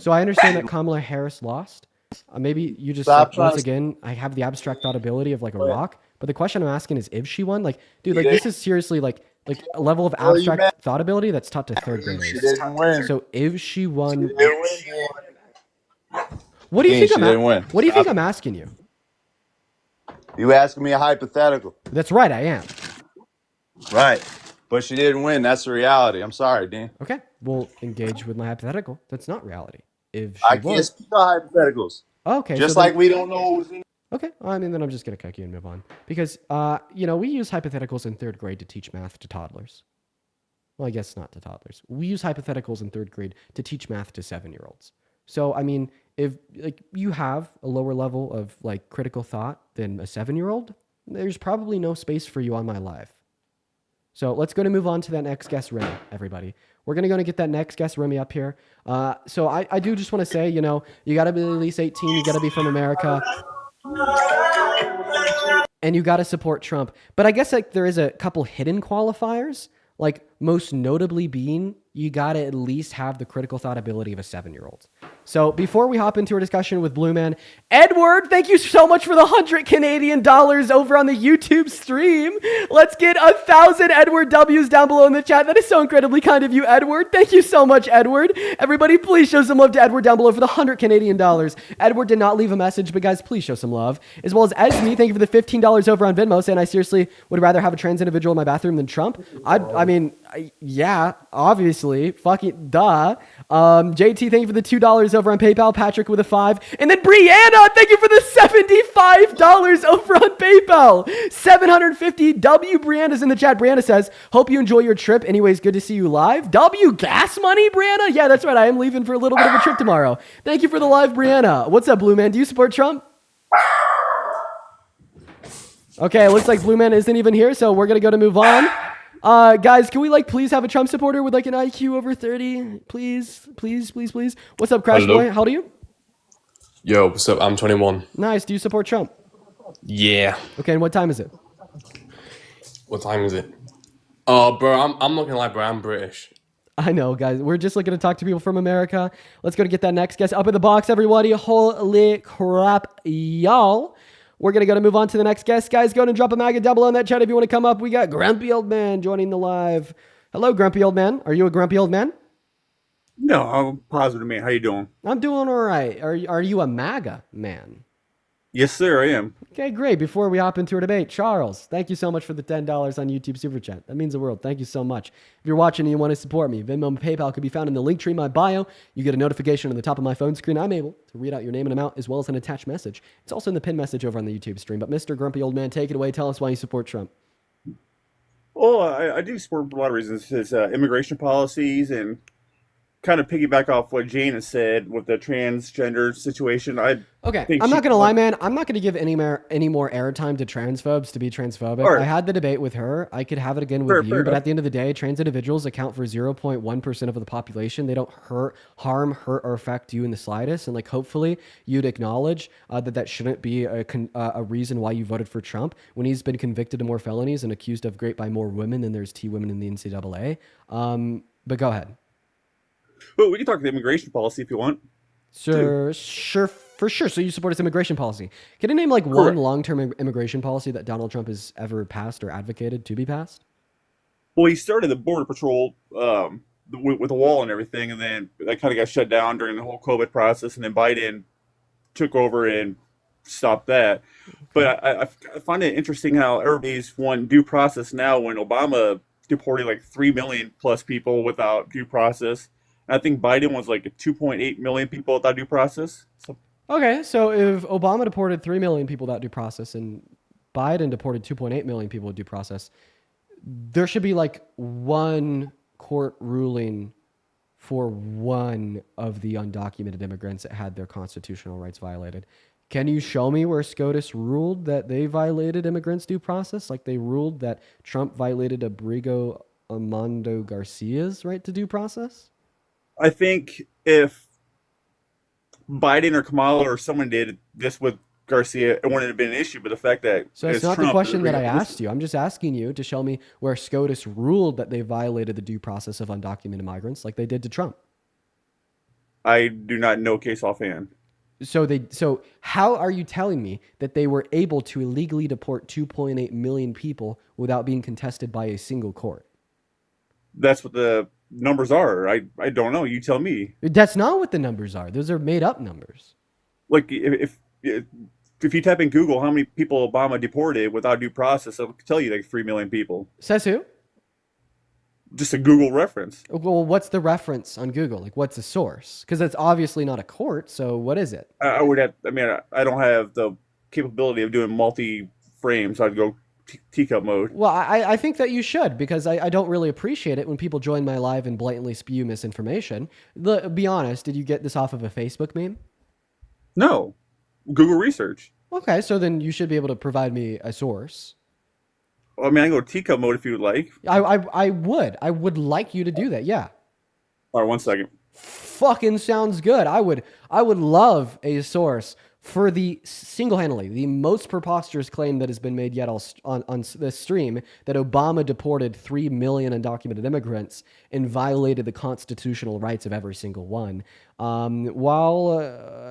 So I understand that Kamala Harris lost. Maybe you just, once again, I have the abstract thought ability of like a rock. But the question I'm asking is if she won. Like, dude, like this is seriously like a level of abstract thought ability that's taught to third graders. So if she won. What do you think What do you think I'm asking you? You asking me a hypothetical. That's right, I am. Right. But she didn't win. That's the reality. I'm sorry, Dean. Okay, we'll engage with my hypothetical. That's not reality. If she I won, can't speak on hypotheticals. Okay, Just so like then, we don't know what was in. Okay, I mean, then I'm just gonna kick you and move on because we use hypotheticals in third grade to teach math to toddlers. Well, I guess not to toddlers. We use hypotheticals in third grade to teach math to 7-year-olds. So, I mean, if like you have a lower level of like critical thought than a 7-year-old, there's probably no space for you on my live. So let's go to move on to that next guest, Remy, everybody. We're going to get that next guest, Remy, up here. So I do just want to say, you got to be at least 18. You got to be from America. And you got to support Trump. But I guess like there is a couple hidden qualifiers, like most notably being you got to at least have the critical thought ability of a 7-year-old. So before we hop into our discussion with Blue Man, Edward, thank you so much for the 100 Canadian dollars over on the YouTube stream. Let's get 1,000 Edward W's down below in the chat. That is so incredibly kind of you, Edward. Thank you so much, Edward. Everybody, please show some love to Edward down below for the 100 Canadian dollars. Edward did not leave a message, but guys, please show some love. As well as Esme, thank you for the $15 over on Venmo, saying I seriously would rather have a trans individual in my bathroom than Trump. I mean, yeah, obviously, fucking duh. JT, thank you for the $2 over on PayPal. Patrick with a 5. And then Brianna, thank you for the $75 over on PayPal. 750 W. Brianna's in the chat. Brianna says, hope you enjoy your trip. Anyways, good to see you live. W. Gas money, Brianna? Yeah, that's right. I am leaving for a little bit of a trip tomorrow. Thank you for the live, Brianna. What's up, Blue Man? Do you support Trump? Okay, it looks like Blue Man isn't even here, so we're going to move on. Guys, can we please have a Trump supporter with an IQ over 30? Please. What's up, Crash Hello. Boy? How old are you? Yo, what's up? I'm 21. Nice. Do you support Trump? Yeah. Okay, and what time is it? What time is it? Oh, bro, I'm not gonna lie, bro. I'm British. I know, guys. We're just looking to talk to people from America. Let's go to get that next guest up in the box, everybody. Holy crap, y'all. We're going to move on to the next guest. Guys, go ahead and drop a MAGA double on that chat if you want to come up. We got Grumpy Old Man joining the live. Hello, Grumpy Old Man. Are you a grumpy old man? No, I'm a positive man. How you doing? I'm doing all right. Are you a MAGA man? Yes, sir, I am. Okay, great. Before we hop into our debate, Charles, thank you so much for the $10 on YouTube Super Chat. That means the world. Thank you so much. If you're watching and you want to support me, Venmo and PayPal can be found in the link tree in my bio. You get a notification on the top of my phone screen. I'm able to read out your name and amount as well as an attached message. It's also in the pinned message over on the YouTube stream. But Mr. Grumpy Old Man, take it away. Tell us why you support Trump. Well, I do support for a lot of reasons. It's immigration policies and kind of piggyback off what Jane has said with the transgender situation. Okay, I'm not going to lie, man. I'm not going to give any more airtime to transphobes to be transphobic. Right. I had the debate with her. I could have it again with you, but at the end of the day, trans individuals account for 0.1% of the population. They don't harm, hurt, or affect you in the slightest. And hopefully you'd acknowledge that shouldn't be a reason why you voted for Trump when he's been convicted of more felonies and accused of rape by more women than there's T women in the NCAA. But go ahead. Well, we can talk the immigration policy if you want. Sure, for sure. So you support his immigration policy. Can you name one long-term immigration policy that Donald Trump has ever passed or advocated to be passed? Well, he started the border patrol with a wall and everything, and then that kind of got shut down during the whole COVID process, and then Biden took over and stopped that. But I find it interesting how everybody's won due process now when Obama deported 3 million plus people without due process. I think Biden was 2.8 million people without due process. Okay, so if Obama deported 3 million people without due process and Biden deported 2.8 million people with due process, there should be one court ruling for one of the undocumented immigrants that had their constitutional rights violated. Can you show me where SCOTUS ruled that they violated immigrants' due process? They ruled that Trump violated Abrio Garcia's right to due process? I think if Biden or Kamala or someone did this with Garcia, it wouldn't have been an issue. But the fact that so it's not Trump, the question that I asked you. I'm just asking you to show me where SCOTUS ruled that they violated the due process of undocumented migrants like they did to Trump. I do not know case offhand. So how are you telling me that they were able to illegally deport 2.8 million people without being contested by a single court? That's what the numbers are. I don't know. You tell me. That's not what the numbers are. Those are made up numbers. If you type in Google how many people Obama deported without due process, it'll tell you 3 million people. Says who? Just a Google reference. Well, what's the reference on Google? What's the source? Because it's obviously not a court. So what is it? I don't have the capability of doing multi-frame, so I'd go teacup mode. Well, I think that you should, because I don't really appreciate it when people join my live and blatantly spew misinformation. Be honest, did you get this off of a Facebook meme? No. Google research. Okay, so then you should be able to provide me a source. Well, I can go teacup mode if you would like. I would like you to do that, yeah. All right, 1 second. Fucking sounds good. I would love a source for the single-handedly the most preposterous claim that has been made yet on this stream, that Obama deported 3 million undocumented immigrants and violated the constitutional rights of every single one. While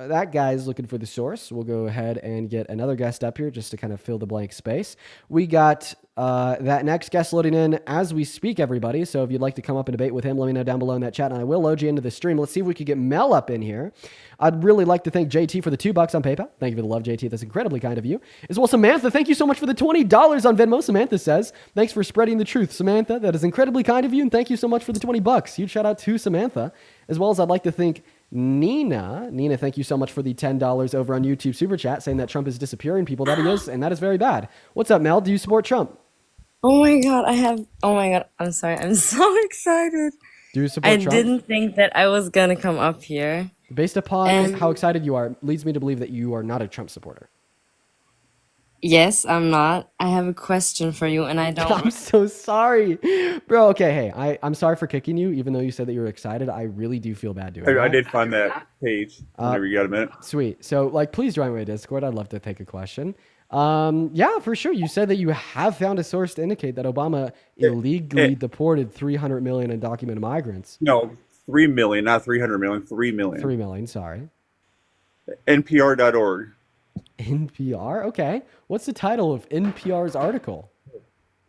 that guy's looking for the source, we'll go ahead and get another guest up here just to kind of fill the blank space. We got that next guest loading in as we speak, everybody. So if you'd like to come up and debate with him, let me know down below in that chat, and I will load you into the stream. Let's see if we could get Mel up in here. I'd really like to thank JT for the $2 on PayPal. Thank you for the love, JT. That's incredibly kind of you. As well, Samantha, thank you so much for the $20 on Venmo. Samantha says, thanks for spreading the truth, Samantha. That is incredibly kind of you, and thank you so much for the $20. Huge shout out to Samantha. As well as I'd like to thank Nina. Nina, thank you so much for the $10 over on YouTube Super Chat, saying that Trump is disappearing people. That he is, and that is very bad. What's up, Mel? Do you support Trump? Oh my God, I'm sorry. I'm so excited. Do you support Trump? I didn't think that I was going to come up here. Based upon how excited you are, leads me to believe that you are not a Trump supporter. Yes, I'm not. I have a question for you, and I I'm don't. so sorry, bro. Okay, hey, I'm sorry for kicking you, even though you said that you were excited. I really do feel bad doing I that. did find that page whenever you got a minute. Sweet. So, like, please join my Discord. I'd love to take a question. Yeah, for sure. You said that you have found a source to indicate that Obama illegally deported 300 million undocumented migrants. No, 3 million, not 300 million, 3 million. 3 million, sorry. NPR.org. NPR? Okay. What's the title of NPR's article?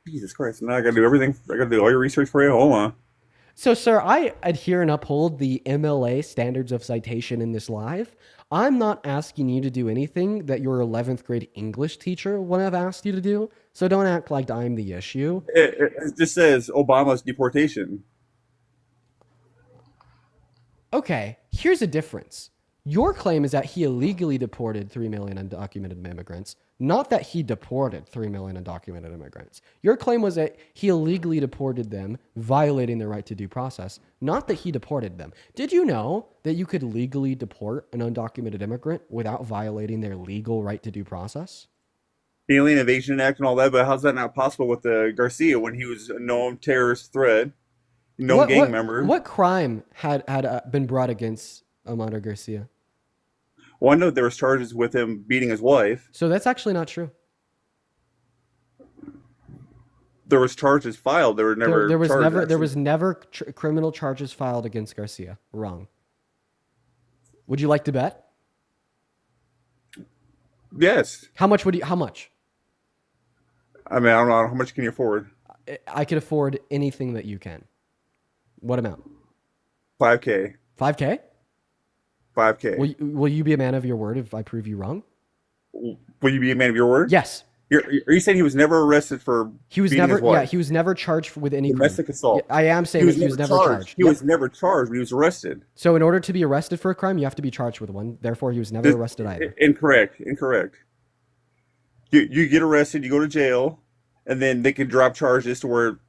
Jesus Christ. Now I got to do everything. I got to do all your research for you. Hold on. So, sir, I adhere and uphold the MLA standards of citation in this live. I'm not asking you to do anything that your 11th grade English teacher would have asked you to do. So don't act like I'm the issue. It just says Obama's deportation. Okay, here's a difference. Your claim is that he illegally deported 3 million undocumented immigrants, not that he deported 3 million undocumented immigrants. Your claim was that he illegally deported them, violating their right to due process, not that he deported them. Did you know that you could legally deport an undocumented immigrant without violating their legal right to due process? The Alien Invasion Act and all that, but how's that not possible with the Garcia when he was a known terrorist threat, known gang member? What crime had been brought against Armando Garcia? Well, I know there was charges with him beating his wife. So that's actually not true. There was charges filed. There was never criminal charges filed against Garcia. Wrong. Would you like to bet? Yes. How much? I mean, I don't know. How much can you afford? I could afford anything that you can. What amount? $5K. 5K? 5K. Will you be a man of your word if I prove you wrong? Will you be a man of your word? Yes. Are you saying he was never arrested for beating his wife? Yeah, he was never charged with any domestic assault. Yeah, I am saying that he was never charged. He was never charged, but he was arrested. So in order to be arrested for a crime, you have to be charged with one. Therefore, he was never arrested either. Incorrect. You get arrested, you go to jail, and then they can drop charges to where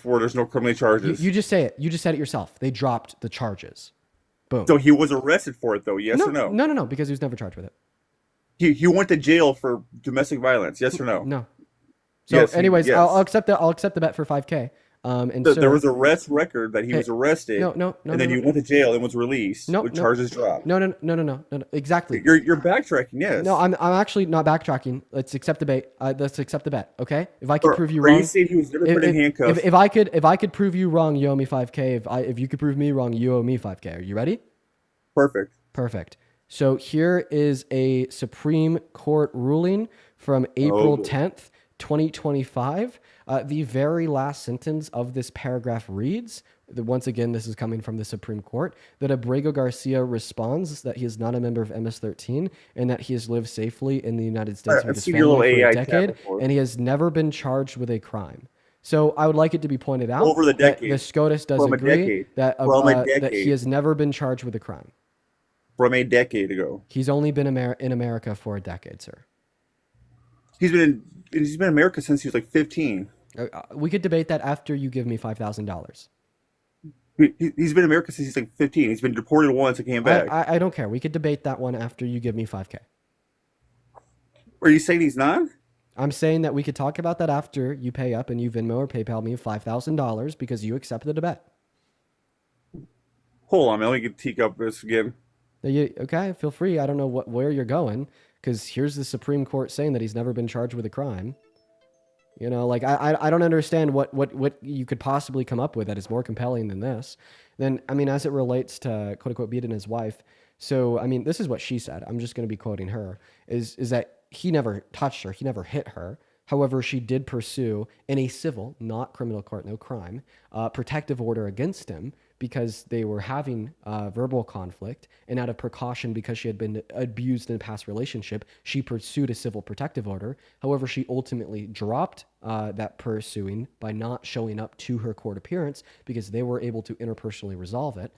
there's no criminal charges. You just say it. You just said it yourself. They dropped the charges. Boom. So he was arrested for it, though, yes or no? No, because he was never charged with it. He went to jail for domestic violence, yes or no? No. So yes, anyways, yes. I'll accept the bet for 5K. There was arrest record that he was arrested. No. And then he went to jail and was released with charges dropped. No. Exactly. You're backtracking, yes. No, I'm actually not backtracking. Let's accept the bet. Let's accept the bet. Okay. If I could prove you wrong. You said he was never put in handcuffs. If I could prove you wrong, you owe me 5K. If you could prove me wrong, you owe me 5K. Are you ready? Perfect. So here is a Supreme Court ruling from April 10th, 2025. The very last sentence of this paragraph reads, once again, this is coming from the Supreme Court, that Abrio Garcia responds that he is not a member of MS-13 and that he has lived safely in the United States with his family for a decade, and he has never been charged with a crime. So I would like it to be pointed out over the decade. The SCOTUS does agree that he has never been charged with a crime. From a decade ago. He's only been in America for a decade, sir. He's been in America since he was like 15. We could debate that after you give me $5,000. He's been in America since he's like 15. He's been deported once and came back. I don't care. We could debate that one after you give me 5K. Are you saying he's not? I'm saying that we could talk about that after you pay up and you Venmo or PayPal me $5,000 because you accepted the bet. Hold on, man. Let me teak up this again. Okay, feel free. I don't know where you're going because here's the Supreme Court saying that he's never been charged with a crime. You know, like I don't understand what you could possibly come up with that is more compelling than this. Then, I mean, as it relates to quote unquote beating his wife. So, I mean, this is what she said. I'm just going to be quoting her is that he never touched her. He never hit her. However, she did pursue in a civil, not criminal court, no crime, protective order against him because they were having verbal conflict, and out of precaution because she had been abused in a past relationship, she pursued a civil protective order. However, she ultimately dropped that pursuing by not showing up to her court appearance because they were able to interpersonally resolve it,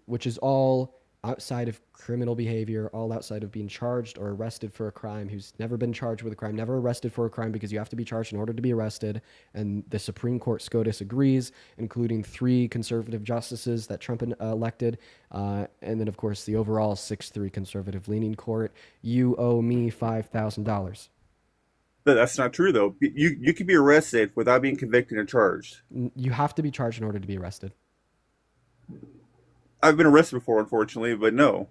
which is all outside of criminal behavior, all outside of being charged or arrested for a crime, who's never been charged with a crime, never arrested for a crime because you have to be charged in order to be arrested. And the Supreme Court SCOTUS agrees, including 3 conservative justices that Trump elected. And then, of course, the overall 6-3 conservative leaning court. You owe me $5,000. That's not true, though. You can be arrested without being convicted and charged. You have to be charged in order to be arrested. I've been arrested before, unfortunately, but no.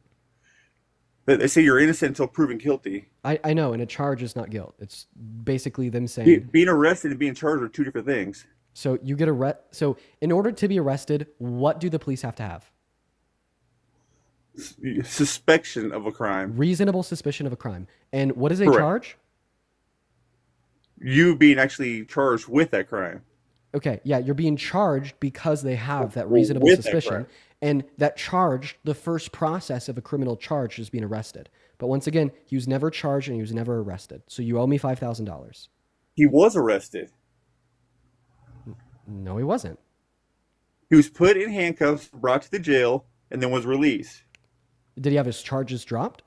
They say you're innocent until proven guilty. I know, and a charge is not guilt. It's basically them saying Being arrested and being charged are two different things. So you get So in order to be arrested, what do the police have to have? Suspicion of a crime. Reasonable suspicion of a crime. And what is a Correct. charge? You being actually charged with that crime. Okay, yeah, you're being charged because they have that reasonable suspicion. And that charge, the first process of a criminal charge is being arrested. But once again, he was never charged and he was never arrested. So you owe me $5,000. He was arrested. No, he wasn't. He was put in handcuffs, brought to the jail, and then was released. Did he have his charges dropped?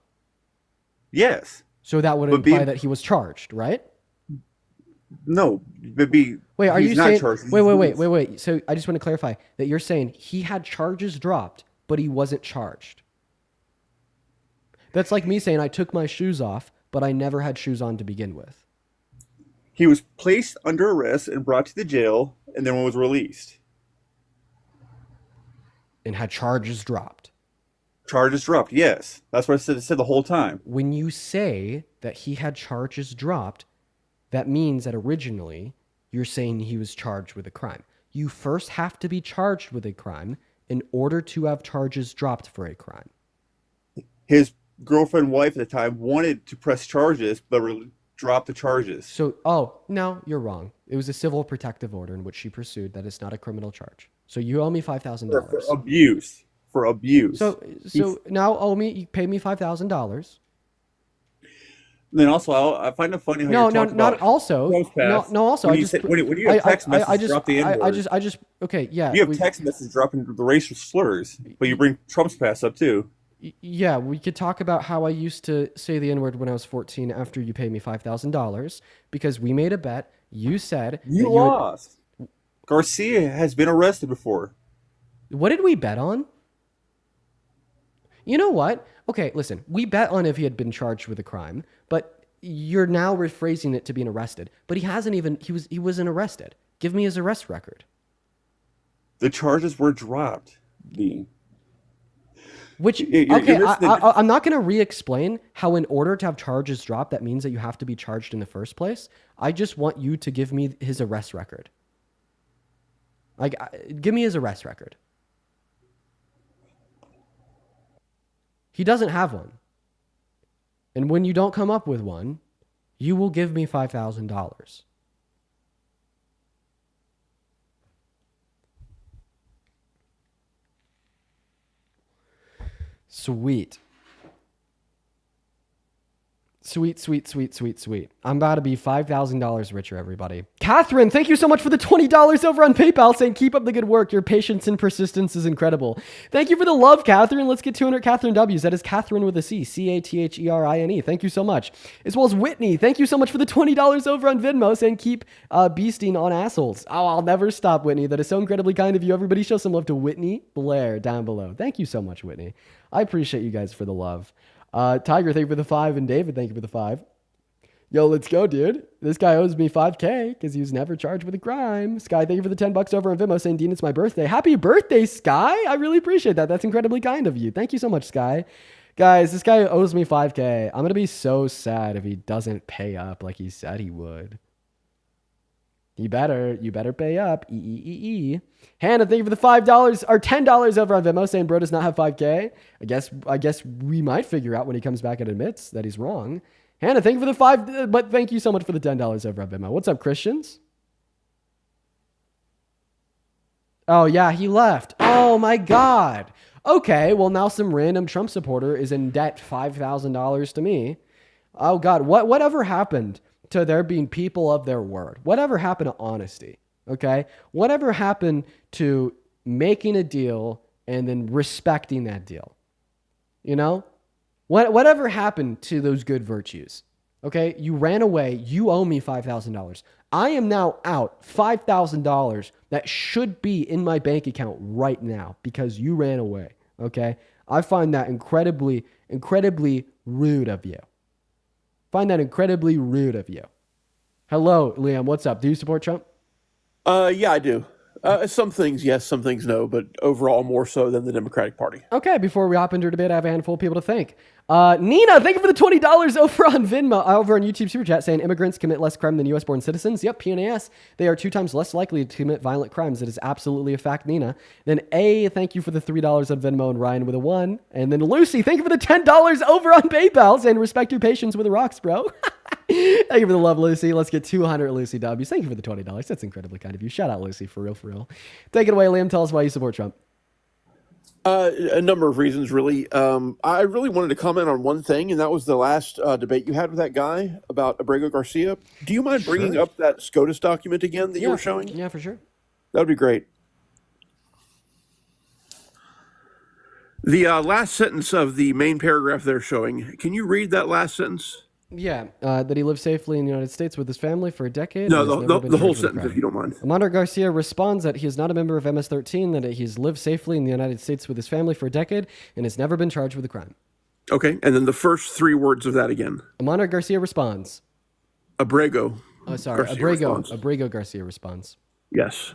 Yes. So that would imply that he was charged, right? No. Wait, are you saying? Charged. Wait. So I just want to clarify that you're saying he had charges dropped, but he wasn't charged. That's like me saying I took my shoes off, but I never had shoes on to begin with. He was placed under arrest and brought to the jail, and then was released. And had charges dropped. Charges dropped, yes. That's what I said the whole time. When you say that he had charges dropped, that means that originally you're saying he was charged with a crime. You first have to be charged with a crime in order to have charges dropped for a crime. His girlfriend, wife at the time, wanted to press charges, but dropped the charges. So, no, you're wrong. It was a civil protective order in which she pursued. That is not a criminal charge. So you owe me $5,000. For abuse. For abuse. So now you pay me $5,000. Then also, I find it funny how you're talking about also. When you have text messages drop the N-word. Okay, yeah. You have text messages dropping the racial slurs, but you bring Trump's past up too. Yeah, we could talk about how I used to say the N-word when I was 14 after you paid me $5,000 because we made a bet. You said you lost. Garcia has been arrested before. What did we bet on? You know what? Okay, listen, we bet on if he had been charged with a crime, but you're now rephrasing it to being arrested. But he wasn't arrested. Give me his arrest record. The charges were dropped, Dean. I'm not going to re-explain how in order to have charges dropped, that means that you have to be charged in the first place. I just want you to give me his arrest record. Give me his arrest record. He doesn't have one. And when you don't come up with one, you will give me $5,000. Sweet. Sweet. I'm about to be $5,000 richer, everybody. Catherine, thank you so much for the $20 over on PayPal saying, keep up the good work. Your patience and persistence is incredible. Thank you for the love, Catherine. Let's get 200 Catherine W's. That is Catherine with a C. Catherine. Thank you so much. As well as Whitney. Thank you so much for the $20 over on Venmo saying, keep beasting on assholes. Oh, I'll never stop, Whitney. That is so incredibly kind of you. Everybody show some love to Whitney Blair down below. Thank you so much, Whitney. I appreciate you guys for the love. Tiger, thank you for the 5, and David, thank you for the 5. Yo, let's go, dude. This guy owes me $5K because he was never charged with a crime. Sky, thank you for the $10 over on Venmo saying, Dean, it's my birthday. Happy birthday, Sky. I really appreciate that. That's incredibly kind of you. Thank you so much, Sky. Guys, this guy owes me $5K. I'm going to be so sad if he doesn't pay up like he said he would. You better pay up. Hannah, thank you for the $5 or $10 over on Venmo saying bro does not have 5K. I guess we might figure out when he comes back and admits that he's wrong. Hannah, thank you for the 5, but thank you so much for the $10 over on Venmo. What's up, Christians? Oh yeah, he left. Oh my God. Okay, well now some random Trump supporter is in debt $5,000 to me. Oh God, whatever happened to there being people of their word? Whatever happened to honesty? Okay? Whatever happened to making a deal and then respecting that deal? You know? Whatever happened to those good virtues? Okay? You ran away. You owe me $5,000. I am now out $5,000 that should be in my bank account right now because you ran away. Okay? I find that incredibly rude of you. Find that incredibly rude of you. Hello, Liam. What's up? Do you support Trump? Yeah, I do. Some things yes, some things no, but overall more so than the Democratic Party. Okay, before we hop into a debate, I have a handful of people to thank. Nina, thank you for the $20 over on Venmo, over on YouTube Super Chat, saying immigrants commit less crime than U.S.-born citizens. Yep, PNAS. They are 2 times less likely to commit violent crimes. It is absolutely a fact, Nina. Then A, thank you for the $3 on Venmo, and Ryan with a 1. And then Lucy, thank you for the $10 over on PayPal, saying respect your patience with the rocks, bro. Thank you for the love, Lucy. Let's get 200 Lucy W's. Thank you for the $20. That's incredibly kind of you. Shout out, Lucy, for real, for real. Take it away, Liam. Tell us why you support Trump. A number of reasons, really. I really wanted to comment on one thing, and that was the last debate you had with that guy about Abrio Garcia. Do you mind bringing up that SCOTUS document again that you were showing? Yeah, for sure. That would be great. The last sentence of the main paragraph they're showing, can you read that last sentence? Yeah, that he lived safely in the United States with his family for a decade. No, the whole sentence, if you don't mind. Abrio Garcia responds that he is not a member of MS-13, that he's lived safely in the United States with his family for a decade, and has never been charged with a crime. Okay, and then the first 3 words of that again. Abrio Garcia responds. Abrego. Abrio Garcia responds. Yes.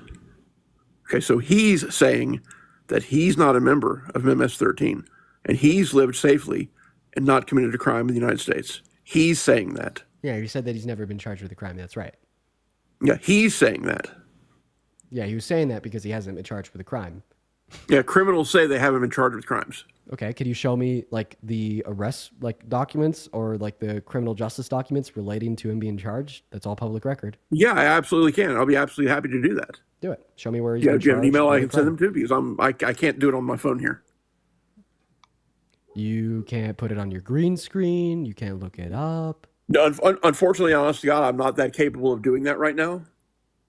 Okay, so he's saying that he's not a member of MS-13, and he's lived safely and not committed a crime in the United States. He's saying that. Yeah, you said that he's never been charged with a crime. That's right. Yeah, he's saying that. Yeah, he was saying that because he hasn't been charged with a crime. Yeah, criminals say they haven't been charged with crimes. Okay, could you show me like the arrest documents or like the criminal justice documents relating to him being charged? That's all public record. Yeah, I absolutely can. I'll be absolutely happy to do that. Do it. Show me where he's been charged. Do you have an email I can send them to? Because I can't do it on my phone here. You can't put it on your green screen. You can't look it up. No, unfortunately, honest to God, I'm not that capable of doing that right now.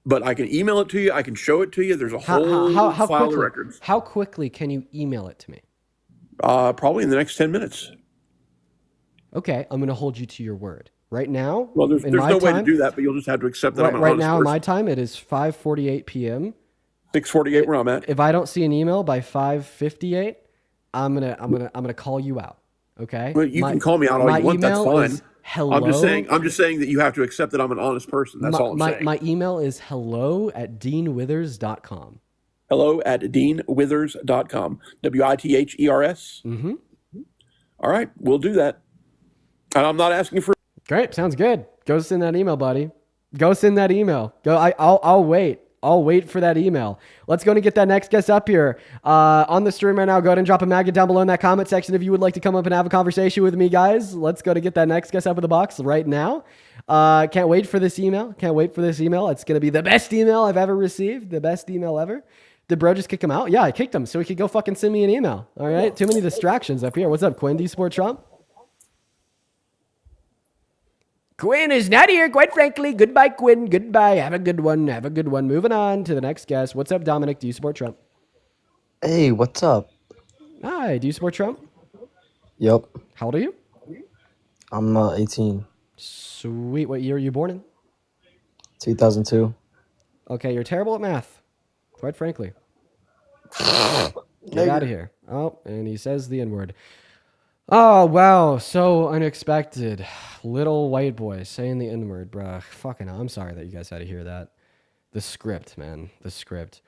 But I can email it to you. I can show it to you. There's a whole file of records. How quickly can you email it to me? Probably in the next 10 minutes. Okay, I'm going to hold you to your word. Right now, well, there's no way to do that, but you'll just have to accept that I'm an honest now, person. My time, it is 5:48 p.m. 6:48 where I'm at. If I don't see an email by 5:58, I'm gonna call you out. Okay. Well, you can call me out all you want. That's fine. Hello. I'm just saying that you have to accept that I'm an honest person. That's all I'm saying. My email is hello@deanwithers.com. hello@deanwithers.com. WITHERS. Mm-hmm. All right, we'll do that. And I'm not asking for. Great, sounds good. Go send that email, buddy. Go send that email. I'll wait. I'll wait for that email. Let's go and get that next guest up here on the stream right now. Go ahead and drop a maggot down below in that comment section if you would like to come up and have a conversation with me, guys. Let's go to get that next guest up in the box right now. Can't wait for this email. It's going to be the best email I've ever received. The best email ever. Did bro just kick him out? Yeah, I kicked him so he could go fucking send me an email. All right. Too many distractions up here. What's up, Quinn? Do you support Trump? Quinn is not here, quite frankly. Goodbye, Quinn. Goodbye. Have a good one. Moving on to the next guest. What's up, Dominic? Do you support Trump? Hey, what's up? Hi. Do you support Trump? Yep. How old are you? I'm 18. Sweet. What year are you born in? 2002. Okay, you're terrible at math, quite frankly. Get out of here. Oh, and he says the N-word. Oh, wow. So unexpected. Little white boy saying the N-word, bruh. Fucking hell. I'm sorry that you guys had to hear that. The script, man. The script.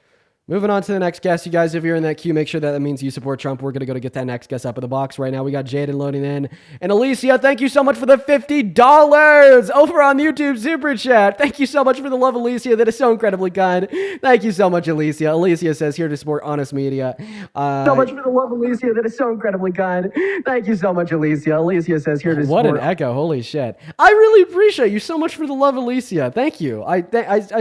Moving on to the next guest. You guys, if you're in that queue, make sure that means you support Trump. We're going to go to get that next guest up in the box right now. We got Jaden loading in. And Alicia, thank you so much for the $50 over on YouTube Super Chat. Thank you so much for the love, Alicia. That is so incredibly kind. Thank you so much, Alicia. Alicia says, here to support honest media. So much for the love, Alicia. That is so incredibly kind. Thank you so much, Alicia. Alicia says, here to support. What an echo. Holy shit. I really appreciate you so much for the love, Alicia. Thank you. I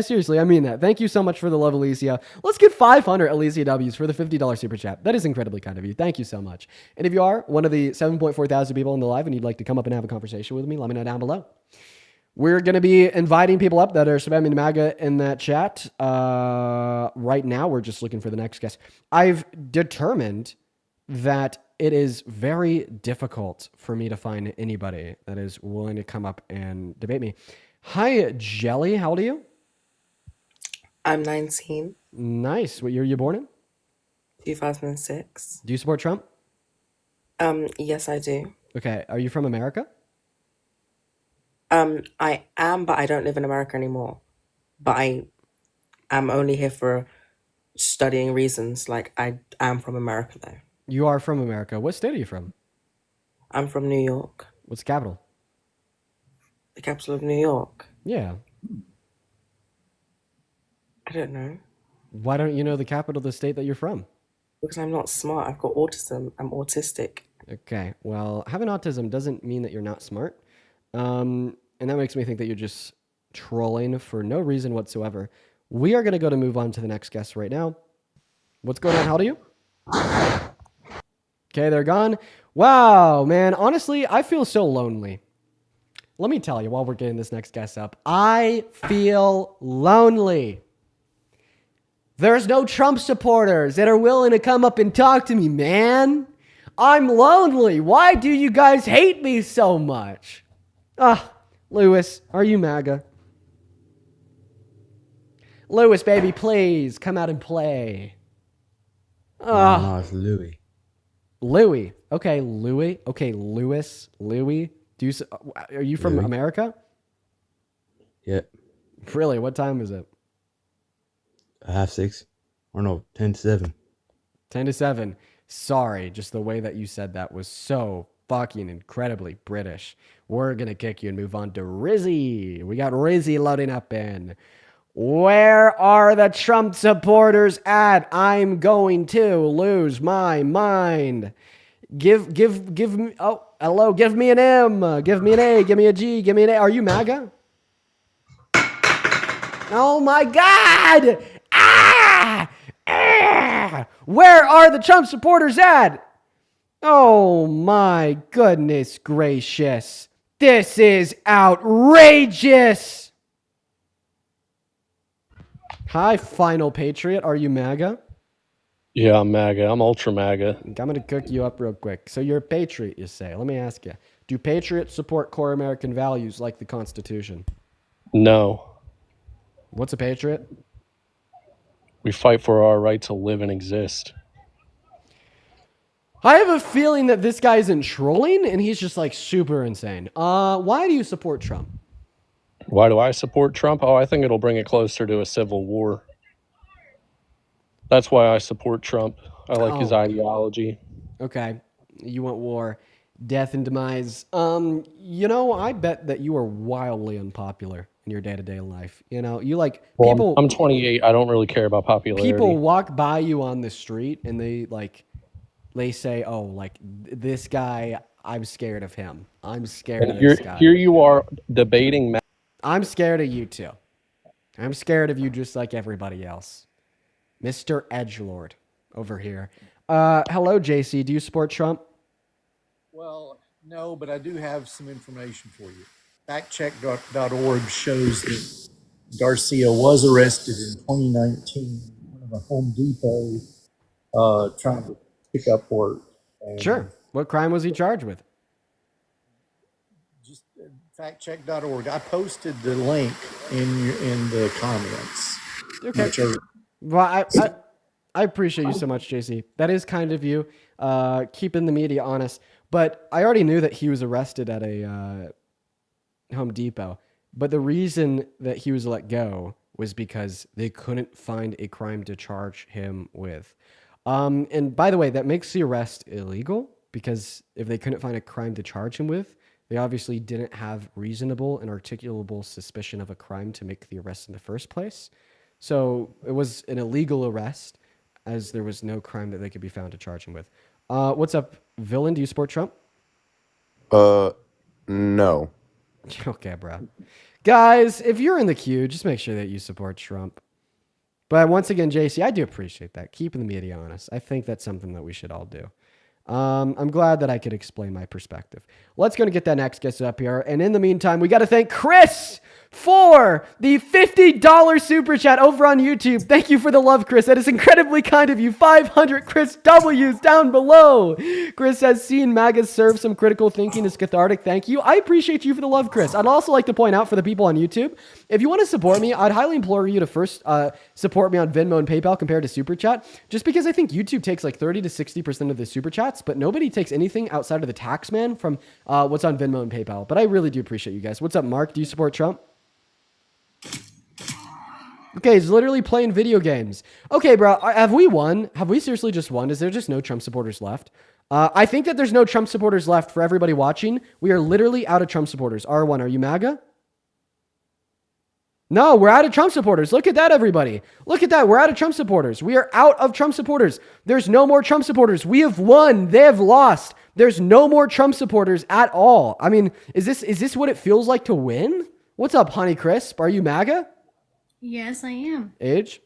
seriously, I mean that. Thank you so much for the love, Alicia. Let's get 500 Alicia W's for the $50 super chat. That is incredibly kind of you. Thank you so much. And if you are one of the 7.4 thousand people in the live and you'd like to come up and have a conversation with me, let me know down below. We're going to be inviting people up that are spamming MAGA in that chat. Right now, we're just looking for the next guest. I've determined that it is very difficult for me to find anybody that is willing to come up and debate me. Hi, Jelly. How old are you? I'm 19. Nice. What year are you born in? 2006. Do you support Trump? Yes, I do. Okay. Are you from America? I am, but I don't live in America anymore. But I am only here for studying reasons. Like, I am from America, though. You are from America. What state are you from? I'm from New York. What's the capital? The capital of New York. Yeah. I don't know. Why don't you know the capital of the state that you're from? Because I'm not smart. I've got autism. I'm autistic. Okay. Well, having autism doesn't mean that you're not smart. And that makes me think that you're just trolling for no reason whatsoever. We are going to move on to the next guest right now. What's going on? How old are you? Okay, they're gone. Wow, man. Honestly, I feel so lonely. Let me tell you while we're getting this next guest up, I feel lonely. There's no Trump supporters that are willing to come up and talk to me, man. I'm lonely. Why do you guys hate me so much? Lewis, are you MAGA? Lewis, baby, please come out and play. No, it's Louis. Louis. Okay, Louis. Okay, Lewis. Louis. Are you from Louis. America? Yeah. Really? What time is it? 6:30. Or no, 10 to 7. 10 to 7. Sorry, just the way that you said that was so fucking incredibly British. We're going to kick you and move on to Rizzy. We got Rizzy loading up in. Where are the Trump supporters at? I'm going to lose my mind. Give me, oh, hello, give me an M, give me an A, give me a G, give me an A. Are you MAGA? Oh my God! Where are the Trump supporters at? Oh my goodness gracious. This is outrageous. Hi, Final Patriot. Are you MAGA? Yeah, I'm MAGA. I'm ultra MAGA. I'm going to cook you up real quick. So you're a patriot, you say. Let me ask you. Do patriots support core American values like the Constitution? No. What's a patriot? We fight for our right to live and exist. I have a feeling that this guy isn't trolling and he's just like super insane. Why do you support Trump? Why do I support Trump? Oh, I think it'll bring it closer to a civil war. That's why I support Trump. I like his ideology. Okay. You want war, death and demise. I bet that you are wildly unpopular in your day-to-day life. You like people. I'm 28. I don't really care about popularity. People walk by you on the street and they say, "Oh, like this guy, I'm scared of him. I'm scared of this guy." Here you are debating. I'm scared of you too. I'm scared of you just like everybody else. Mr. Edgelord over here. Hello, JC. Do you support Trump? Well, no, but I do have some information for you. Factcheck.org shows that Garcia was arrested in 2019 in a Home Depot trying to pick up work. And Sure. What crime was he charged with? just factcheck.org. I posted the link in the comments. Okay. Which are- Well, I appreciate you so much, JC. That is kind of you, keeping the media honest. But I already knew that he was arrested at a Home Depot. But the reason that he was let go was because they couldn't find a crime to charge him with. And by the way, that makes the arrest illegal because if they couldn't find a crime to charge him with, they obviously didn't have reasonable and articulable suspicion of a crime to make the arrest in the first place. So it was an illegal arrest as there was no crime that they could be found to charge him with. What's up, Villain? Do you support Trump? No. Okay, bro. Guys, if you're in the queue, just make sure that you support Trump. But once again, JC, I do appreciate that. Keeping the media honest. I think that's something that we should all do. I'm glad that I could explain my perspective. Let's go and get that next guest up here. And in the meantime, we got to thank Chris for the $50 super chat over on YouTube. Thank you for the love, Chris. That is incredibly kind of you. 500 Chris W's down below. Chris has seen MAGA serve some critical thinking is cathartic. Thank you. I appreciate you for the love, Chris. I'd also like to point out for the people on YouTube, if you want to support me, I'd highly implore you to first support me on Venmo and PayPal compared to super chat, just because I think YouTube takes like 30 to 60% of the super chats. chats, but nobody takes anything outside of the tax man from what's on Venmo and PayPal. But I really do appreciate you guys. What's up, Mark? Do you support Trump? Okay, he's literally playing video games. Okay, bro, have we won? Have we seriously just won? Is there just no Trump supporters left? I think that there's no Trump supporters left for everybody watching. We are literally out of Trump supporters. R1, are you MAGA? No, we're out of Trump supporters. Look at that, everybody. Look at that. We're out of Trump supporters. We are out of Trump supporters. There's no more Trump supporters. We have won. They have lost. There's no more Trump supporters at all. I mean, is this what it feels like to win? What's up, Honey Crisp? Are you MAGA? Yes, I am. Age?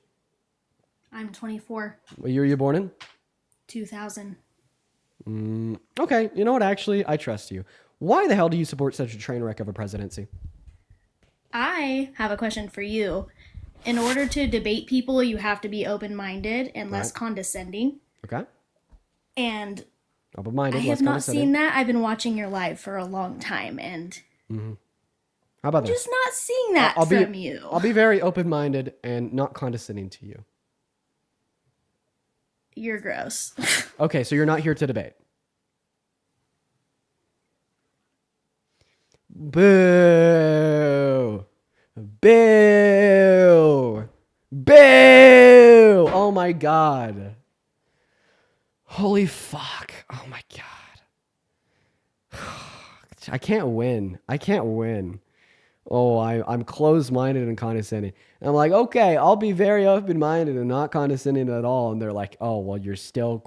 I'm 24. What year are you born in? 2000. Okay, you know what? Actually, I trust you. Why the hell do you support such a train wreck of a presidency? I have a question for you. In order to debate people, you have to be open-minded and less condescending. Okay. And Open-minded, I have not seen that. I've been watching your live for a long time, and How about just not seeing that I'll from be, you. I'll be very open-minded and not condescending to you. You're gross. Okay, so you're not here to debate. Boo! Boo! Boo! Oh my god. Holy fuck. Oh my god. I can't win. I can't win. Oh, I'm closed-minded and condescending. And I'm like, okay, I'll be very open-minded and not condescending at all. And they're like, oh, well, you're still...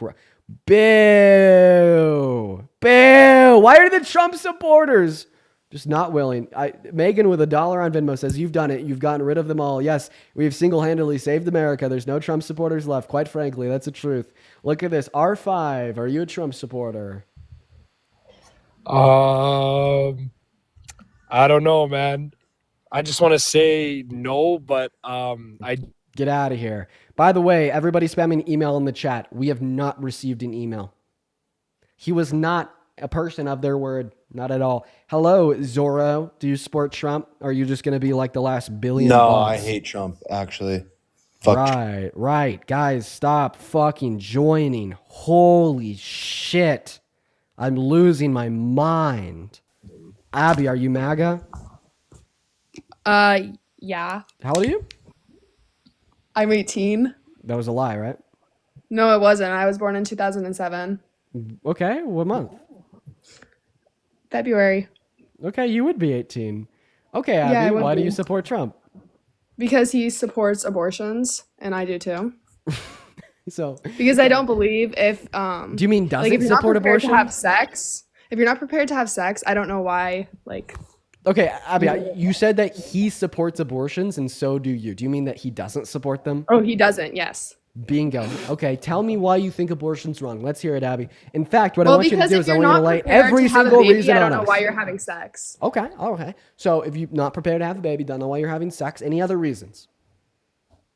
Boo! Boo! Why are the Trump supporters just not willing? Megan with $1 on Venmo says, you've done it. You've gotten rid of them all. Yes, we've single-handedly saved America. There's no Trump supporters left. Quite frankly, that's the truth. Look at this. R5, are you a Trump supporter? I don't know, man. I just want to say no, but I get out of here. By the way, everybody spamming email in the chat. We have not received an email. He was not a person of their word, not at all. Hello, Zorro. Do you support Trump? Or are you just going to be like the last billion? No, bots? I hate Trump. Actually, fuck. Right, guys, stop fucking joining. Holy shit, I'm losing my mind. Abby, are you MAGA? Yeah. How old are you? I'm 18. That was a lie, right? No, it wasn't. I was born in 2007. Okay, what month? February. Okay, you would be 18. Okay, Abby, Yeah, I would why do be. you support Trump? Because he supports abortions, and I do too. So Because I don't believe if do you mean doesn't like if you're not support prepared abortion? to have sex, if you're not prepared to have sex, I don't know why. Like, Okay, Abby, you said that he supports abortions, and so do you. Do you mean that he doesn't support them? oh, he doesn't. Yes. Bingo. Okay, tell me why you think abortion's wrong. Let's hear it, Abby. In fact, what I Well, want you to because do if is I you're want you to not lay prepared every to have a single baby, reason I on don't know us. why you're having sex. Okay. So if you're not prepared to have a baby, don't know why you're having sex. Any other reasons?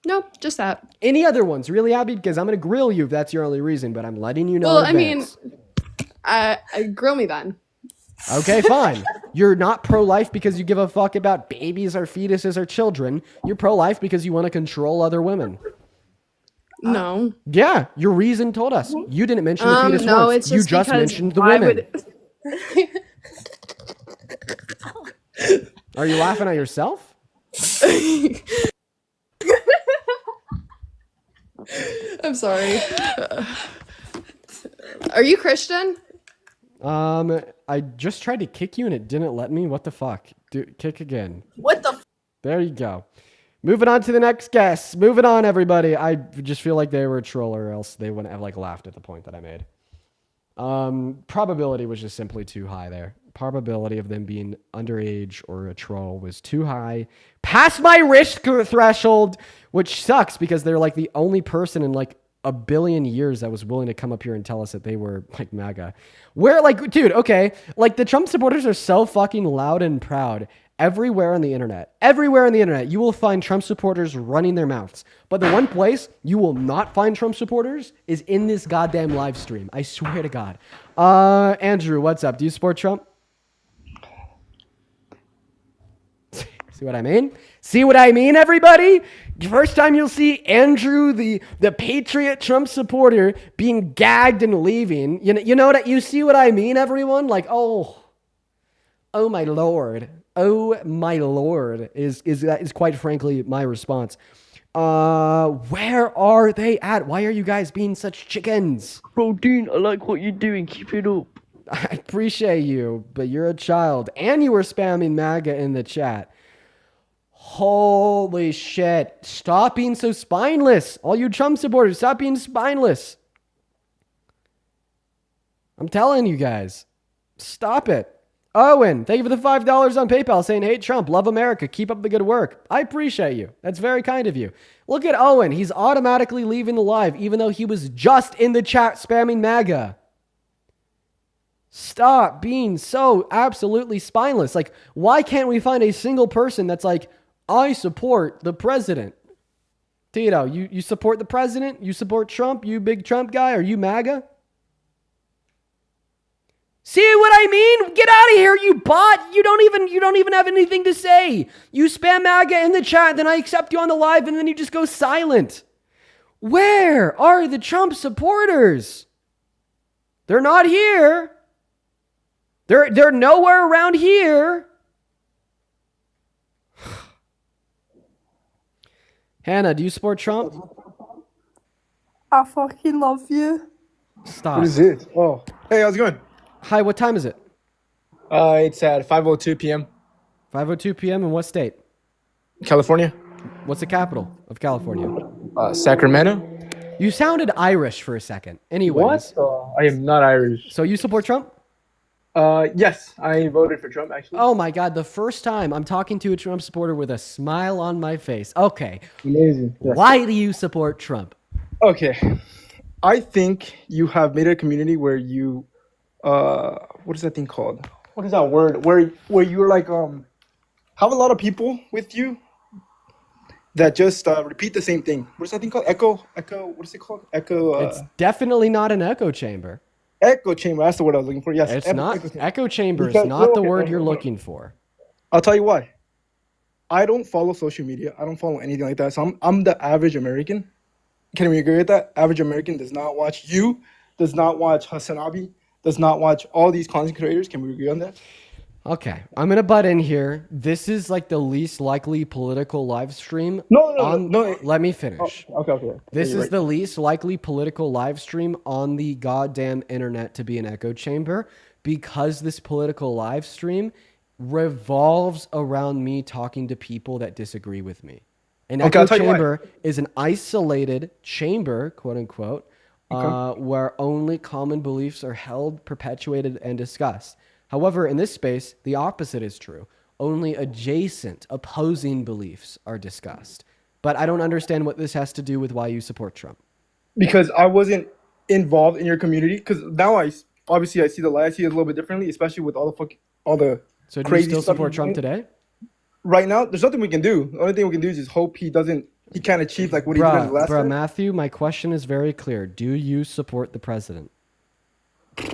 Nope, just that. Any other ones, really, Abby? Because I'm going to grill you if that's your only reason, but I'm letting you know Well, in I mean, advance. grill me then. Okay, fine. You're not pro-life because you give a fuck about babies or fetuses or children. You're pro-life because you want to control other women. No. Yeah, your reason told us. You didn't mention the fetus no, once. it's You just just because mentioned the why women. Are you laughing at yourself? I'm sorry. Are you Christian? I just tried to kick you and it didn't let me. What the fuck? Kick again. What the? There you go. Moving on to the next guest. Moving on, everybody. I just feel like they were a troll, or else they wouldn't have like laughed at the point that I made. Probability was just simply too high there. Probability of them being underage or a troll was too high. Past my risk threshold, which sucks because they're like the only person in like a billion years that was willing to come up here and tell us that they were like MAGA. We're like, dude, okay, like the Trump supporters are so fucking loud and proud. Everywhere on the internet, you will find Trump supporters running their mouths. But the one place you will not find Trump supporters is in this goddamn live stream. I swear to God. Andrew, what's up? Do you support Trump? See what I mean? See what I mean, everybody? First time you'll see Andrew, the patriot Trump supporter, being gagged and leaving. You know what? You see what I mean, everyone? Like, oh my lord. Oh my lord is quite frankly my response. Where are they at? Why are you guys being such chickens? Bro, Dean, I like what you're doing. Keep it up. I appreciate you, but you're a child. And you were spamming MAGA in the chat. Holy shit. Stop being so spineless. All you Trump supporters, stop being spineless. I'm telling you guys. Stop it. Owen, thank you for the $5 on PayPal saying, hate Trump, love America, keep up the good work. I appreciate you. That's very kind of you. Look at Owen. He's automatically leaving the live, even though he was just in the chat spamming MAGA. Stop being so absolutely spineless. Like, why can't we find a single person that's like, I support the president? Tito, you support the president? You support Trump? You big Trump guy? Are you MAGA? See what I mean? Get out of here, you bot. You don't even have anything to say. You spam MAGA in the chat, then I accept you on the live, and then you just go silent. Where are the Trump supporters? They're not here. They're nowhere around here. Hannah, do you support Trump? I fucking love you. Stop. What is it? Oh, hey, how's it going? Hi, what time is it? It's at 5:02 p.m. 5:02 p.m. in what state? California. What's the capital of California? Sacramento. You sounded Irish for a second. Anyways. What? I am not Irish. So you support Trump? Yes, I voted for Trump, actually. Oh my God, the first time I'm talking to a Trump supporter with a smile on my face. Okay. Amazing. Yes. Why do you support Trump? Okay. I think you have made a community where you, what is that thing called? What is that word? Where you're like, have a lot of people with you that just repeat the same thing. What is that thing called? Echo, what is it called? Echo. It's definitely not an echo chamber. Echo chamber, that's the word I was looking for. Yes, it's not. Echo chamber is Because- not the okay, word okay, you're okay. looking for. I'll tell you why. I don't follow social media. I don't follow anything like that. So I'm the average American. Can we agree with that? Average American does not watch you, does not watch Hassanabi, does not watch all these content creators. Can we agree on that? Okay, I'm gonna butt in here. This is like the least likely political live stream. No. Let me finish. Okay. This You're is right. the least likely political live stream on the goddamn internet to be an echo chamber because this political live stream revolves around me talking to people that disagree with me. An Okay, echo I'll tell you why. chamber is an isolated chamber, quote unquote, where only common beliefs are held, perpetuated, and discussed. However, in this space, the opposite is true. Only adjacent, opposing beliefs are discussed. But I don't understand what this has to do with why you support Trump. Because I wasn't involved in your community. Because now I see the light. I see it a little bit differently, especially with all the So do you crazy still stuff support he's Trump doing. today? Right now, there's nothing we can do. The only thing we can do is just hope he can't achieve like what he did in the last time. Matthew, my question is very clear. Do you support the president?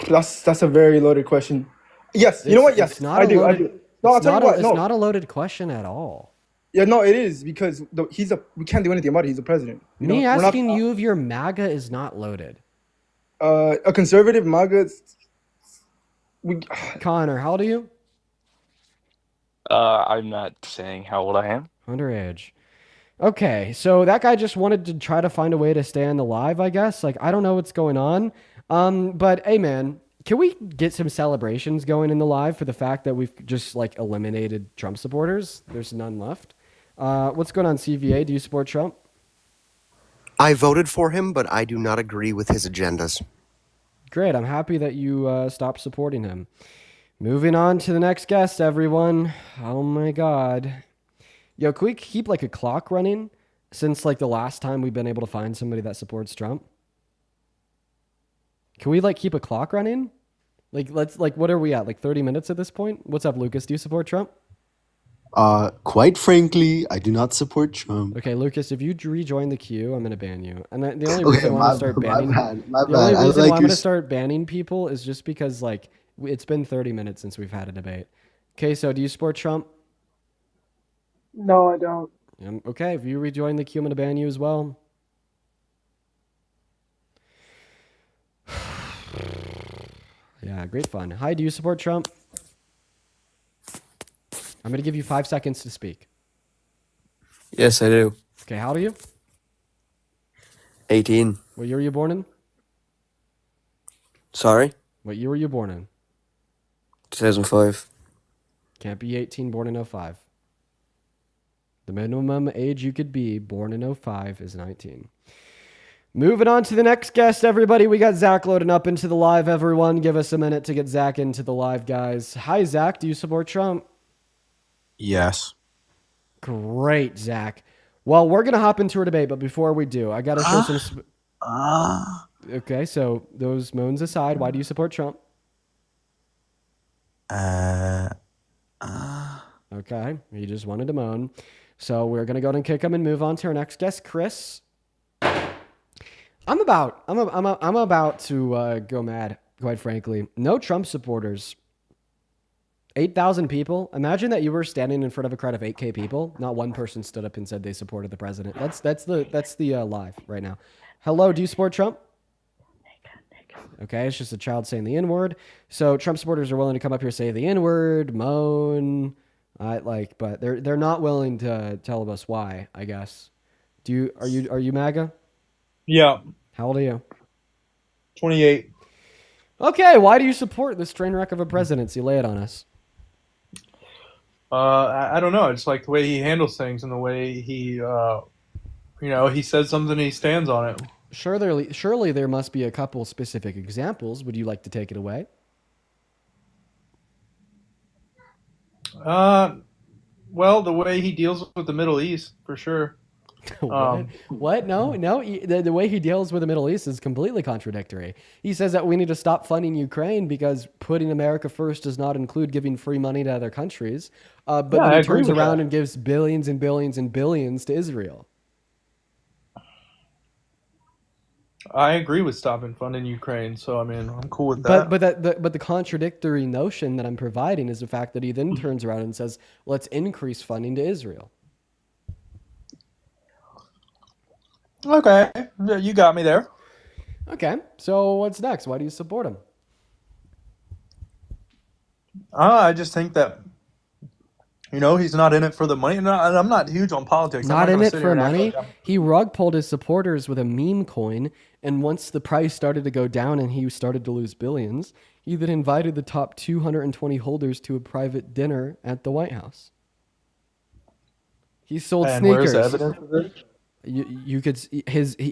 That's a very loaded question. Yes, you know what? Yes, It's not I a do. I loaded- do. No, I'll it's tell not you a- what. It's No, not a loaded question at all. yeah, no, it is because we can't do anything about it. He's the president. You Me know, we're not- asking you if your MAGA is not loaded. a conservative MAGA. Connor, how old are you? I'm not saying how old I am. Underage. Okay, so that guy just wanted to try to find a way to stay on the live, I guess. Like, I don't know what's going on. But hey, man, can we get some celebrations going in the live for the fact that we've just like eliminated Trump supporters? There's none left. What's going on, CVA? Do you support Trump? I voted for him, but I do not agree with his agendas. Great. I'm happy that you stopped supporting him. Moving on to the next guest, everyone. Oh my God. Yo, can we keep like a clock running since like the last time we've been able to find somebody that supports Trump? Can we like keep a clock running? What are we at? Like 30 minutes at this point? What's up, Lucas? Do you support Trump? Quite frankly, I do not support Trump. Okay, Lucas, if you rejoin the queue, I'm going to ban you. And the only Okay, reason I want to start banning my the bad. only I reason like why I'm your going to start banning people is just because like it's been 30 minutes since we've had a debate. Okay, so do you support Trump? No, I don't. Okay, if you rejoin the queue, I'm going to ban you as well. Yeah, great fun. Hi, do you support Trump? I'm going to give you 5 seconds to speak. Yes, I do. Okay, how old are you? 18. What year were you born in? Sorry? What year were you born in? 2005. Can't be 18, born in 05. The minimum age you could be born in 05 is 19. Moving on to the next guest, everybody. We got Zach loading up into the live, everyone. Give us a minute to get Zach into the live, guys. Hi, Zach. Do you support Trump? Yes. Great, Zach. Well, we're going to hop into a debate, but before we do, I got to show some... Okay, so those moans aside, why do you support Trump? Okay, he just wanted to moan. So we're going to go ahead and kick him and move on to our next guest, Chris. I'm about to go mad, quite frankly. No Trump supporters. 8,000 people. Imagine that you were standing in front of a crowd of 8K people. Not one person stood up and said they supported the president. That's the live right now. Hello, do you support Trump? Okay, it's just a child saying the N-word. So Trump supporters are willing to come up here, say the N-word, moan, but they're not willing to tell us why, I guess. Are you MAGA? Yeah. How old are you? 28. Okay, why do you support this train wreck of a presidency? Lay it on us. I don't know. I just like the way he handles things and the way he, he says something, he stands on it. Surely there must be a couple specific examples. Would you like to take it away? Well, the way he deals with the Middle East, for sure. What? No. The way he deals with the Middle East is completely contradictory. He says that we need to stop funding Ukraine because putting America first does not include giving free money to other countries. But then he turns around and gives billions and billions and billions to Israel. I agree with stopping funding Ukraine, so I mean, I'm cool with that. But the contradictory notion that I'm providing is the fact that he then turns around and says, "Let's increase funding to Israel." Okay, you got me there. Okay, so what's next? Why do you support him? I just think that, he's not in it for the money. And I'm not huge on politics. Not in it for money. He rug pulled his supporters with a meme coin, and once the price started to go down and he started to lose billions, he then invited the top 220 holders to a private dinner at the White House. He sold sneakers. Where's the evidence of this? You could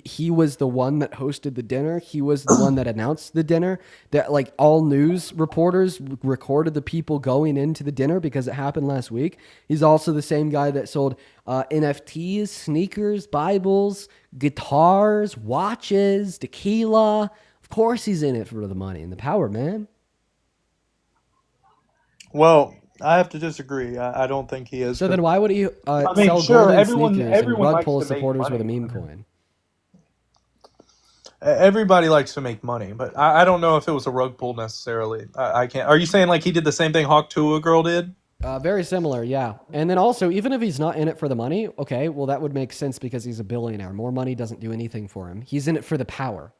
he was the one that hosted the dinner. He was the one that announced the dinner. That all news reporters recorded the people going into the dinner because it happened last week. He's also the same guy that sold NFTs, sneakers, Bibles, guitars, watches, tequila. Of course, he's in it for the money and the power, man. Well, I have to disagree. I don't think he is. So then why would he sell golden sneakers and rug pull his supporters with a meme coin? Everybody likes to make money, but I don't know if it was a rug pull necessarily. I can't. Are you saying he did the same thing Hawk Tua girl did? Very similar, yeah. And then also, even if he's not in it for the money, okay, well, that would make sense because he's a billionaire. More money doesn't do anything for him. He's in it for the power.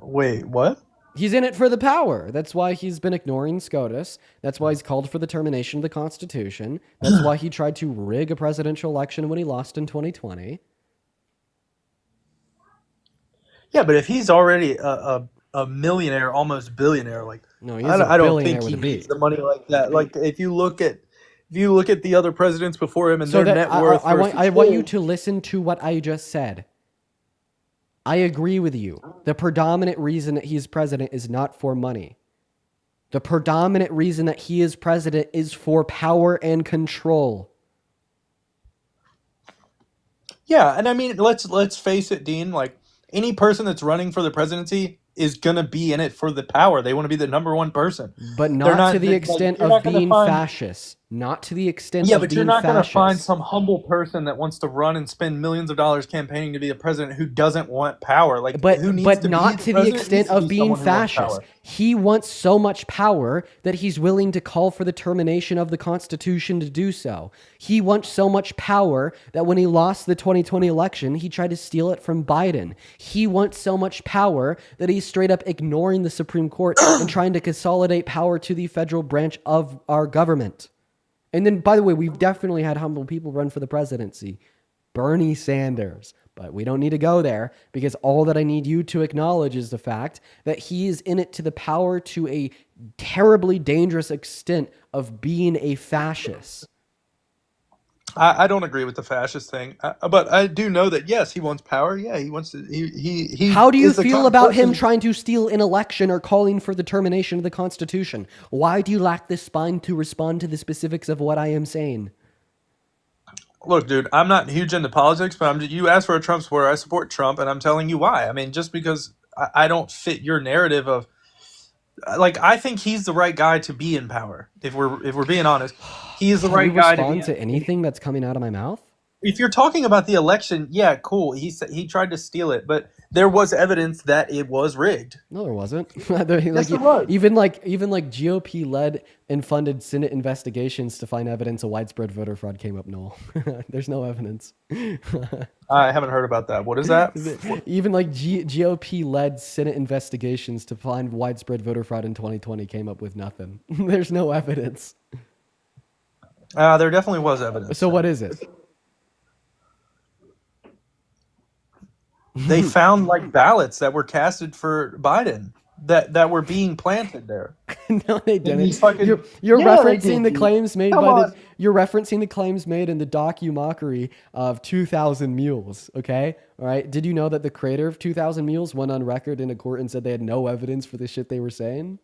Wait, what? He's in it for the power. That's why he's been ignoring SCOTUS. That's why he's called for the termination of the Constitution. That's why he tried to rig a presidential election when he lost in 2020. Yeah, but if he's already a millionaire, almost billionaire, no, I don't think he needs the money like that. If you look at the other presidents before him and their net worth, I want you to listen to what I just said. I agree with you. The predominant reason that he's president is not for money. The predominant reason that he is president is for power and control. Yeah, and I mean, let's face it, Dean. Any person that's running for the presidency is gonna be in it for the power. They want to be the number one person, but not to the extent of being fascist. not to the extent Yeah, of but you're being not going to find fascist. some humble person that wants to run and spend millions of dollars campaigning to be the president who doesn't want power. Like, who needs But to not be to the the president extent needs to of be being someone who wants fascist. power. He wants so much power that he's willing to call for the termination of the Constitution to do so. He wants so much power that when he lost the 2020 election, he tried to steal it from Biden. He wants so much power that he's straight up ignoring the Supreme Court and trying to consolidate power to the federal branch of our government. And then, by the way, we've definitely had humble people run for the presidency. Bernie Sanders. But we don't need to go there, because all that I need you to acknowledge is the fact that he is in it to the power to a terribly dangerous extent of being a fascist. I don't agree with the fascist thing, but I do know that, yes, he wants power. Yeah, he wants to. He How do you is the kind feel of about him person- trying to steal an election or calling for the termination of the Constitution? Why do you lack the spine to respond to the specifics of what I am saying? Look, dude, I'm not huge into politics, but you asked for a Trump supporter. I support Trump, and I'm telling you why. I mean, just because I don't fit your narrative of, like, I think he's the right guy to be in power. If we're being honest, he is the Can right you guy to respond be. to anything that's coming out of my mouth? If you're talking about the election, yeah, cool. He tried to steal it, but there was evidence that it was rigged. No, there wasn't. Yes, there was. Even like GOP led and funded Senate investigations to find evidence of widespread voter fraud came up null. There's no evidence. I haven't heard about that. What is that? Even like GOP led Senate investigations to find widespread voter fraud in 2020 came up with nothing. There's no evidence. There definitely was evidence. So what is it? They found like ballots that were casted for Biden that were being planted there. No, they didn't. these fucking- You're Yeah, they referencing did, the claims made Come by on. the. You're referencing the claims made in the docu-mockery of 2,000 Mules. Okay, all right. Did you know that the creator of 2,000 Mules went on record in a court and said they had no evidence for the shit they were saying?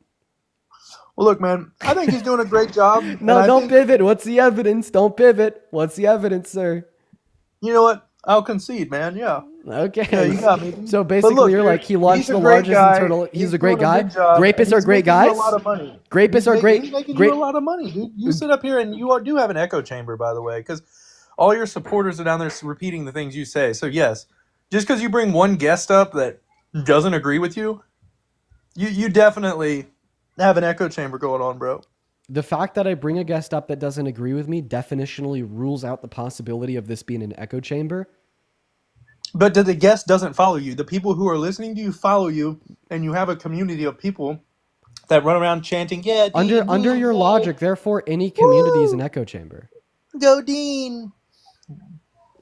Well, look, man, I think he's doing a great job. No, and I don't think- pivot. What's the evidence? Don't pivot. What's the evidence, sir? You know what? I'll concede, man. Yeah. Okay. Yeah, you got me. So But basically, look, you're dude, like, he launched he's a the great largest guy. internal. He's a great doing guy. good job, and Rapists are he's great making you guys. A lot of money. Rapists are great. He's making Great. you a lot of money, dude. You sit up here and do have an echo chamber, by the way, because all your supporters are down there repeating the things you say. So yes, just because you bring one guest up that doesn't agree with you, you definitely have an echo chamber going on, bro. The fact that I bring a guest up that doesn't agree with me definitionally rules out the possibility of this being an echo chamber. But the guest doesn't follow you. The people who are listening to you follow you, and you have a community of people that run around chanting, "Yeah, Dean, Under your logic, therefore, any community is an echo chamber. go Dean."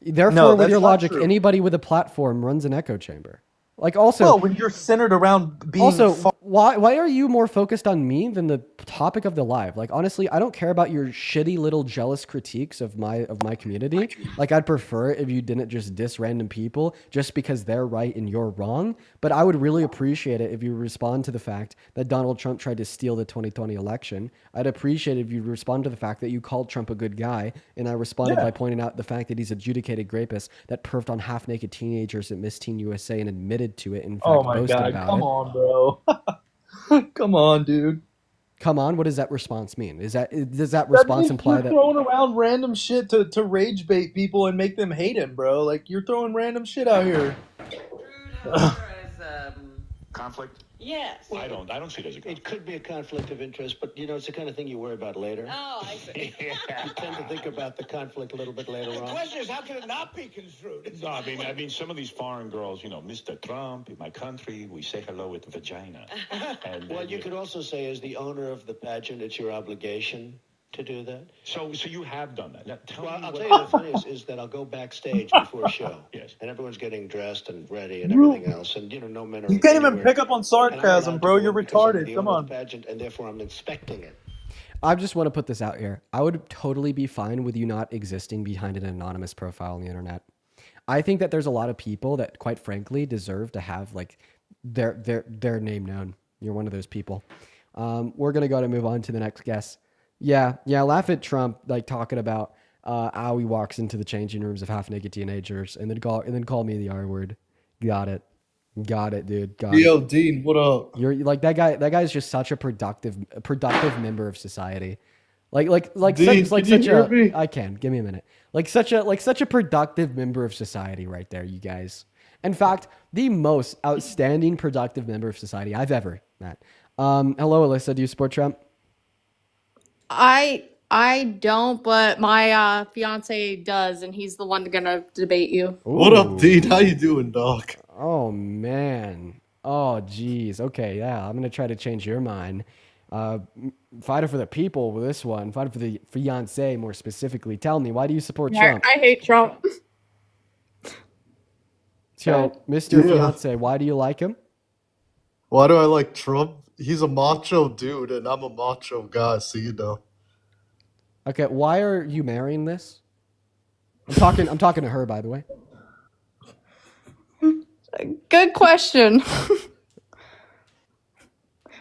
Therefore, No, with that's your not logic, true. anybody with a platform runs an echo chamber. Like also, Well, when you're centered around being why are you more focused on me than the topic of the live? Like honestly, I don't care about your shitty little jealous critiques of my community. Like I'd prefer if you didn't just diss random people just because they're right and you're wrong. But I would really appreciate it if you respond to the fact that Donald Trump tried to steal the 2020 election. I'd appreciate it if you respond to the fact that you called Trump a good guy, and I responded by pointing out the fact that he's adjudicated rapist that perfed on half-naked teenagers at Miss Teen USA and admitted to it. In fact, Oh my boasted god, about come it. on, bro. Come on, dude. Come on, what does that response mean? Does that That response means imply you're that? throwing around random shit to rage bait people and make them hate him, bro. Like you're throwing random shit out here. Conflict? Yes. I don't see it as a conflict. It could be a conflict of interest, but it's the kind of thing you worry about later. Oh, I see. You tend to think about the conflict a little bit later on. The question is, how can it not be construed? No, I mean, some of these foreign girls, Mr. Trump, in my country, we say hello with vagina. And Well, you could also say, as the owner of the pageant, it's your obligation to do that. So you have done that. Now, tell me I'll what- tell you the funny is that I'll go backstage before a show. Yes. And everyone's getting dressed and ready and everything else. And, no men are You can't even anywhere. pick up on And I'm sarcasm, allowed bro. to You're go because I'm retarded. the Come owner of on. the pageant, and therefore I'm inspecting it. I just want to put this out here. I would totally be fine with you not existing behind an anonymous profile on the internet. I think that there's a lot of people that, quite frankly, deserve to have like their name known. You're one of those people. We're gonna go to move on to the next guest. Yeah. Laugh at Trump like talking about how he walks into the changing rooms of half-naked teenagers and then call me the R word. Got it, dude. Got it. Yo, Dean, what up? You're like that guy. That guy's just such a productive member of society. Dean, such can you hear a me? I can give me a minute. Like such a productive member of society right there, you guys. In fact, the most outstanding productive member of society I've ever met. Hello, Alyssa. Do you support Trump? I don't, but my fiance does, and he's the one gonna debate you. What up, Dean? How you Ooh. doing, dog? Oh man. Oh geez. Okay, yeah. I'm gonna try to change your mind. Fighter for the people with this one. Fighter for the fiance more specifically. Tell me, why do you support Trump? I hate Trump. So, Mr. Yeah. Fiance, why do you like him? Why do I like Trump? He's a macho dude, and I'm a macho guy, so you know. Okay, why are you marrying this? I'm talking to her, by the way. Good question.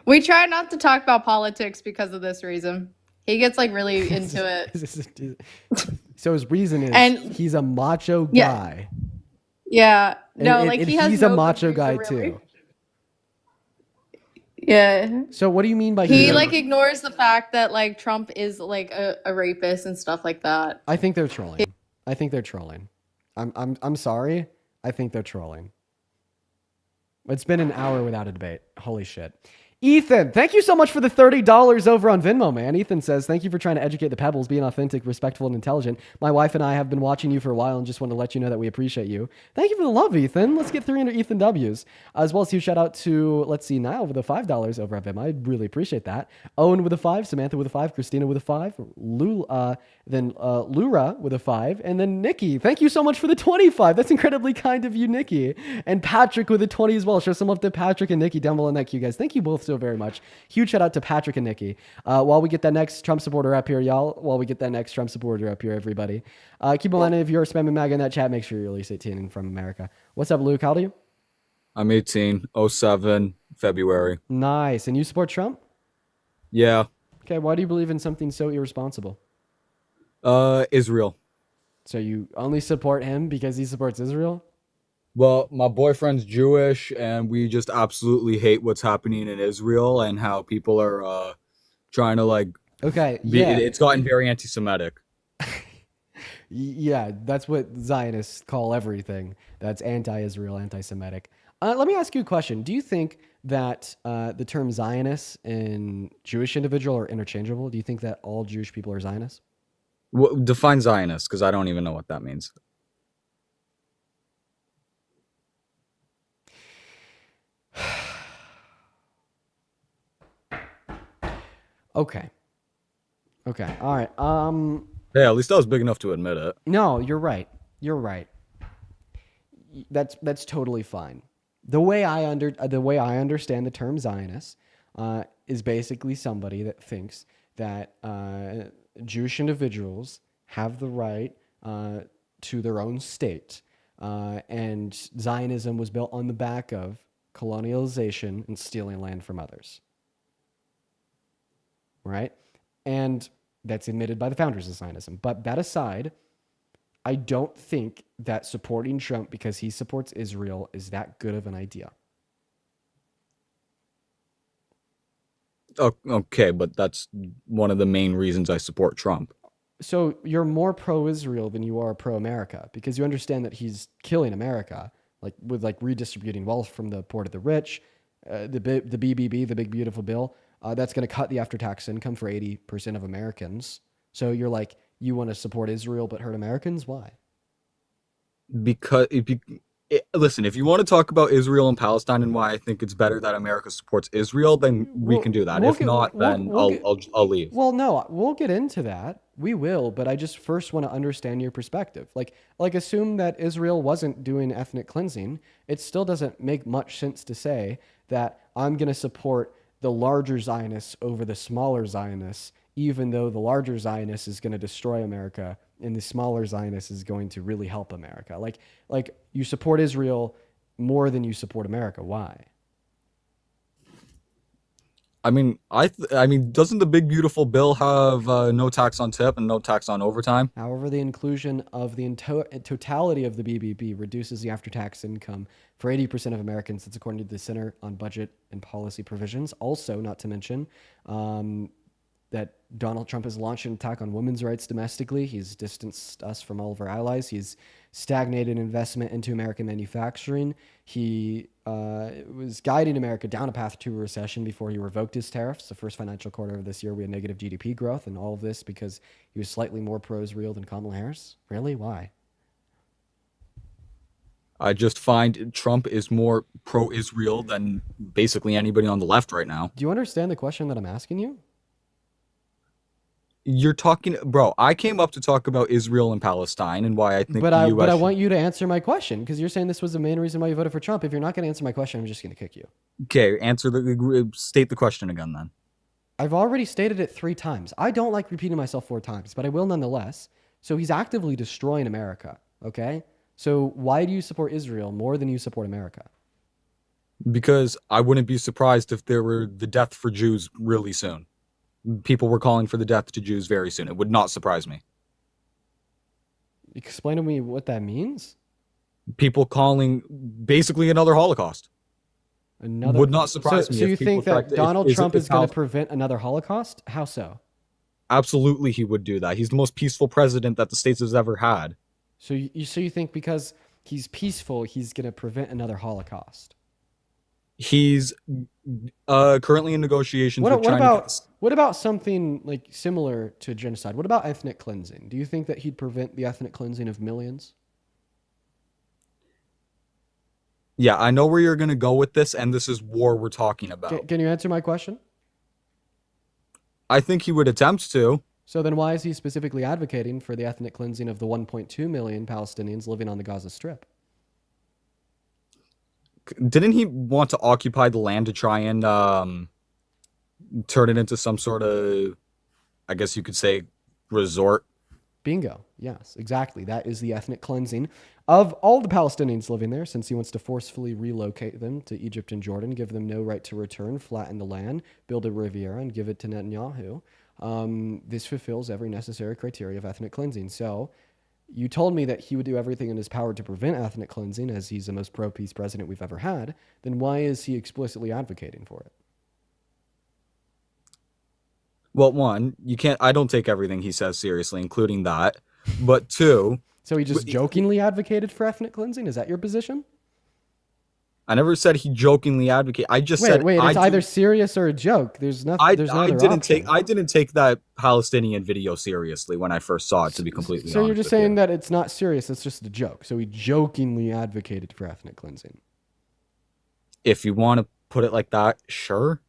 We try not to talk about politics because of this reason. He gets like really into it. So his reason is And- he's a macho Yeah. guy. Yeah. No, And- like and he has he's no a macho guy confusion, really. too. Yeah. So what do you mean by He he's a- like ignores the fact that like Trump is like a rapist and stuff like that. I think they're trolling. I think they're trolling. I'm sorry. I think they're trolling. It's been an hour without a debate. Holy shit. Ethan, thank you so much for the $30 over on Venmo, man. Ethan says, thank you for trying to educate the Pebbles, being authentic, respectful, and intelligent. My wife and I have been watching you for a while and just want to let you know that we appreciate you. Thank you for the love, Ethan. Let's get 300 Ethan W's. As well as huge shout out to, let's see, Niall with the $5 over at Venmo. I really appreciate that. Owen with a 5, Samantha with a 5, Christina with a 5, Lura with a 5, and then Nikki. Thank you so much for the 25. That's incredibly kind of you, Nikki. And Patrick with a 20 as well. Show some love to Patrick and Nikki down below in that queue, guys. Thank you both so very much. Huge shout out to Patrick and Nikki. While we get that next Trump supporter up here, y'all. While we get that next Trump supporter up here, everybody. Keep in mind, if you're spamming MAGA in that chat, make sure you're at least 18 and from America. What's up, Luke? How old are you? I'm 18, 07, February. Nice. And you support Trump? Yeah. Okay, why do you believe in something so irresponsible? Israel. So you only support him because he supports Israel? Well, my boyfriend's Jewish, and we just absolutely hate what's happening in Israel and how people are trying to like. Okay, be, yeah. it's gotten very anti-Semitic. Yeah, that's what Zionists call everything that's anti-Israel, anti-Semitic. Let me ask you a question. Do you think that the term Zionist and Jewish individual are interchangeable? Do you think that all Jewish people are Zionists? Define Zionist, because I don't even know what that means. Okay. Okay. All right. Hey, at least I was big enough to admit it. No, you're right. You're right. That's totally fine. The way I understand the term Zionist is basically somebody that thinks that Jewish individuals have the right to their own state, and Zionism was built on the back of colonialization and stealing land from others. Right? And that's admitted by the founders of Zionism. But that aside, I don't think that supporting Trump because he supports Israel is that good of an idea. Oh, okay, but that's one of the main reasons I support Trump. So you're more pro-Israel than you are pro-America because you understand that he's killing America, like with like redistributing wealth from the poor to the rich, the BBB, the Big Beautiful Bill. That's going to cut the after-tax income for 80% of Americans. So you're like, you want to support Israel but hurt Americans? Why? Because listen, if you want to talk about Israel and Palestine and why I think it's better that America supports Israel, then we can do that. If not, then I'll leave. Well, no, we'll get into that. We will, but I just first want to understand your perspective. Like assume that Israel wasn't doing ethnic cleansing. It still doesn't make much sense to say that I'm going to support the larger Zionists over the smaller Zionists, even though the larger Zionist is going to destroy America and the smaller Zionist is going to really help America. Like you support Israel more than you support America. Why? I mean, doesn't the Big Beautiful Bill have no tax on tip and no tax on overtime? However, the inclusion of the totality of the BBB reduces the after-tax income for 80% of Americans. That's according to the Center on Budget and Policy Provisions. Also, not to mention, that Donald Trump has launched an attack on women's rights domestically. He's distanced us from all of our allies. He's stagnated investment into American manufacturing. He was guiding America down a path to a recession before he revoked his tariffs. The first financial quarter of this year, we had negative GDP growth, and all of this because he was slightly more pro-Israel than Kamala Harris. Really? Why? I just find Trump is more pro-Israel than basically anybody on the left right now. Do you understand the question that I'm asking you? You're talking, bro. I came up to talk about Israel and Palestine and why I think But the I U.S. want you to answer my question, because you're saying this was the main reason why you voted for Trump. If you're not going to answer my question, I'm just going to kick you. Okay, state the question again then. I've already stated it 3 times. I don't like repeating myself 4 times, but I will nonetheless. So he's actively destroying America, okay? So why do you support Israel more than you support America? Because I wouldn't be surprised if there were the death for Jews really soon. People were calling for the death to Jews very soon. It would not surprise me. Explain to me what that means. People calling basically another Holocaust. Would not surprise me. So you if people think that tried to- Donald Trump is going to Pal- prevent another Holocaust? How so? Absolutely, he would do that. He's the most peaceful president that the States has ever had. So you think because he's peaceful, he's going to prevent another Holocaust? He's currently in negotiations with China. What about something like similar to genocide? What about ethnic cleansing? Do you think that he'd prevent the ethnic cleansing of millions? Yeah, I know where you're going to go with this, and this is war we're talking about. Can you answer my question? I think he would attempt to. So then why is he specifically advocating for the ethnic cleansing of the 1.2 million Palestinians living on the Gaza Strip? Didn't he want to occupy the land to try and turn it into some sort of, I guess you could say, resort? Bingo. Yes, exactly. That is the ethnic cleansing of all the Palestinians living there, since he wants to forcefully relocate them to Egypt and Jordan, give them no right to return, flatten the land, build a Riviera, and give it to Netanyahu. This fulfills every necessary criteria of ethnic cleansing. So you told me that he would do everything in his power to prevent ethnic cleansing, as he's the most pro-peace president we've ever had. Then why is he explicitly advocating for it? Well, one, I don't take everything he says seriously, including that. But two... So he just jokingly advocated for ethnic cleansing? Is that your position? I never said he jokingly advocaate. I just said it's either serious or a joke. There's nothing. There's no other option. I didn't take that Palestinian video seriously when I first saw it. To be completely honest, so you're just saying that it's not serious. It's just a joke. So he jokingly advocated for ethnic cleansing. If you want to put it like that, sure.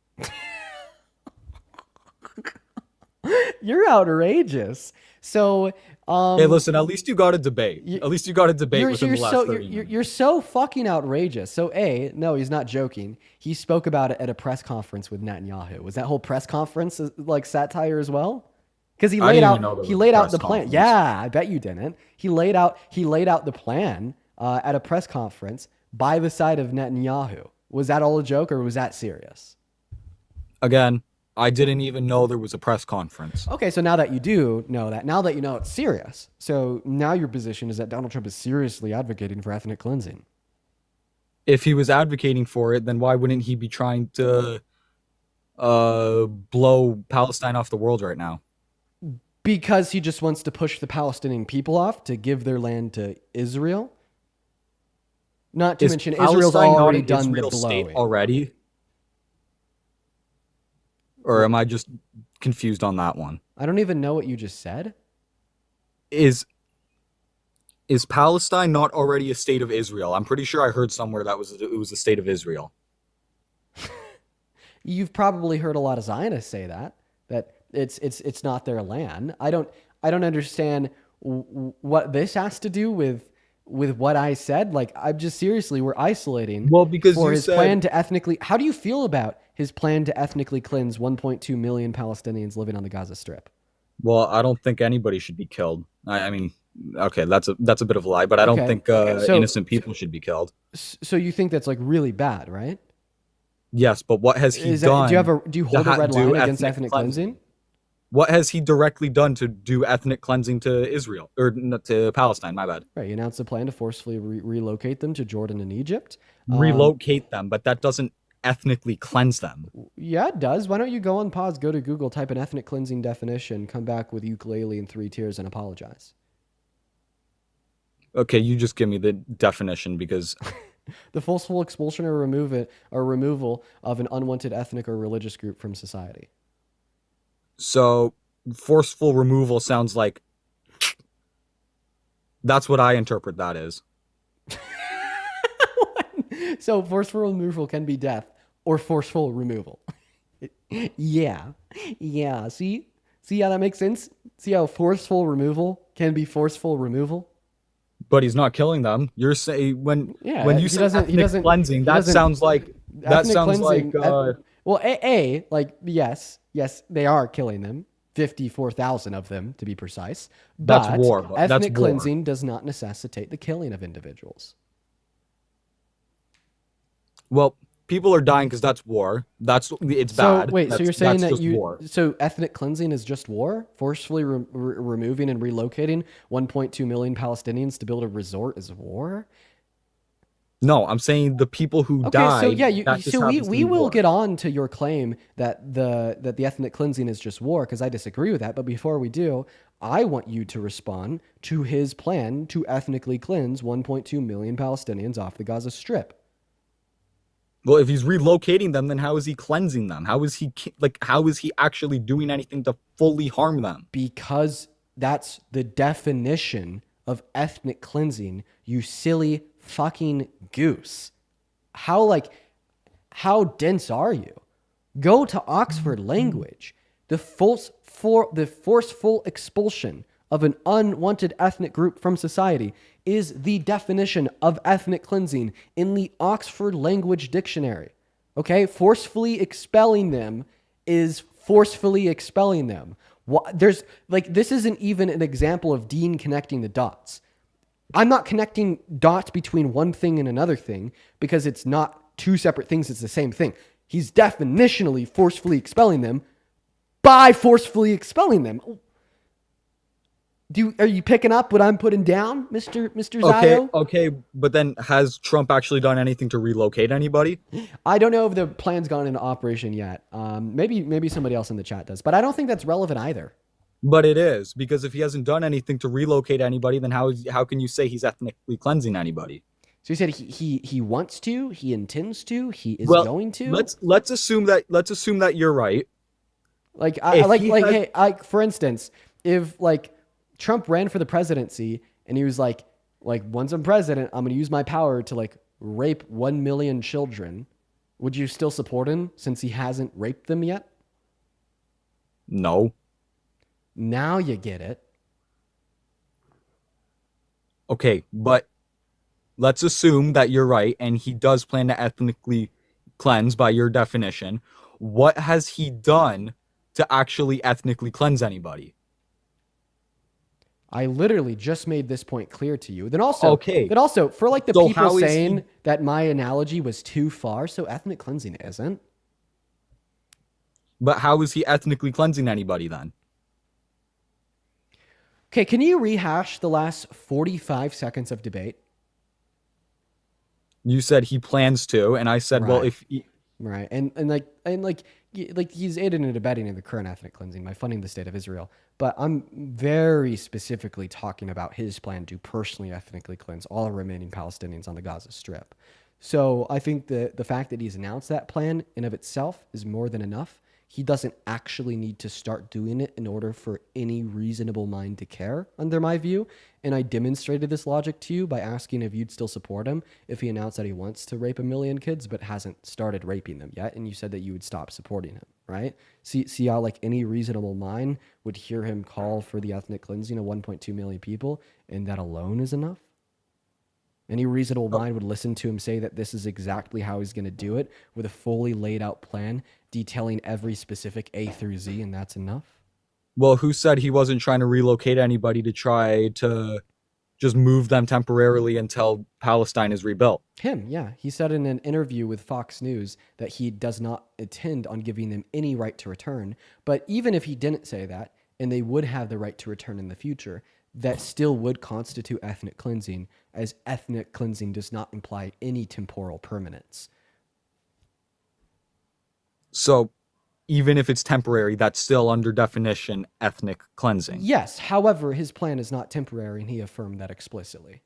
You're outrageous. So. Hey, listen. At least you got a debate. Within the last 30 minutes. You're so fucking outrageous. So, no, he's not joking. He spoke about it at a press conference with Netanyahu. Was that whole press conference like satire as well? Because he laid out the plan. Yeah, I bet you didn't. He laid out the plan at a press conference by the side of Netanyahu. Was that all a joke or was that serious? Again, I didn't even know there was a press conference. Okay, so now that you do know that, now that you know it's serious, so now your position is that Donald Trump is seriously advocating for ethnic cleansing. If he was advocating for it, then why wouldn't he be trying to blow Palestine off the world right now? Because he just wants to push the Palestinian people off to give their land to Israel. Not to mention Israel's already done the blowing. Already? Or am I just confused on that one? I don't even know what you just said. Is Palestine not already a state of Israel? I'm pretty sure I heard somewhere that it was a state of Israel. You've probably heard a lot of Zionists say that it's not their land. I don't understand what this has to do with what I said. Like, I'm just seriously, we're isolating. Well, because for you his said plan to ethnically. How do you feel about his plan to ethnically cleanse 1.2 million Palestinians living on the Gaza Strip? Well, I don't think anybody should be killed. I mean, okay, that's a bit of a lie, but I don't think So innocent people should be killed. So you think that's like really bad, right? Yes, but what has he done? Do you hold a red line against ethnic cleansing? What has he directly done to do ethnic cleansing to Israel or to Palestine? My bad. Right, he announced a plan to forcefully relocate them to Jordan and Egypt. Relocate them, but that doesn't ethnically cleanse them. Yeah, it does. Why don't you go on pause, go to Google, type in ethnic cleansing definition, come back with ukulele in 3 tiers, and apologize. Okay, you just give me the definition because The forceful expulsion or removal of an unwanted ethnic or religious group from society. so forceful removal sounds like that's what I interpret that as. So forceful removal can be death or forceful removal. Yeah. See how that makes sense? See how forceful removal can be forceful removal? But he's not killing them. You're saying when you say he doesn't cleansing, that sounds like well, like yes, they are killing them. 54,000 of them, to be precise. But that's war. Ethnic cleansing does not necessitate the killing of individuals. Well, people are dying because that's war. It's bad. Wait, so you're saying that war. So ethnic cleansing is just war? Forcefully removing and relocating 1.2 million Palestinians to build a resort is war? No, I'm saying the people who died. So yeah, we will get on to your claim that the ethnic cleansing is just war, because I disagree with that. But before we do, I want you to respond to his plan to ethnically cleanse 1.2 million Palestinians off the Gaza Strip. Well, if he's relocating them, then how is he cleansing them? How is he actually doing anything to fully harm them? Because that's the definition of ethnic cleansing, you silly fucking goose. How dense are you? Go to Oxford Language. The forceful expulsion of an unwanted ethnic group from society is the definition of ethnic cleansing in the Oxford Language Dictionary. Okay? Forcefully expelling them is forcefully expelling them. This isn't even an example of Dean connecting the dots. I'm not connecting dots between one thing and another thing because it's not two separate things, it's the same thing. He's definitionally forcefully expelling them by forcefully expelling them. Are you picking up what I'm putting down, Mr. Zio? Okay, but then has Trump actually done anything to relocate anybody? I don't know if the plan's gone into operation yet. Maybe somebody else in the chat does, but I don't think that's relevant either. But it is, because if he hasn't done anything to relocate anybody, then how can you say he's ethnically cleansing anybody? So you said he wants to, he intends to, he is going to. Let's assume that you're right. For instance, if Trump ran for the presidency and he was like once I'm president, I'm going to use my power to rape 1 million children, would you still support him since he hasn't raped them yet? No. Now you get it. Okay, but let's assume that you're right and he does plan to ethnically cleanse by your definition. What has he done to actually ethnically cleanse anybody? I literally just made this point clear to you. Then also, for the people saying that my analogy was too far, so ethnic cleansing isn't. But how is he ethnically cleansing anybody then? Okay, can you rehash the last 45 seconds of debate? You said he plans to, and I said, right. Well, if he... right, and he's aiding and abetting in the current ethnic cleansing by funding the state of Israel. But I'm very specifically talking about his plan to personally ethnically cleanse all remaining Palestinians on the Gaza Strip. So I think the fact that he's announced that plan in of itself is more than enough. He doesn't actually need to start doing it in order for any reasonable mind to care, under my view. And I demonstrated this logic to you by asking if you'd still support him if he announced that he wants to rape 1 million kids but hasn't started raping them yet. And you said that you would stop supporting him, right? See how any reasonable mind would hear him call for the ethnic cleansing of 1.2 million people, and that alone is enough? Any reasonable mind would listen to him say that this is exactly how he's going to do it with a fully laid out plan detailing every specific A through Z, and that's enough? Well, who said he wasn't trying to relocate anybody to try to just move them temporarily until Palestine is rebuilt? Him, yeah. He said in an interview with Fox News that he does not intend on giving them any right to return. But even if he didn't say that, and they would have the right to return in the future, that still would constitute ethnic cleansing, as ethnic cleansing does not imply any temporal permanence. So even if it's temporary, that's still under definition ethnic cleansing. Yes. However, his plan is not temporary, and he affirmed that explicitly.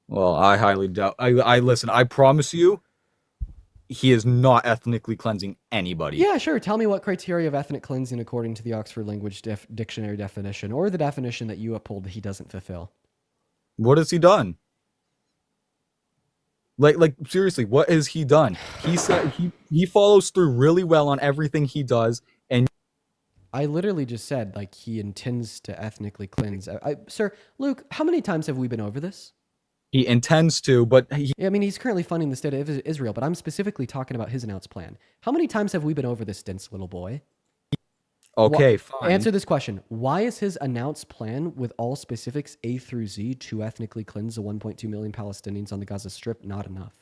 Well, I highly doubt. I listen. I promise you, he is not ethnically cleansing anybody. Yeah, sure. Tell me what criteria of ethnic cleansing, according to the Oxford Language Dictionary definition, or the definition that you uphold, he doesn't fulfill. What has he done? Like seriously, what has he done? He said he follows through really well on everything he does, and I literally just said like he intends to ethnically cleanse. Sir Luke, how many times have we been over this? he intends to, but I mean, he's currently funding the state of Israel, but I'm specifically talking about his announced plan. How many times have we been over this, dense little boy? Okay, fine. Answer this question. Why is his announced plan with all specifics A through Z to ethnically cleanse the 1.2 million Palestinians on the Gaza Strip not enough?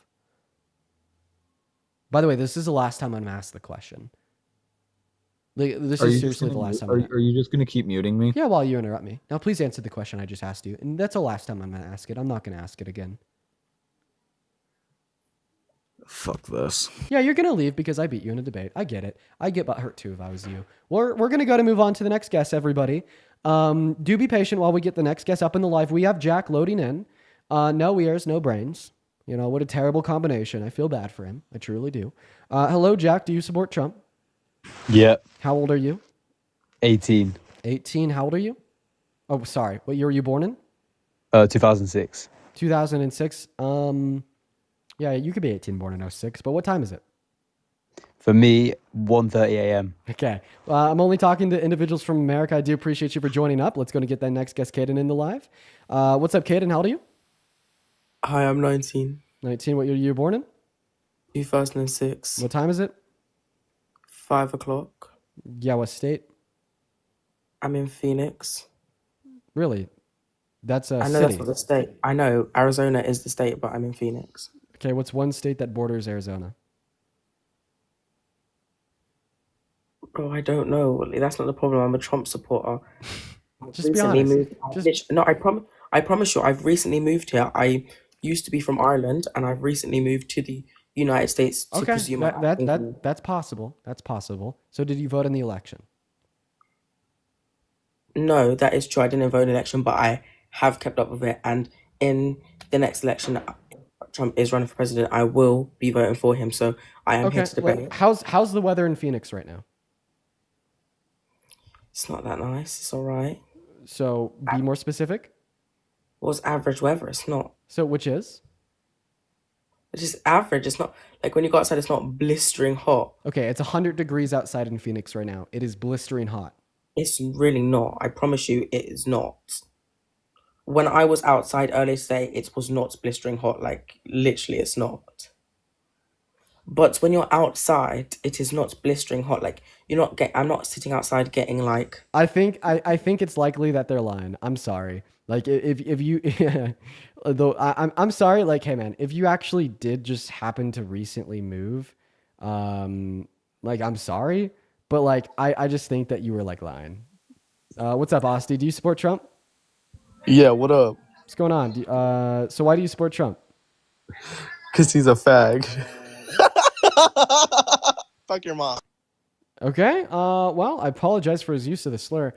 By the way, this is the last time I'm asked the question. This is seriously the last time. Are you just going to keep muting me? Yeah, while you interrupt me. Now, please answer the question I just asked you. And that's the last time I'm going to ask it. I'm not going to ask it again. Fuck this. Yeah, you're going to leave because I beat you in a debate. I get it. I get butthurt too if I was you. We're going to go to move on to the next guest, everybody. Do be patient while we get the next guest up in the live. We have Jack loading in. No ears, no brains. You know, what a terrible combination. I feel bad for him. I truly do. Hello, Jack. Do you support Trump? Yeah. How old are you? 18. 18. How old are you? Oh, sorry. What year were you born in? 2006. 2006. Yeah, you could be 18 born in 06, but what time is it? For me, 1:30 a.m. Okay. I'm only talking to individuals from America. I do appreciate you for joining up. Let's go and get that next guest, Caden, in the live. What's up, Caden? How old are you? Hi, I'm 19. 19. What year were you born in? 2006. What time is it? 5 o'clock. Yeah, what state? I'm in Phoenix. Really? That's a I know city. that's not the state. I know Arizona is the state, but I'm in Phoenix. Okay, what's one state that borders Arizona? Oh, I don't know. That's not the problem. I'm a Trump supporter. Just be honest. No, I promise you, I've recently moved here. I used to be from Ireland, and I've recently moved to the United States to Okay, pursue my that's possible. That's possible. So did you vote in the election? No, that is true. I didn't vote in the election, but I have kept up with it. And in the next election, Trump is running for president. I will be voting for him. So I am here to debate. How's the weather in Phoenix right now? It's not that nice. It's all right. So be more specific. Well, it's average weather. It's not. So which is? It's just average. It's not like when you go outside, it's not blistering hot. Okay, it's 100 degrees outside in Phoenix right now. It is blistering hot. It's really not. I promise you, it is not. When I was outside earlier today, it was not blistering hot. Like, literally, it's not. But when you're outside, it is not blistering hot. Like, I'm not sitting outside getting like... I think it's likely that they're lying. I'm sorry. Like, if you... though I'm sorry. Like, hey, man, if you actually did just happen to recently move, like, I'm sorry. But, like, I just think that you were, like, lying. What's up, Asti? Do you support Trump? Yeah, what up? What's going on? So why do you support Trump? Because he's a fag. Fuck your mom. Okay. Well, I apologize for his use of the slur.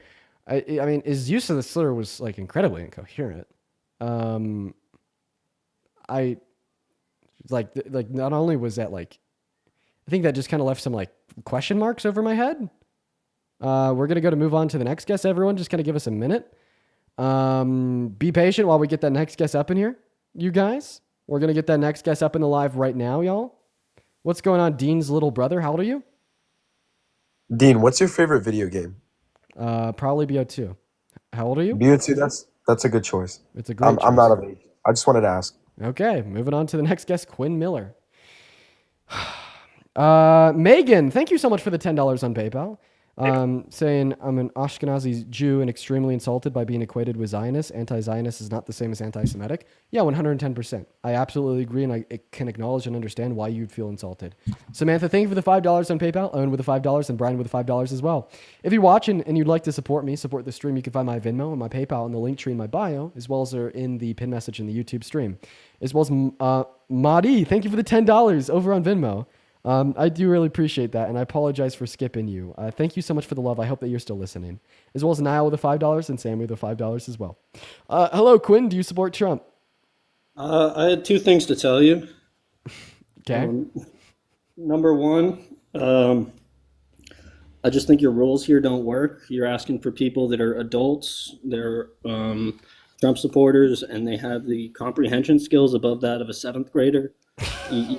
I mean, his use of the slur was, like, incredibly incoherent. I... Like, not only was that, like... I think that just kind of left some, like, question marks over my head. We're going to go to move on to the next guest, everyone. Just kind of give us a minute. Be patient while we get that next guest up in here, you guys. We're going to get that next guest up in the live right now, y'all. What's going on, Dean's little brother? How old are you? Dean, what's your favorite video game? Probably BO2. How old are you? BO2, that's a good choice. It's a great choice. I'm not of age. I just wanted to ask. Okay, moving on to the next guest, Quinn Miller. Megan, thank you so much for the $10 on PayPal. Saying I'm an Ashkenazi Jew and extremely insulted by being equated with Zionist. Anti-Zionist is not the same as anti-Semitic. Yeah, 110%. I absolutely agree, and I can acknowledge and understand why you'd feel insulted. Samantha, thank you for the $5 on PayPal. Owen with the $5 and Brian with the $5 as well. If you're watching and you'd like to support me, support the stream, you can find my Venmo and my PayPal in the link tree in my bio, as well as they're in the pin message in the YouTube stream. As well as Madi, thank you for the $10 over on Venmo. I do really appreciate that, and I apologize for skipping you. Thank you so much for the love. I hope that you're still listening, as well as Niall with the $5 and Sammy with the $5 as well. Hello, Quinn. Do you support Trump? I had two things to tell you. Okay. Number one, I just think your rules here don't work. You're asking for people that are adults, they're Trump supporters, and they have the comprehension skills above that of a seventh grader. You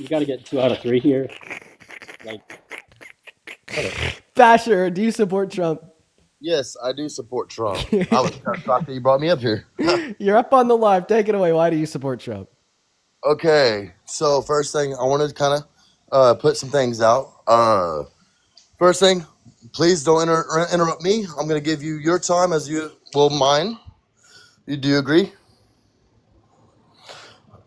got to get 2 out of 3 here. Like, Basher, do you support Trump? Yes, I do support Trump. I was kind of shocked that you brought me up here. You're up on the live. Take it away. Why do you support Trump? Okay, so first thing, I wanted to kind of put some things out. First thing, please don't interrupt me. I'm going to give you your time as you will mine. You do agree?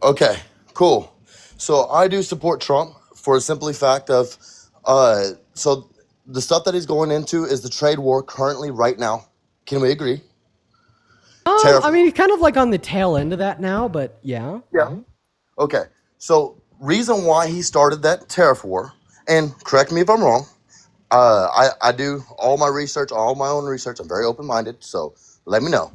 Okay, cool. So I do support Trump for a simply fact of, so the stuff that he's going into is the trade war currently right now. Can we agree? I mean, he's kind of like on the tail end of that now, but yeah. Yeah. Okay, so reason why he started that tariff war, and correct me if I'm wrong, I do all my research, all my own research. I'm very open-minded, so let me know.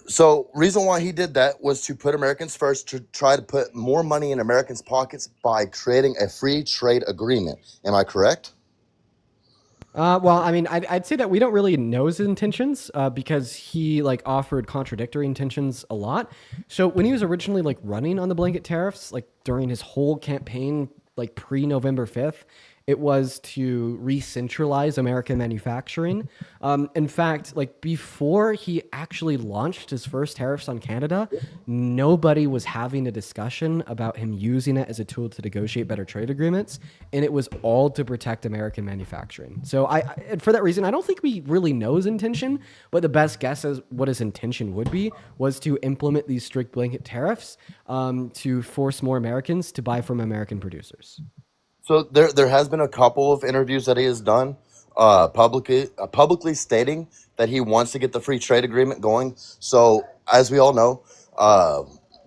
So reason why he did that was to put Americans first, to try to put more money in Americans' pockets by creating a free trade agreement. Am I correct? Well, I mean, I'd say that we don't really know his intentions because he like offered contradictory intentions a lot. So when he was originally like running on the blanket tariffs, like during his whole campaign, like pre-November 5th, it was to re-centralize American manufacturing. In fact, like before he actually launched his first tariffs on Canada, nobody was having a discussion about him using it as a tool to negotiate better trade agreements, and it was all to protect American manufacturing. So and for that reason, I don't think we really know his intention, but the best guess as what his intention would be was to implement these strict blanket tariffs to force more Americans to buy from American producers. So there has been a couple of interviews that he has done publicly stating that he wants to get the free trade agreement going. So as we all know,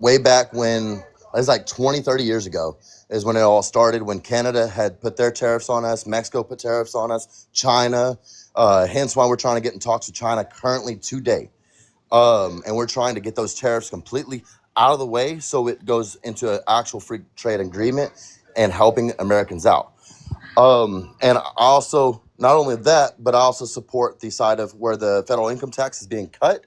way back when, it was like 20, 30 years ago, is when it all started, when Canada had put their tariffs on us, Mexico put tariffs on us, China, hence why we're trying to get in talks with China currently today. And we're trying to get those tariffs completely out of the way so it goes into an actual free trade agreement and helping Americans out. And I also, not only that, but I also support the side of where the federal income tax is being cut,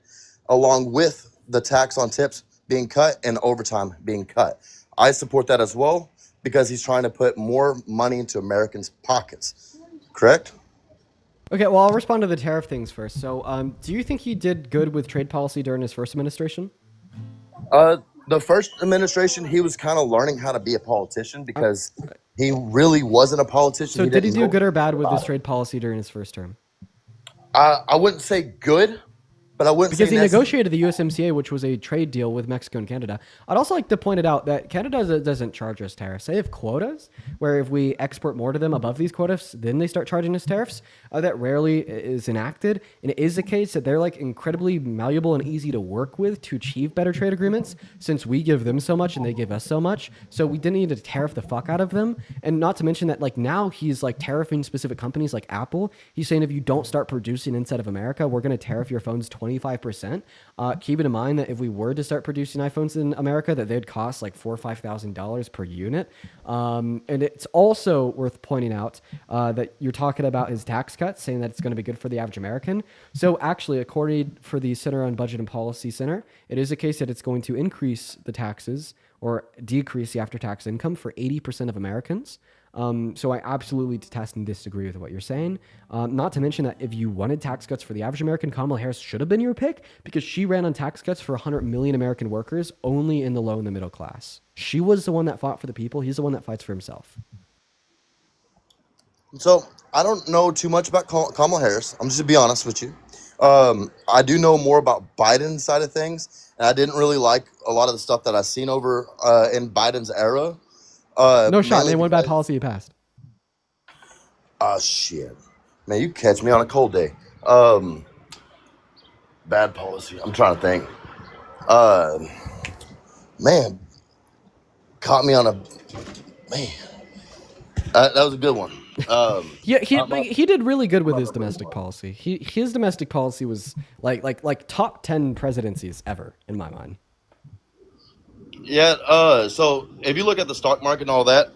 along with the tax on tips being cut and overtime being cut. I support that as well because he's trying to put more money into Americans' pockets. Correct? Okay, well, I'll respond to the tariff things first. So, do you think he did good with trade policy during his first administration? The first administration, he was kind of learning how to be a politician because he really wasn't a politician. So did he do good or bad with his trade policy during his first term? I wouldn't say good, but I wouldn't because say he negotiated the USMCA, which was a trade deal with Mexico and Canada. I'd also like to point it out that Canada doesn't charge us tariffs. They have quotas where if we export more to them above these quotas, then they start charging us tariffs. That rarely is enacted. And it is the case that they're like incredibly malleable and easy to work with to achieve better trade agreements since we give them so much and they give us so much. So we didn't need to tariff the fuck out of them. And not to mention that like now he's like tariffing specific companies like Apple. He's saying if you don't start producing inside of America, we're going to tariff your phones 25%. Keep it in mind that if we were to start producing iPhones in America, that they'd cost like $4,000 or $5,000 per unit. And it's also worth pointing out that you're talking about his tax cuts, saying that it's going to be good for the average American. So actually, according for the Center on Budget and Policy Center, it is a case that it's going to increase the taxes or decrease the after-tax income for 80% of Americans. So I absolutely detest and disagree with what you're saying. Not to mention that if you wanted tax cuts for the average American, Kamala Harris should have been your pick because she ran on tax cuts for 100 million American workers only in the low and the middle class. She was the one that fought for the people. He's the one that fights for himself. So I don't know too much about Kamala Harris. I'm just to be honest with you. I do know more about Biden's side of things, and I didn't really like a lot of the stuff that I've seen over in Biden's era. No shot, man. What bad policy you passed? Shit. Man, you catch me on a cold day. Bad policy. I'm trying to think. Man, caught me on a Man, that was a good one. Yeah, he did really good with his domestic policy. His domestic policy was like top 10 presidencies ever in my mind. Yeah. So if you look at the stock market and all that,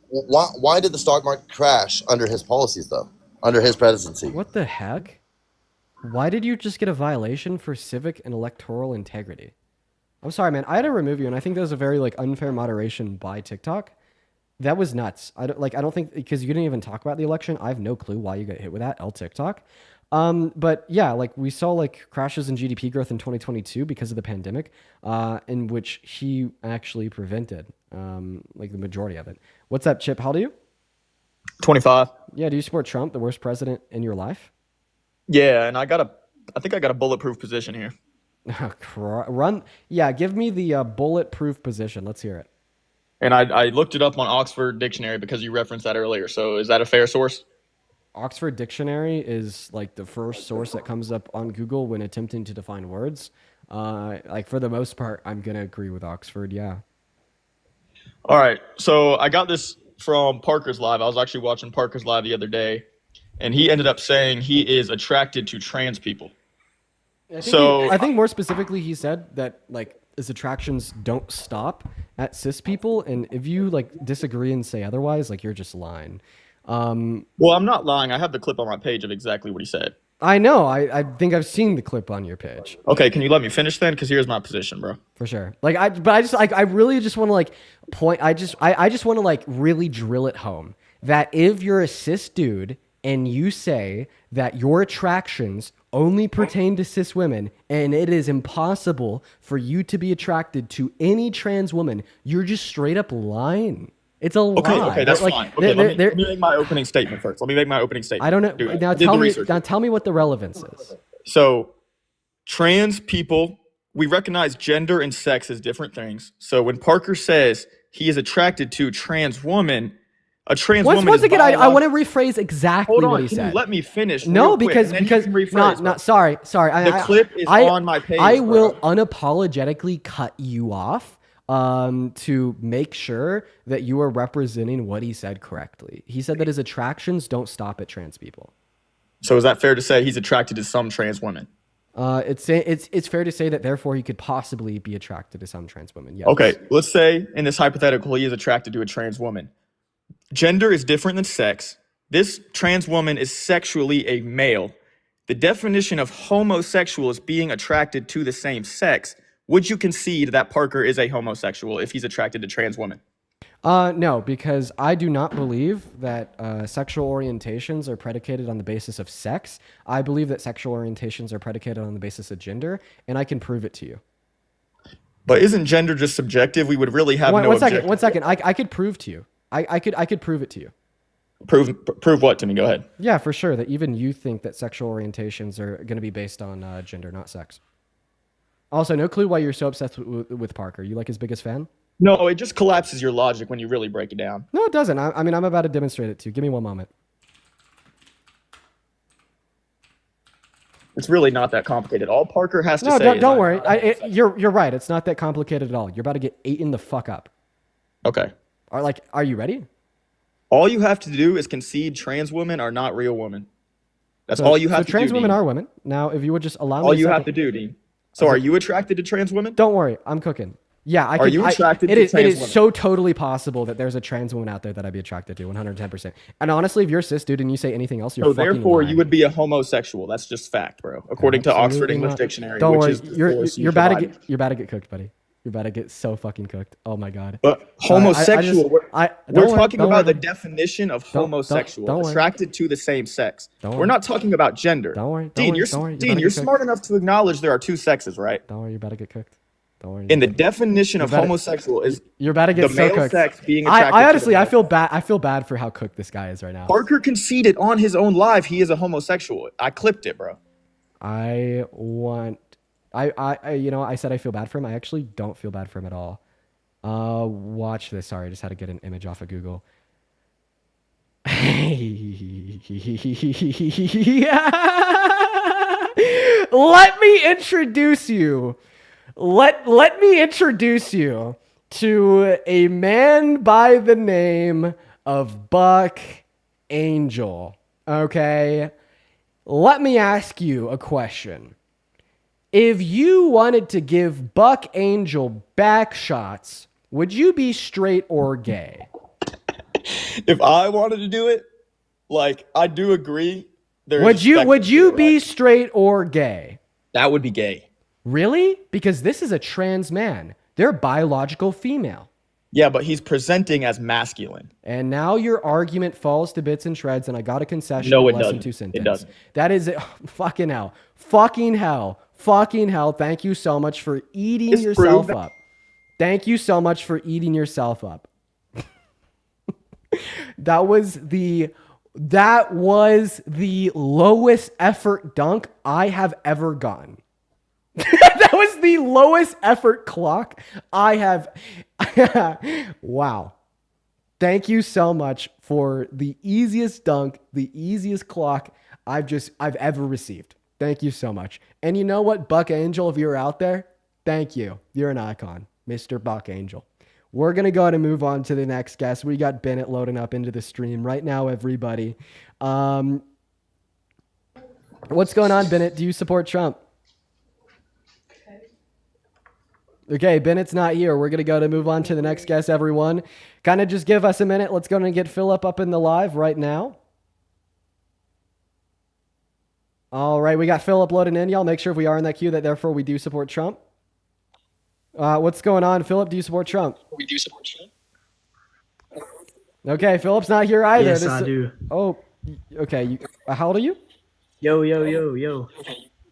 why did the stock market crash under his policies though? Under his presidency? What the heck? Why did you just get a violation for civic and electoral integrity? I'm sorry, man. I had to remove you, and I think that was a very like unfair moderation by TikTok. That was nuts. I don't think because you didn't even talk about the election. I have no clue why you got hit with that. TikTok. But yeah, like we saw like crashes in GDP growth in 2022 because of the pandemic, in which he actually prevented, like the majority of it. What's up, Chip? How old are you? 25. Yeah. Do you support Trump, the worst president in your life? Yeah, and I think I got a bulletproof position here. Run. Yeah. Give me the bulletproof position. Let's hear it. And I looked it up on Oxford Dictionary because you referenced that earlier. So is that a fair source? Oxford Dictionary is like the first source that comes up on Google when attempting to define words. Like for the most part, I'm going to agree with Oxford. Yeah. All right. So I got this from Parker's Live. I was actually watching Parker's Live the other day, and he ended up saying he is attracted to trans people. I think more specifically, he said that like his attractions don't stop at cis people. And if you like disagree and say otherwise, like you're just lying. Well, I'm not lying. I have the clip on my page of exactly what he said. I know. I think I've seen the clip on your page. Okay, can you let me finish then? Because here's my position, bro. For sure. Like I really just want to like point. I just want to like really drill it home that if you're a cis dude and you say that your attractions only pertain to cis women and it is impossible for you to be attracted to any trans woman, you're just straight up lying. It's a lie. Okay, that's fine. Okay, let me make my opening statement first. Let me make my opening statement. I don't know. Now tell me what the relevance is. So, trans people, we recognize gender and sex as different things. So when Parker says he is attracted to trans woman, a trans woman. Once again, I want to rephrase exactly what he said. Can you let me finish? No, because sorry. The clip is on my page. I will unapologetically cut you off. To make sure that you are representing what he said correctly. He said that his attractions don't stop at trans people. So is that fair to say he's attracted to some trans women? It's fair to say that therefore he could possibly be attracted to some trans women. Yes. Okay, let's say in this hypothetical he is attracted to a trans woman. Gender is different than sex. This trans woman is sexually a male. The definition of homosexual is being attracted to the same sex. Would you concede that Parker is a homosexual if he's attracted to trans women? No, because I do not believe that sexual orientations are predicated on the basis of sex. I believe that sexual orientations are predicated on the basis of gender, and I can prove it to you. But isn't gender just subjective? We would really have no objection. One second. I could prove to you. I could prove it to you. Prove what to me? Go ahead. Yeah, for sure. That even you think that sexual orientations are going to be based on gender, not sex. Also, no clue why you're so obsessed with Parker. You like his biggest fan? No, it just collapses your logic when you really break it down. No, it doesn't. I mean, I'm about to demonstrate it to you. Give me one moment. It's really not that complicated. All Parker has to say. No, don't worry. You're right. It's not that complicated at all. You're about to get eaten the fuck up. Okay. Are you ready? All you have to do is concede trans women are not real women. That's all you have to do. Trans women Dean. are women. Now, if you would just allow me. All you have to do, Dean. So, are you attracted to trans women? Don't worry, I'm cooking. Yeah, Are you attracted to trans women? It is so totally possible that there's a trans woman out there that I'd be attracted to, 110%. And honestly, if you're a cis dude and you say anything else, you're fucking therefore lying. you would be a homosexual. That's just fact, bro. According to Oxford English Dictionary, Don't which worry, is you're about to get cooked, buddy. You're about to get so fucking cooked. Oh my god. But homosexual, we're talking about the definition of homosexual, don't worry. Attracted to the same sex. Don't We're worry. not talking about gender. Don't worry. Dean, you're smart enough to acknowledge there are two sexes, right? Don't worry, you're about to get cooked. Don't worry. And the definition of homosexual is you're about to get the so male cooked. sex being attracted I honestly, to the I feel bad. I feel bad for how cooked this guy is right now. Parker conceded on his own live he is a homosexual. I clipped it, bro. I said I feel bad for him. I actually don't feel bad for him at all. Watch this. Sorry, I just had to get an image off of Google. Let me introduce you. Let me introduce you to a man by the name of Buck Angel. Okay? Let me ask you a question. If you wanted to give Buck Angel back shots, would you be straight or gay? If I wanted to do it, like, I do agree. Would you be straight or gay? That would be gay. Really? Because this is a trans man. They're biological female. Yeah, but he's presenting as masculine. And now your argument falls to bits and shreds, and I got a concession. No, of it less than doesn't. 2 It sentences. doesn't. That is it. Fucking hell. Fucking hell. Fucking hell. Thank you so much for eating yourself up. Thank you so much for eating yourself up. That was the lowest effort dunk I have ever gotten. That was the lowest effort clock I have. Wow. Thank you so much for the easiest dunk, the easiest clock I've ever received. Thank you so much. And you know what, Buck Angel, if you're out there, thank you. You're an icon, Mr. Buck Angel. We're going to go ahead and move on to the next guest. We got Bennett loading up into the stream right now, everybody. What's going on, Bennett? Do you support Trump? Okay, Bennett's not here. We're going to go to move on to the next guest, everyone. Kind of just give us a minute. Let's go and get Philip up in the live right now. All right, we got Philip loading in, y'all. Make sure if we are in that queue that therefore we do support Trump. What's going on, Philip? Do you support Trump? We do support Trump. Okay, Philip's not here either. Yes, I do. Oh, okay. How old are you? Yo.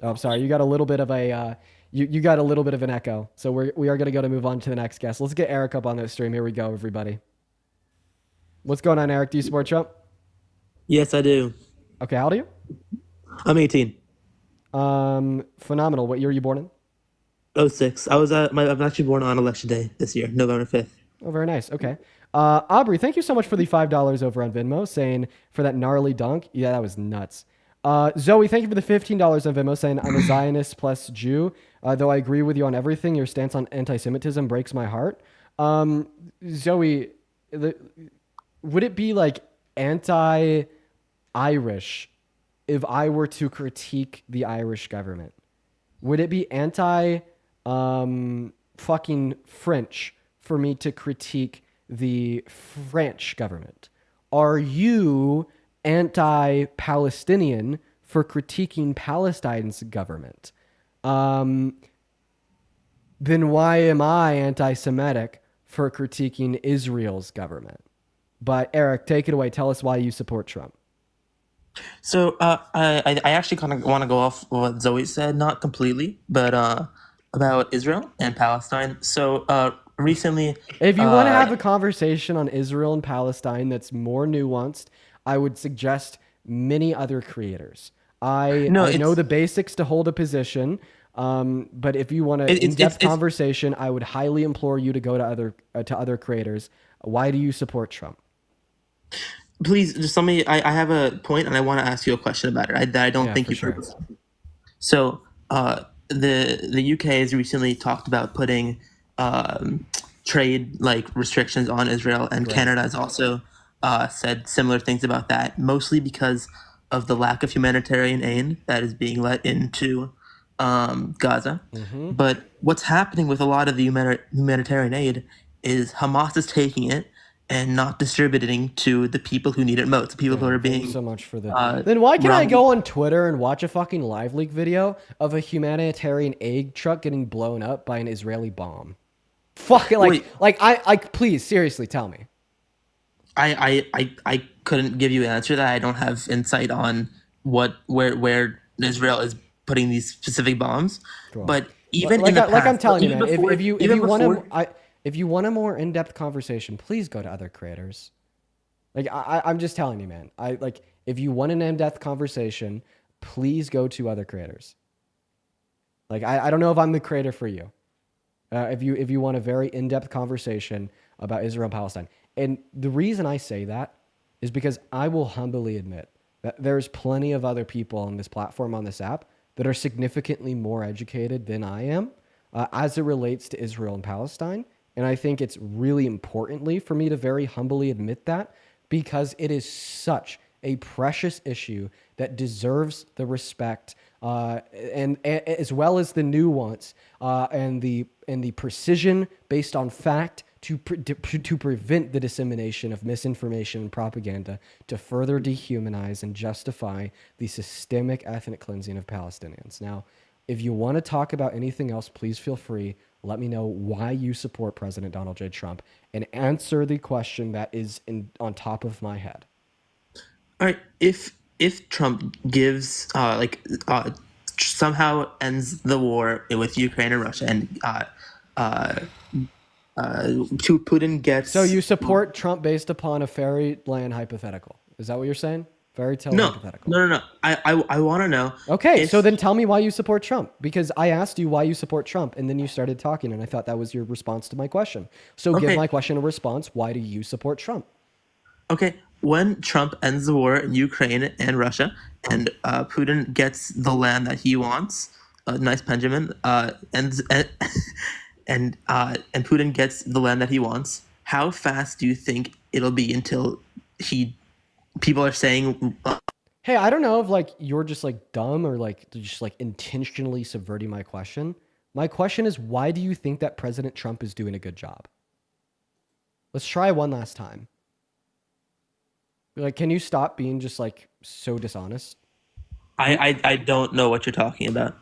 Oh, I'm sorry. You got a little bit of a you got a little bit of an echo. So we are going to go to move on to the next guest. Let's get Eric up on the stream. Here we go, everybody. What's going on, Eric? Do you support Trump? Yes, I do. Okay, how old are you? I'm 18. Phenomenal. What year are you born in? 06. I'm actually born on election day this year, November 5th. Oh, very nice. Okay. Aubrey, thank you so much for the $5 over on Venmo, saying for that gnarly dunk. Yeah, that was nuts. Zoe, thank you for the $15 on Venmo, saying I'm a Zionist plus Jew. Though I agree with you on everything, your stance on anti-Semitism breaks my heart. Zoe, would it be like anti-Irish if I were to critique the Irish government? Would it be fucking French for me to critique the French government? Are you anti-Palestinian for critiquing Palestine's government? Then why am I anti-Semitic for critiquing Israel's government? But Eric, take it away. Tell us why you support Trump. So I actually kind of want to go off what Zoe said, not completely, but about Israel and Palestine. So recently, if you want to have a conversation on Israel and Palestine that's more nuanced, I would suggest many other creators. I know the basics to hold a position, but if you want an in-depth conversation, I would highly implore you to go to other creators. Why do you support Trump? Please, just tell me. I have a point, and I want to ask you a question about it that I don't think you've heard before. So, the UK has recently talked about putting trade restrictions on Israel, and Canada has also said similar things about that, mostly because of the lack of humanitarian aid that is being let into Gaza. But what's happening with a lot of the humanitarian aid is Hamas is taking it and not distributing to the people who need it most, the people who are being... so much for that. Then why can't I go on Twitter and watch a fucking live leak video of a humanitarian aid truck getting blown up by an Israeli bomb? Fucking please, seriously, tell me. I couldn't give you an answer to that. I don't have insight on where Israel is putting these specific bombs. Cool. But even in the past, I'm telling you, man, if you want a more in-depth conversation, please go to other creators. I'm just telling you, man. If you want an in-depth conversation, please go to other creators. I don't know if I'm the creator for you. If you want a very in-depth conversation about Israel and Palestine. And the reason I say that is because I will humbly admit that there's plenty of other people on this platform, on this app, that are significantly more educated than I am as it relates to Israel and Palestine. And I think it's really importantly for me to very humbly admit that, because it is such a precious issue that deserves the respect and as well as the nuance and the precision based on fact to prevent the dissemination of misinformation and propaganda to further dehumanize and justify the systemic ethnic cleansing of Palestinians. Now, if you want to talk about anything else, please feel free. Let me know why you support President Donald J. Trump and answer the question that is on top of my head. All right, if Trump gives somehow ends the war with Ukraine and Russia, and Putin gets, so you support Trump based upon a fairyland hypothetical? Is that what you're saying? Fairy tale hypothetical? No. I want to know. Okay, so then tell me why you support Trump, because I asked you why you support Trump, and then you started talking, and I thought that was your response to my question. So give my question a response. Why do you support Trump? Okay, when Trump ends the war in Ukraine and Russia, and Putin gets the land that he wants, nice Benjamin, and Putin gets the land that he wants, how fast do you think it'll be until people are saying, hey, I don't know if like you're just like dumb or like just like intentionally subverting my question. My question is, why do you think that President Trump is doing a good job? Let's try one last time. Like, can you stop being just like so dishonest? I don't know what you're talking about.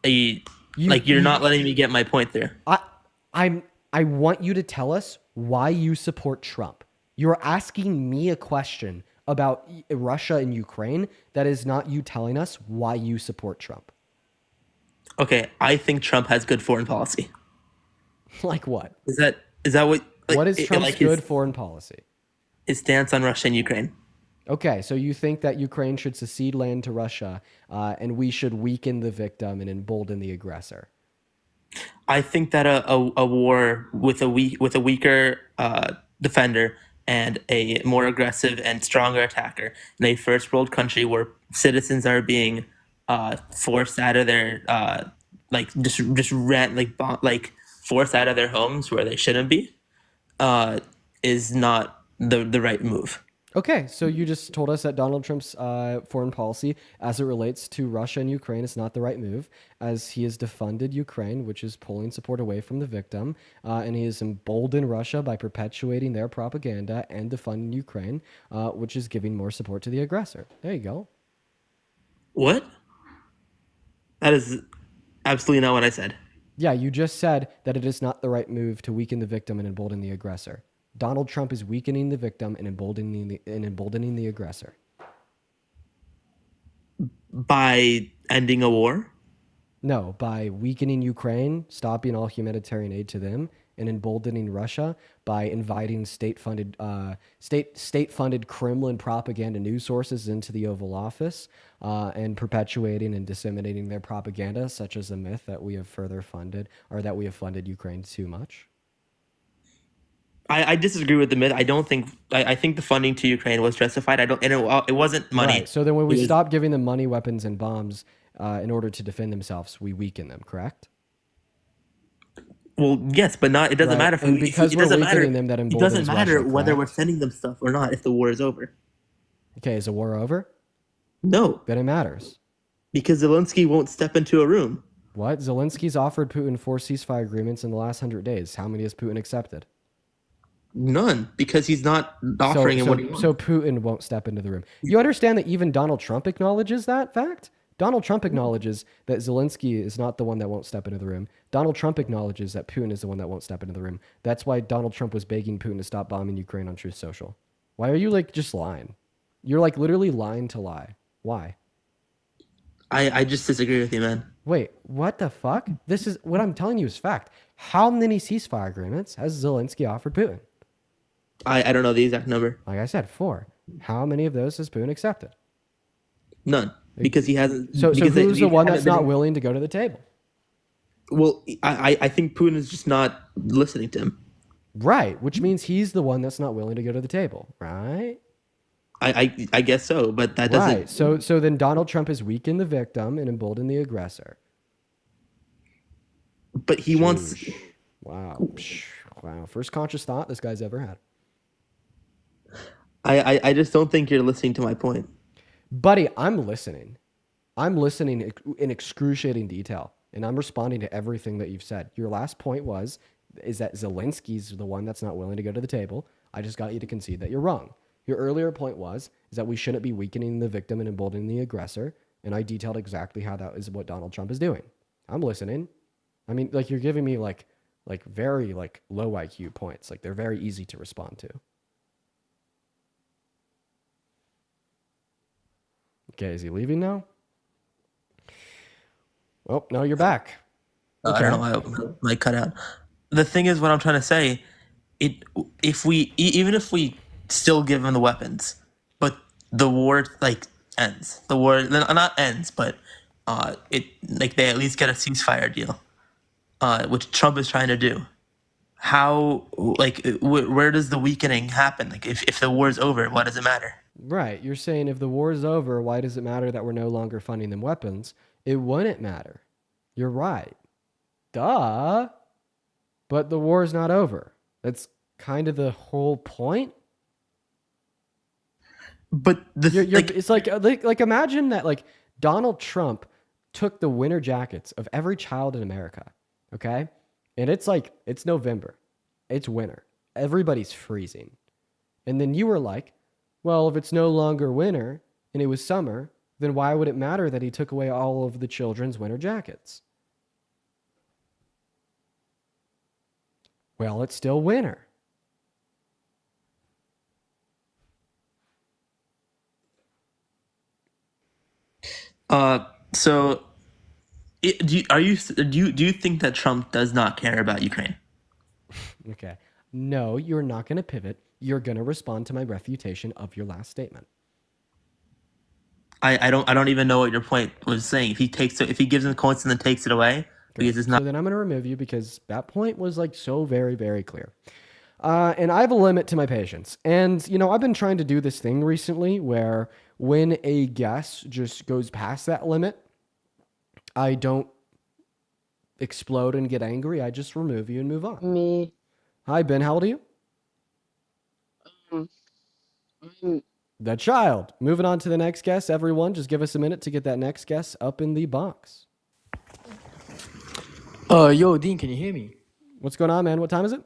You're not letting me get my point there. I want you to tell us why you support Trump. You're asking me a question about Russia and Ukraine that is not you telling us why you support Trump. Okay, I think Trump has good foreign policy. Like what? Is that what? Like, what is Trump's good foreign policy? His stance on Russia and Ukraine. Okay, so you think that Ukraine should cede land to Russia, and we should weaken the victim and embolden the aggressor. I think that a war with a weaker defender and a more aggressive and stronger attacker in a first world country where citizens are being forced out of their forced out of their homes where they shouldn't be is not the right move. Okay, so you just told us that Donald Trump's foreign policy as it relates to Russia and Ukraine is not the right move, as he has defunded Ukraine, which is pulling support away from the victim, and he has emboldened Russia by perpetuating their propaganda and defunding Ukraine, which is giving more support to the aggressor. There you go. What? That is absolutely not what I said. Yeah, you just said that it is not the right move to weaken the victim and embolden the aggressor. Donald Trump is weakening the victim and emboldening the aggressor. By ending a war? No, by weakening Ukraine, stopping all humanitarian aid to them, and emboldening Russia by inviting state-funded Kremlin propaganda news sources into the Oval Office and perpetuating and disseminating their propaganda, such as the myth that we have further funded or that we have funded Ukraine too much. I disagree with the myth. I don't think. I think the funding to Ukraine was justified. It wasn't money. Right. So then, when we stop giving them money, weapons, and bombs in order to defend themselves, we weaken them. Correct? Well, yes, but not. It doesn't matter because we're weakening them. That it doesn't matter Russia, whether we're sending them stuff or not if the war is over. Okay, is the war over? No. Then it matters. Because Zelensky won't step into a room. What? Zelensky's offered Putin 4 ceasefire agreements in the last 100 days. How many has Putin accepted? None, because he's not offering him what he wants. So Putin won't step into the room. You understand that even Donald Trump acknowledges that fact? Donald Trump acknowledges that Zelensky is not the one that won't step into the room. Donald Trump acknowledges that Putin is the one that won't step into the room. That's why Donald Trump was begging Putin to stop bombing Ukraine on Truth Social. Why are you like just lying? You're like literally lying to lie. Why? I just disagree with you, man. Wait, what the fuck? This is what I'm telling you is fact. How many ceasefire agreements has Zelensky offered Putin? I don't know the exact number. Like I said, 4. How many of those has Putin accepted? None, because he hasn't. So who's the one that's not willing to go to the table? Well, I think Putin is just not listening to him. Right, which means he's the one that's not willing to go to the table, right? I guess so, but that doesn't. Right. So then Donald Trump has weakened the victim and emboldened the aggressor. But he wants. Wow. Wow, first conscious thought this guy's ever had. I just don't think you're listening to my point. Buddy, I'm listening. I'm listening in excruciating detail, and I'm responding to everything that you've said. Your last point is that Zelensky's the one that's not willing to go to the table. I just got you to concede that you're wrong. Your earlier point is that we shouldn't be weakening the victim and emboldening the aggressor, and I detailed exactly how that is what Donald Trump is doing. I'm listening. I mean, like, you're giving me like very like low IQ points. Like, they're very easy to respond to. Okay, is he leaving now? Oh, no, you're back. I don't know why I might cut out. The thing is, what I'm trying to say, even if we still give them the weapons, but the war ends. The war not ends, but they at least get a ceasefire deal, which Trump is trying to do. How where does the weakening happen? Like if the war is over, what does it matter? Right. You're saying if the war is over, why does it matter that we're no longer funding them weapons? It wouldn't matter. You're right. Duh. But the war is not over. That's kind of the whole point. But it's like imagine that like Donald Trump took the winter jackets of every child in America, okay? And it's November. It's winter. Everybody's freezing. And then you were like, well, if it's no longer winter and it was summer, then why would it matter that he took away all of the children's winter jackets? Well, it's still winter. So do you think that Trump does not care about Ukraine? Okay. No, you're not going to pivot. You're going to respond to my refutation of your last statement. I don't even know what your point was saying. If he gives him the coins and then takes it away, because it's not. So then I'm going to remove you because that point was like so very, very clear. And I have a limit to my patience. And, I've been trying to do this thing recently where when a guest just goes past that limit, I don't explode and get angry. I just remove you and move on. Me. Hi, Ben. How old are you? The child. Moving on to the next guest. Everyone, just give us a minute to get that next guest up in the box. Yo, Dean, can you hear me? What's going on, man? What time is it?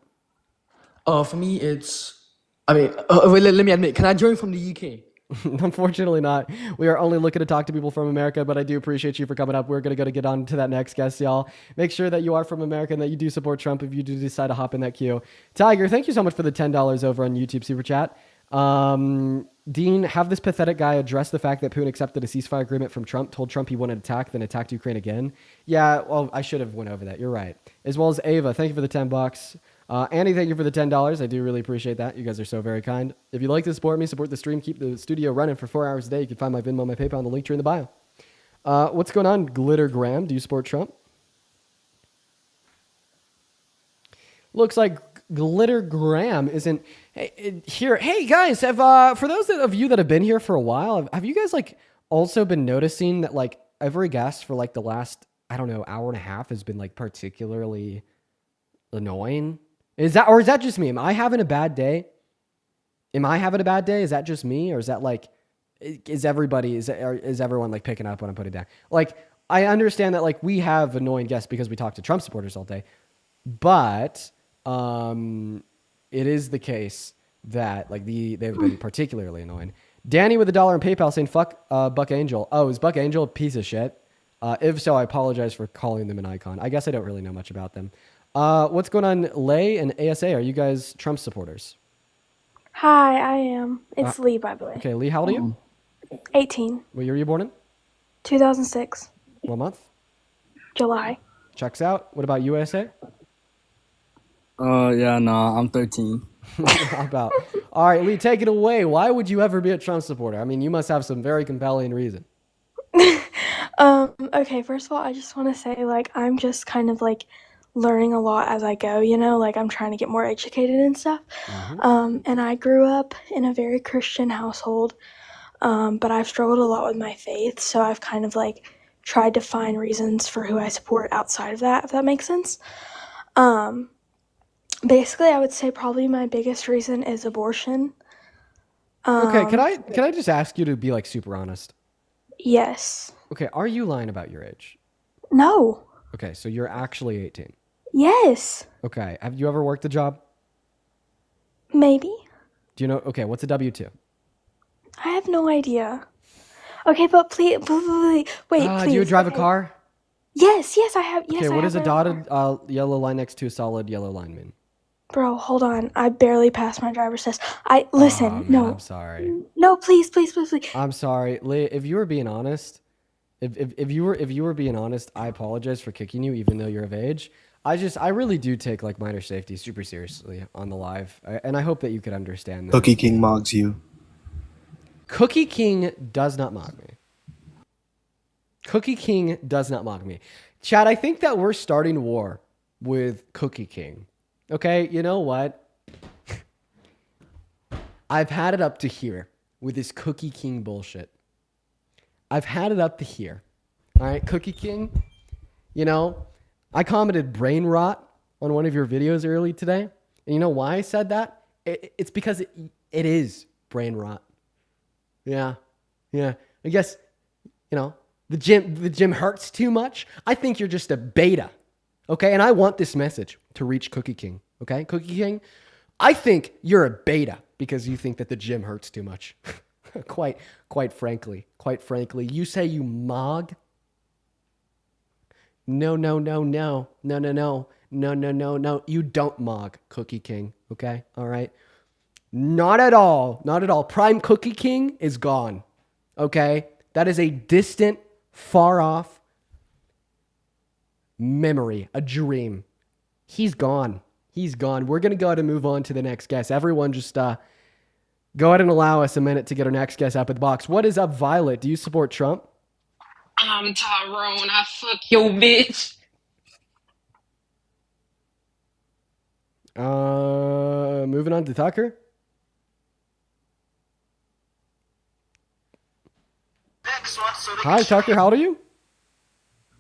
For me, wait, let me admit, can I join from the UK? Unfortunately not. We are only looking to talk to people from America, but I do appreciate you for coming up. We're going to get on to that next guest, y'all. Make sure that you are from America and that you do support Trump if you do decide to hop in that queue. Tiger, thank you so much for the $10 over on YouTube Super Chat. Dean, have this pathetic guy address the fact that Putin accepted a ceasefire agreement from Trump, told Trump he wouldn't attack, then attacked Ukraine again. Yeah, well, I should have went over that. You're right. As well as Ava, thank you for the $10. Annie, thank you for the $10. I do really appreciate that. You guys are so very kind. If you'd like to support me, support the stream, keep the studio running for 4 hours a day, you can find my Venmo, my PayPal, and the link tree in the bio. What's going on, Glitter Graham? Do you support Trump? Looks like Glitter Graham isn't here. Hey guys, for those of you that have been here for a while, have you guys also been noticing that every guest for the last, I don't know, hour and a half has been particularly annoying? Is that just me? Am I having a bad day? Is that just me, or is that is everyone picking up when I'm putting it down? I understand that we have annoying guests because we talk to Trump supporters all day, but it is the case that they've been particularly annoying. Danny with $1 on PayPal saying fuck Buck Angel. Oh, is Buck Angel a piece of shit? If so, I apologize for calling them an icon. I guess I don't really know much about them. What's going on, Lay and ASA? Are you guys Trump supporters? Hi, I am. It's Lee, by the way. Okay, Lee, how old are you? 18. What year were you born in? 2006. What month? July. Checks out. What about USA? Yeah, no, I'm 13. How about? All right, Lee, take it away. Why would you ever be a Trump supporter? I mean, you must have some very compelling reason. Okay, first of all, I just want to say, I'm just kind of, learning a lot as I go, I'm trying to get more educated and stuff. And I grew up in a very Christian household, but I've struggled a lot with my faith, so I've kind of, tried to find reasons for who I support outside of that, if that makes sense. Basically, I would say probably my biggest reason is abortion. Okay, can I just ask you to be like super honest? Yes. Okay, are you lying about your age? No. Okay, so you're actually 18. Yes. Okay, have you ever worked a job? Maybe. Do you know? Okay, what's a W-2? I have no idea. Okay, but please, wait, please. Do you drive okay. a car? Yes, I have. Yes, Okay, I what have does a my own car. dotted yellow line next to a solid yellow line mean? Bro, hold on. I barely passed my driver's test. Oh, man, No. I'm sorry. No, please. I'm sorry, Lee. If you were being honest, if you were being honest, I apologize for kicking you, even though you're of age. I really do take like minor safety super seriously on the live, and I hope that you could understand that. Cookie King mogs you. Cookie King does not mock me. Cookie King does not mock me. Chad, I think that we're starting war with Cookie King. Okay, you know what? I've had it up to here with this Cookie King bullshit. I've had it up to here. All right, Cookie King, you know, I commented brain rot on one of your videos early today. And you know why I said that? It's because it is brain rot. Yeah. I guess, you know, the gym hurts too much. I think you're just a beta. Okay? And I want this message to reach Cookie King. Okay? Cookie King, I think you're a beta because you think that the gym hurts too much. quite frankly, you say you mog. No. You don't mog, Cookie King. Okay? All right? Not at all. Prime Cookie King is gone. Okay? That is a distant, far off memory, a dream. He's gone. We're going to go ahead and move on to the next guest. Everyone just go ahead and allow us a minute to get our next guest up at the box. What is up, Violet? Do you support Trump? I'm Tyrone. I fuck your bitch. Moving on to Tucker. Hi, Tucker. How old are you?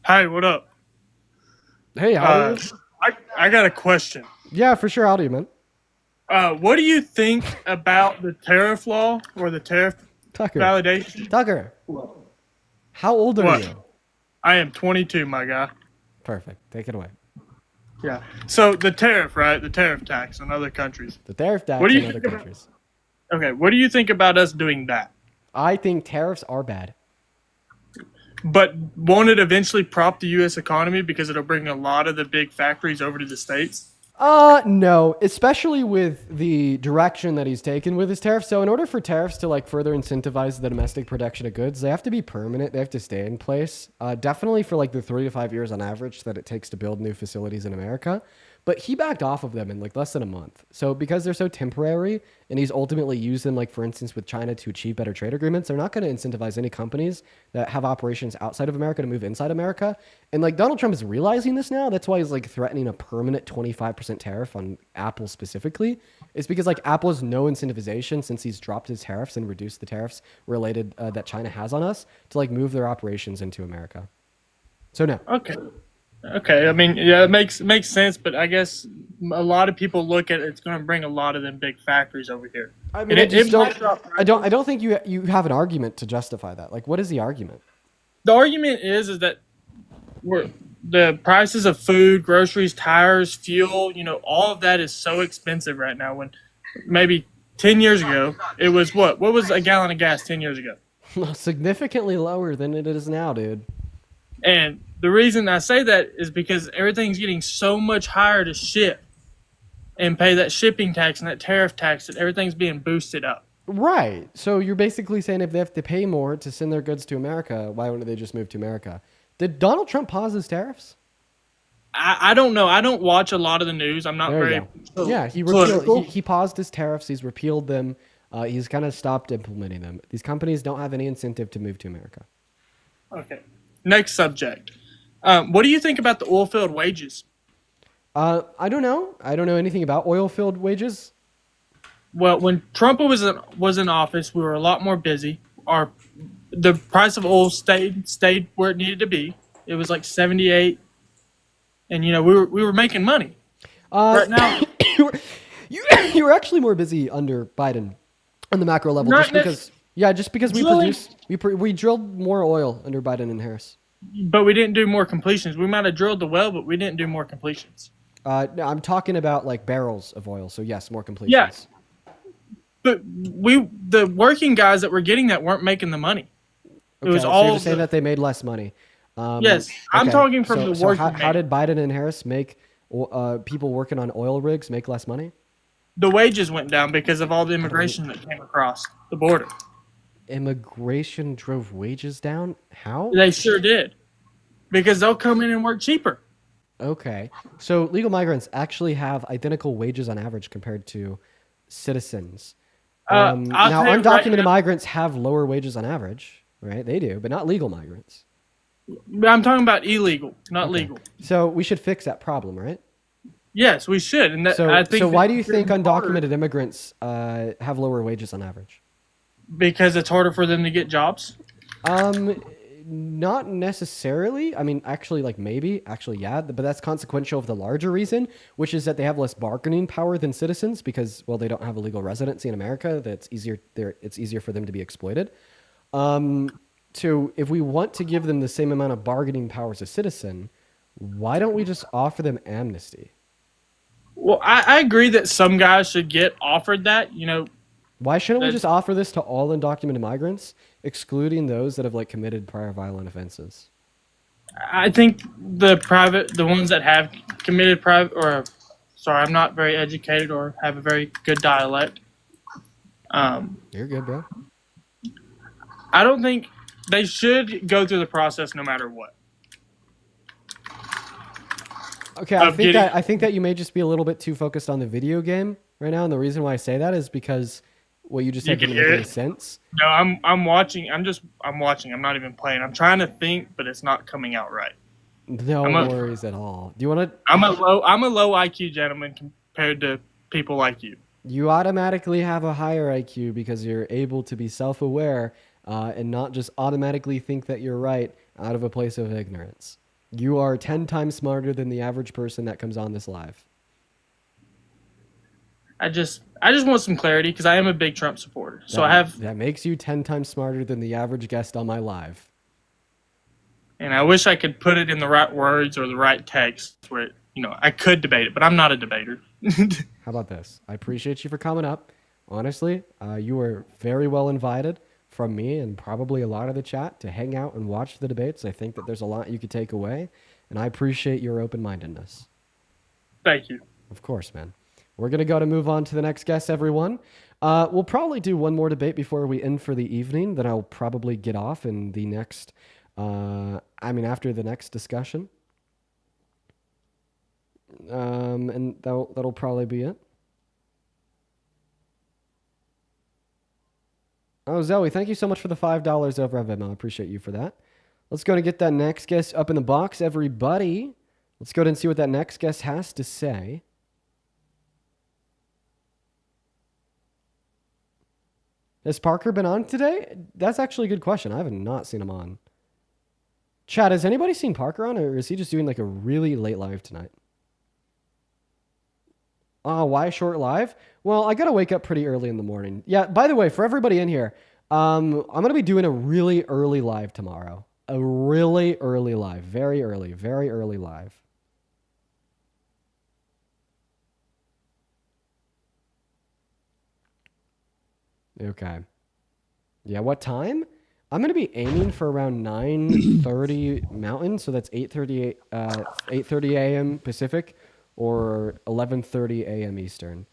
Hi, what up? Hey, how old are you? I got a question. Yeah, for sure. How old are you, man? What do you think about the tariff law or the tariff validation? Tucker, how old are you? I am 22, my guy. Perfect. Take it away. Yeah. So the tariff, right? The tariff tax on other countries. The tariff tax What do you on other think countries. Okay, what do you think about us doing that? I think tariffs are bad. But won't it eventually prop the U.S. economy because it'll bring a lot of the big factories over to the States? No, especially with the direction that he's taken with his tariffs. So in order for tariffs to like further incentivize the domestic production of goods, they have to be permanent. They have to stay in place. Definitely for like the 3 to 5 years on average that it takes to build new facilities in America. But he backed off of them in like less than a month. So because they're so temporary and he's ultimately used them, like for instance, with China to achieve better trade agreements, they're not going to incentivize any companies that have operations outside of America to move inside America. And like Donald Trump is realizing this now. That's why he's like threatening a permanent 25% tariff on Apple specifically. It's because like Apple has no incentivization since he's dropped his tariffs and reduced the tariffs related that China has on us to like move their operations into America. So no. Okay. I mean, yeah, it makes sense, but I guess a lot of people look at it's going to bring a lot of them big factories over here. I mean, I don't think you have an argument to justify that. Like, what is the argument? The argument is that the prices of food, groceries, tires, fuel, all of that is so expensive right now. When maybe 10 years ago, it was what? What was a gallon of gas 10 years ago? Significantly lower than it is now, dude. And the reason I say that is because everything's getting so much higher to ship and pay that shipping tax and that tariff tax that everything's being boosted up. Right. So you're basically saying if they have to pay more to send their goods to America, why wouldn't they just move to America? Did Donald Trump pause his tariffs? I don't know. I don't watch a lot of the news. I'm not very. Yeah, he paused his tariffs. He's repealed them. He's kind of stopped implementing them. These companies don't have any incentive to move to America. Okay. Next subject. What do you think about the oil field wages? I don't know. I don't know anything about oil field wages. Well, when Trump was in office, we were a lot more busy. The price of oil stayed where it needed to be. It was like 78, and we were making money. Right now, you were actually more busy under Biden on the macro level, Not just because we drilled more oil under Biden and Harris. But we didn't do more completions. We might have drilled the well, but we didn't do more completions. No, I'm talking about like barrels of oil. So yes, more completions. Yeah. But the working guys that were getting that weren't making the money. It was so all you're just saying that they made less money. Yes, I'm talking from the working. How did Biden and Harris make people working on oil rigs make less money? The wages went down because of all the immigration that came across the border. Immigration drove wages down? How? They sure did. Because they'll come in and work cheaper. Okay. So legal migrants actually have identical wages on average compared to citizens. Now, undocumented migrants have lower wages on average, right? They do, but not legal migrants. I'm talking about illegal, not legal. So we should fix that problem, right? Yes, we should. And so why do you think undocumented immigrants have lower wages on average? Because it's harder for them to get jobs? Not necessarily. I mean, actually, yeah, but that's consequential of the larger reason, which is that they have less bargaining power than citizens because, well, they don't have a legal residency in America. It's easier for them to be exploited. So if we want to give them the same amount of bargaining power as a citizen, why don't we just offer them amnesty? Well, I agree that some guys should get offered that, Why shouldn't we just offer this to all undocumented migrants, excluding those that have committed prior violent offenses? I think the ones that have committed I'm not very educated or have a very good dialect. You're good, bro. I don't think they should go through the process no matter what. Okay, I think that you may just be a little bit too focused on the video game right now, and the reason why I say that is because what you just said didn't make any sense. No, I'm watching. I'm watching. I'm not even playing. I'm trying to think, but it's not coming out right. No worries at all. Do you want to? I'm a low IQ gentleman compared to people like you. You automatically have a higher IQ because you're able to be self-aware and not just automatically think that you're right out of a place of ignorance. You are 10 times smarter than the average person that comes on this live. I just want some clarity because I am a big Trump supporter. That makes you 10 times smarter than the average guest on my live. And I wish I could put it in the right words or the right text where I could debate it, but I'm not a debater. How about this? I appreciate you for coming up. Honestly, you were very well invited from me and probably a lot of the chat to hang out and watch the debates. I think that there's a lot you could take away, and I appreciate your open-mindedness. Thank you. Of course, man. We're going to move on to the next guest, everyone. We'll probably do one more debate before we end for the evening. Then I'll probably get off in the next, after the next discussion. And that'll probably be it. Oh, Zoe, thank you so much for the $5 over on Venmo. I appreciate you for that. Let's go and get that next guest up in the box, everybody. Let's go and see what that next guest has to say. Has Parker been on today? That's actually a good question. I have not seen him on. Chat, has anybody seen Parker on, or is he just doing a really late live tonight? Why short live? Well, I got to wake up pretty early in the morning. Yeah, by the way, for everybody in here, I'm going to be doing a really early live tomorrow. A really early live. Very early live. Okay. Yeah, what time? I'm going to be aiming for around 9:30 Mountain, so that's 8:30 a.m. Pacific or 11:30 a.m. Eastern.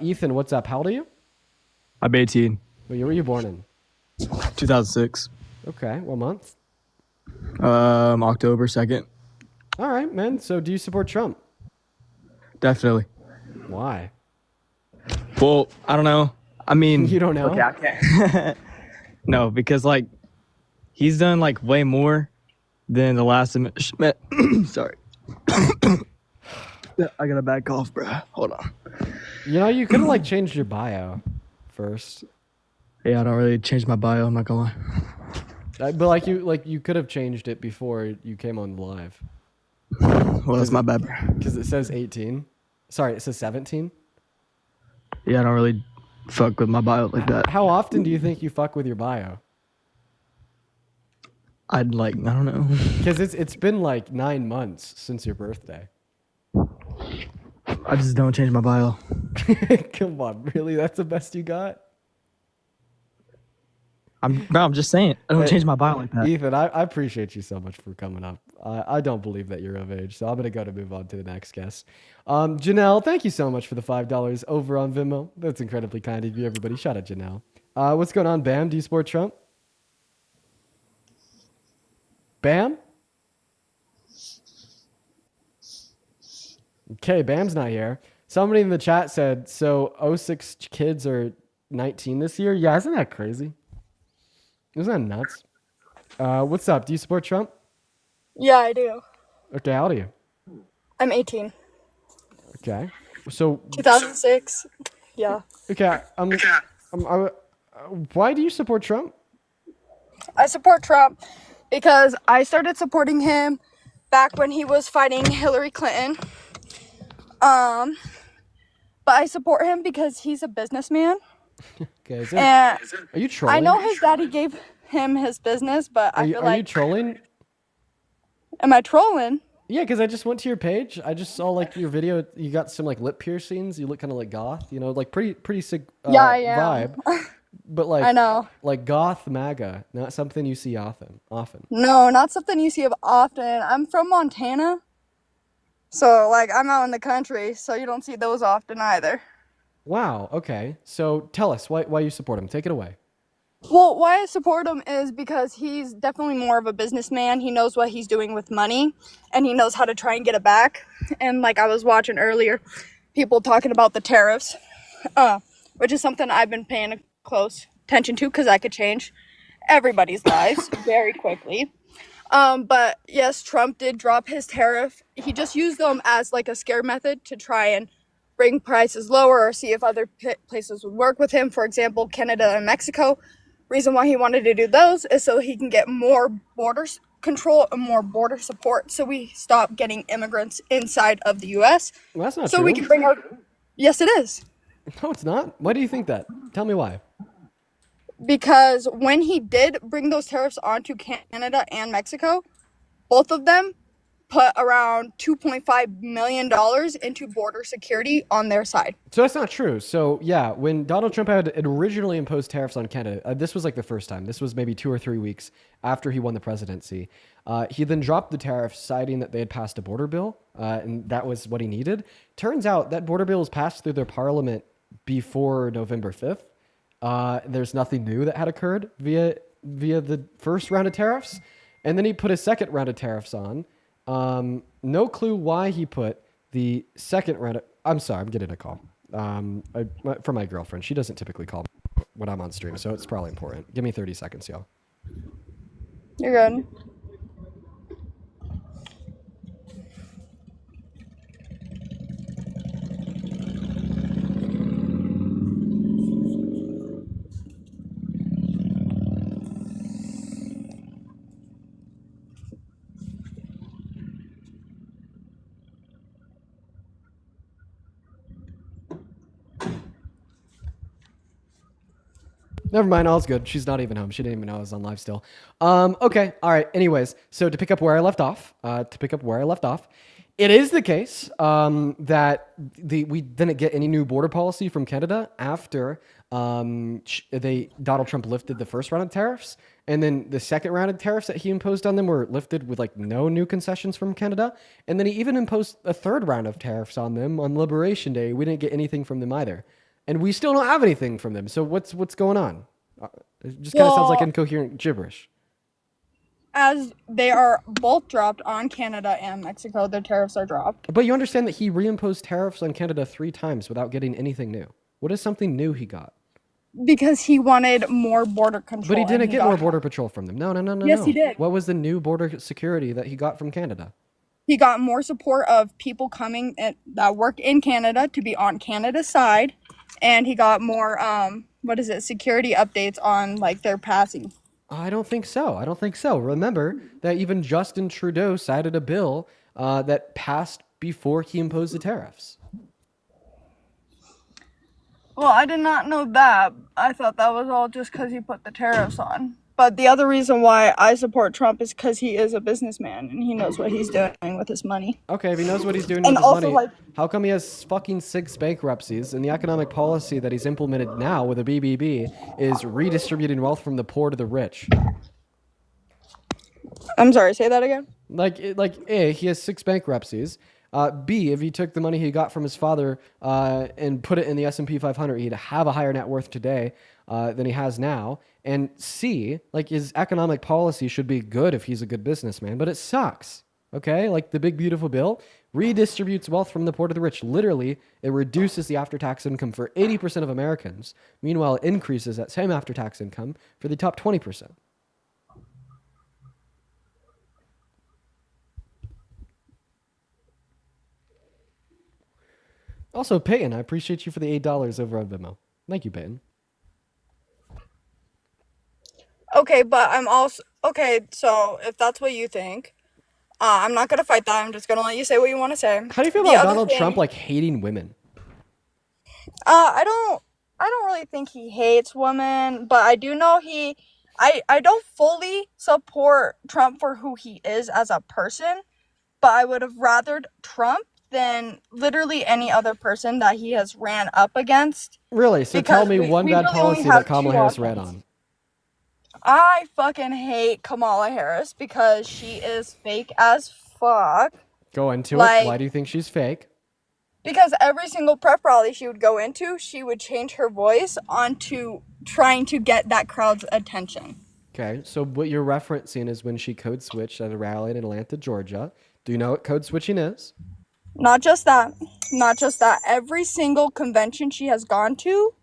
Ethan, what's up? How old are you? I'm 18. What year were you born in? 2006. Okay, what month? October 2nd. All right, man. So do you support Trump? Definitely. Why? Well, I don't know. I mean, you don't know? Okay, I can't. No, because he's done way more than the last sorry. I got a bad cough, bro. Hold on. You could have changed your bio first. Yeah, I don't really change my bio, I'm not gonna lie. But you could have changed it before you came on live. Well, that's my bad, bro. Because it says 18. Sorry, it says 17. Yeah, I don't really fuck with my bio like that. How often do you think you fuck with your bio? I don't know. Because it's been like 9 months since your birthday. I just don't change my bio. Come on, really? That's the best you got? I'm just saying. I don't change my bio like that. Ethan, I appreciate you so much for coming up. I don't believe that you're of age, so I'm going to move on to the next guest. Janelle, thank you so much for the $5 over on Venmo. That's incredibly kind of you, everybody. Shout out Janelle. What's going on, Bam? Do you support Trump? Bam? Okay, Bam's not here. Somebody in the chat said, so 06 kids are 19 this year? Yeah, isn't that crazy? Isn't that nuts? What's up? Do you support Trump? Yeah, I do. Okay, how old are you? I'm 18. Okay. So 2006. Yeah. Okay. Why do you support Trump? I support Trump because I started supporting him back when he was fighting Hillary Clinton. But I support him because he's a businessman. Okay. And are you trolling? I know his daddy gave him his business, but I feel like. Are you trolling? Am I trolling? Yeah, because I just went to your page. I just saw like your video. You got some like lip piercings. You look kind of like goth. You know, like pretty sick Yeah, I am. vibe. But like I know. Like goth MAGA, not something you see often. No, not something you see often. I'm from Montana. So like I'm out in the country, so you don't see those often either. Wow. Okay. So tell us why you support him. Take it away. Well, why I support him is because he's definitely more of a businessman. He knows what he's doing with money, and he knows how to try and get it back. And like I was watching earlier, people talking about the tariffs, which is something I've been paying close attention to because I could change everybody's lives very quickly. But yes, Trump did drop his tariff. He just used them as like a scare method to try and bring prices lower or see if other places would work with him. For example, Canada and Mexico. Reason why he wanted to do those is so he can get more border control and more border support so we stop getting immigrants inside of the U.S. Well, that's not so true. we can bring our... Yes, it is. No, it's not. Why do you think that? Tell me why. Because when he did bring those tariffs onto Canada and Mexico, both of them put around $2.5 million into border security on their side. So that's not true. So yeah, when Donald Trump had originally imposed tariffs on Canada, this was like the first time. This was maybe 2 or 3 weeks after he won the presidency. He then dropped the tariffs, citing that they had passed a border bill, and that was what he needed. Turns out that border bill was passed through their parliament before November 5th. There's nothing new that had occurred via the first round of tariffs. And then he put a second round of tariffs on. No clue why he put the second round. I'm sorry, I'm getting a call from my girlfriend. She doesn't typically call when I'm on stream, so it's probably important. Give me 30 seconds, y'all. You're good. Never mind, all's good. She's not even home. She didn't even know I was on live still. Okay, all right. Anyways, so to pick up where I left off, it is the case that we didn't get any new border policy from Canada after Donald Trump lifted the first round of tariffs, and then the second round of tariffs that he imposed on them were lifted with like no new concessions from Canada, and then he even imposed a third round of tariffs on them on Liberation Day. We didn't get anything from them either. And we still don't have anything from them. So what's going on? It just kind of sounds like incoherent gibberish. As they are both dropped on Canada and Mexico, their tariffs are dropped. But you understand that he reimposed tariffs on Canada 3 times without getting anything new. What is something new he got? Because he wanted more border control. But he didn't get more border patrol from them. No. Yes, he did. What was the new border security that he got from Canada? He got more support of people coming that work in Canada to be on Canada's side. And he got more, security updates on, like, their passing. I don't think so. Remember that even Justin Trudeau cited a bill that passed before he imposed the tariffs. Well, I did not know that. I thought that was all just because he put the tariffs on. But the other reason why I support Trump is because he is a businessman and he knows what he's doing with his money. Okay, if he knows what he's doing And with his also, money, like, how come he has fucking 6 bankruptcies and the economic policy that he's implemented now with a BBB is redistributing wealth from the poor to the rich? I'm sorry, say that again? Like A, he has 6 bankruptcies. B, if he took the money he got from his father and put it in the S&P 500, he'd have a higher net worth today than he has now. And C, like his economic policy should be good if he's a good businessman, but it sucks. Okay, like the big beautiful bill redistributes wealth from the poor to the rich. Literally, it reduces the after-tax income for 80% of Americans. Meanwhile, it increases that same after-tax income for the top 20%. Also, Peyton, I appreciate you for the $8 over on Venmo. Thank you, Peyton. Okay, but I'm also... Okay, so if that's what you think, I'm not going to fight that. I'm just going to let you say what you want to say. How do you feel about Donald Trump, like, hating women? I don't really think he hates women, but I do know I don't fully support Trump for who he is as a person, but I would have rathered Trump than literally any other person that he has ran up against. Really? So tell me one bad policy that Kamala Harris ran on. I fucking hate Kamala Harris because she is fake as fuck. Go into Like- it. Why do you think she's fake? Because every single prep rally she would go into, she would change her voice onto trying to get that crowd's attention. Okay, so what you're referencing is when she code switched at a rally in Atlanta, Georgia. Do you know what code switching is? Not just that. Every single convention she has gone to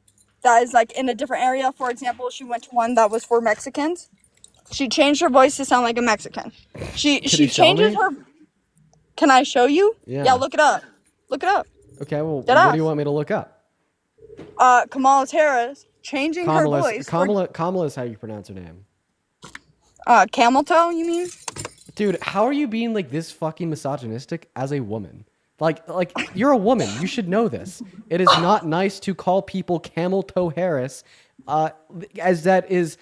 that is like in a different area. For example, she went to one that was for Mexicans. She changed her voice to sound like a Mexican. She you show changes me? her... Can I show you? Yeah. Look it up. Look it up. Okay, well, Dead what ass. do you want me to look up? Kamala Harris changing her voice. Kamala is how you pronounce her name. Camel toe, you mean? Dude, how are you being like this fucking misogynistic as a woman? Like you're a woman. You should know this. It is not nice to call people camel toe Harris, as that is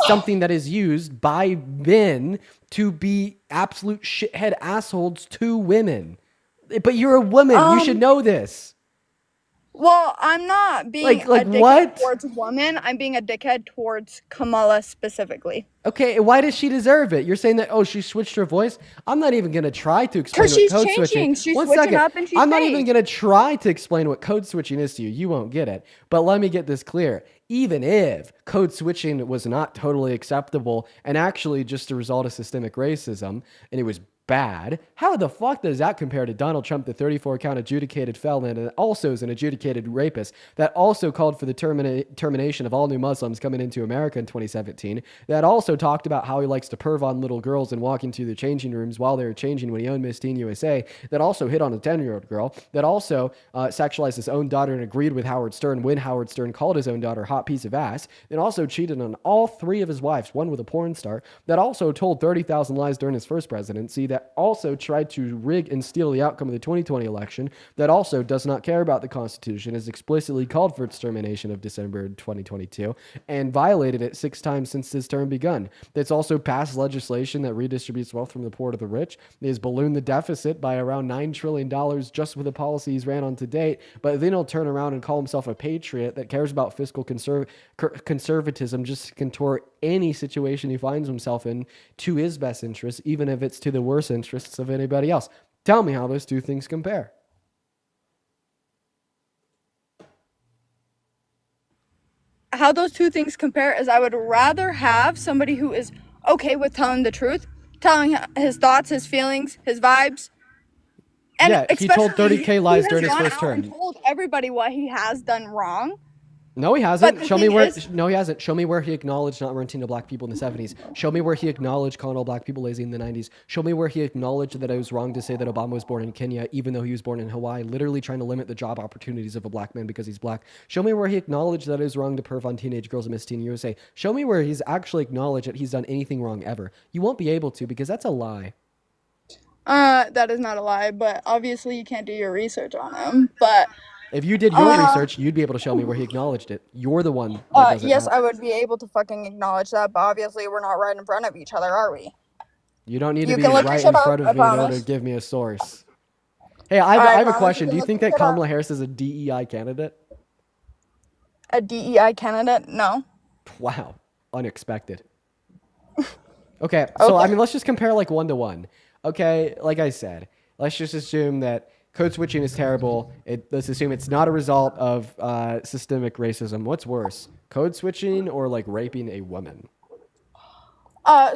something that is used by men to be absolute shithead assholes to women. But you're a woman. You should know this. Well, I'm not being a dickhead what? towards women. I'm being a dickhead towards Kamala specifically. Okay, why does she deserve it? You're saying that, oh, she switched her voice? I'm not even going to try to explain what Because she's code changing. switching. She's One switching second. up and she's I'm not even fake. going to try to explain what code switching is to you. You won't get it. But let me get this clear. Even if code switching was not totally acceptable and actually just a result of systemic racism, and it was bad, how the fuck does that compare to Donald Trump, the 34-count adjudicated felon and also is an adjudicated rapist that also called for the termination of all new Muslims coming into America in 2017, that also talked about how he likes to perv on little girls and walk into the changing rooms while they were changing when he owned Miss Teen USA, that also hit on a 10-year-old girl, that also sexualized his own daughter and agreed with Howard Stern when Howard Stern called his own daughter a hot piece of ass, and also cheated on all 3 of his wives, one with a porn star, that also told 30,000 lies during his first presidency, that also tried to rig and steal the outcome of the 2020 election, that also does not care about the Constitution, has explicitly called for its termination of December 2022, and violated it 6 times since his term begun. That's also passed legislation that redistributes wealth from the poor to the rich. It has ballooned the deficit by around $9 trillion just with the policies ran on to date, but then he'll turn around and call himself a patriot that cares about fiscal conservatism just to contort any situation he finds himself in to his best interests, even if it's to the worst interests of anybody else. Tell me how those two things compare. How those two things compare is I would rather have somebody who is okay with telling the truth, telling his thoughts, his feelings, his vibes. And yeah, he told especially 30K lies he during has his gone first out term. and told everybody what he has done wrong. No, he But hasn't. the Show me thing where. is- No, he hasn't. Show me where he acknowledged not renting to black people in the 70s. Show me where he acknowledged calling all black people lazy in the 90s. Show me where he acknowledged that it was wrong to say that Obama was born in Kenya, even though he was born in Hawaii, literally trying to limit the job opportunities of a black man because he's black. Show me where he acknowledged that it was wrong to perv on teenage girls in Miss Teen USA. Show me where he's actually acknowledged that he's done anything wrong ever. You won't be able to because that's a lie. That is not a lie, but obviously you can't do your research on him. But If you did your research, you'd be able to show me where he acknowledged it. You're the one that doesn't Yes, have- I would be able to fucking acknowledge that, but obviously we're not right in front of each other, are we? You don't need You to be can look right your in shit front up, of I me in order promise. to give me a source. Hey, I have a promise question. you Do you can think look that it up. Kamala Harris is a DEI candidate? A DEI candidate? No. Wow, unexpected. Okay, so Okay. I mean, let's just compare like 1-to-1. Okay, like I said, let's just assume that code switching is terrible. Let's assume it's not a result of systemic racism. What's worse, code switching or like raping a woman?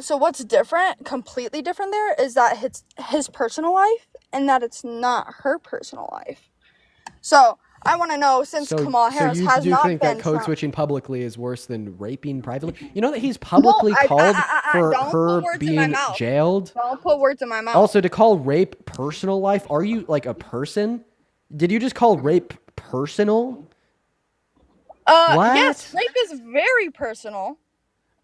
So what's different, completely different there, is that it's his personal life and that it's not her personal life. So I want to know, since Kamala Harris you has do not think been that code Trump- switching publicly is worse than raping privately? You know that he's publicly called for don't her put words in my being mouth. jailed? Don't put words in my mouth. Also, to call rape personal life, are you like a person? Did you just call rape personal? What? Yes, rape is very personal.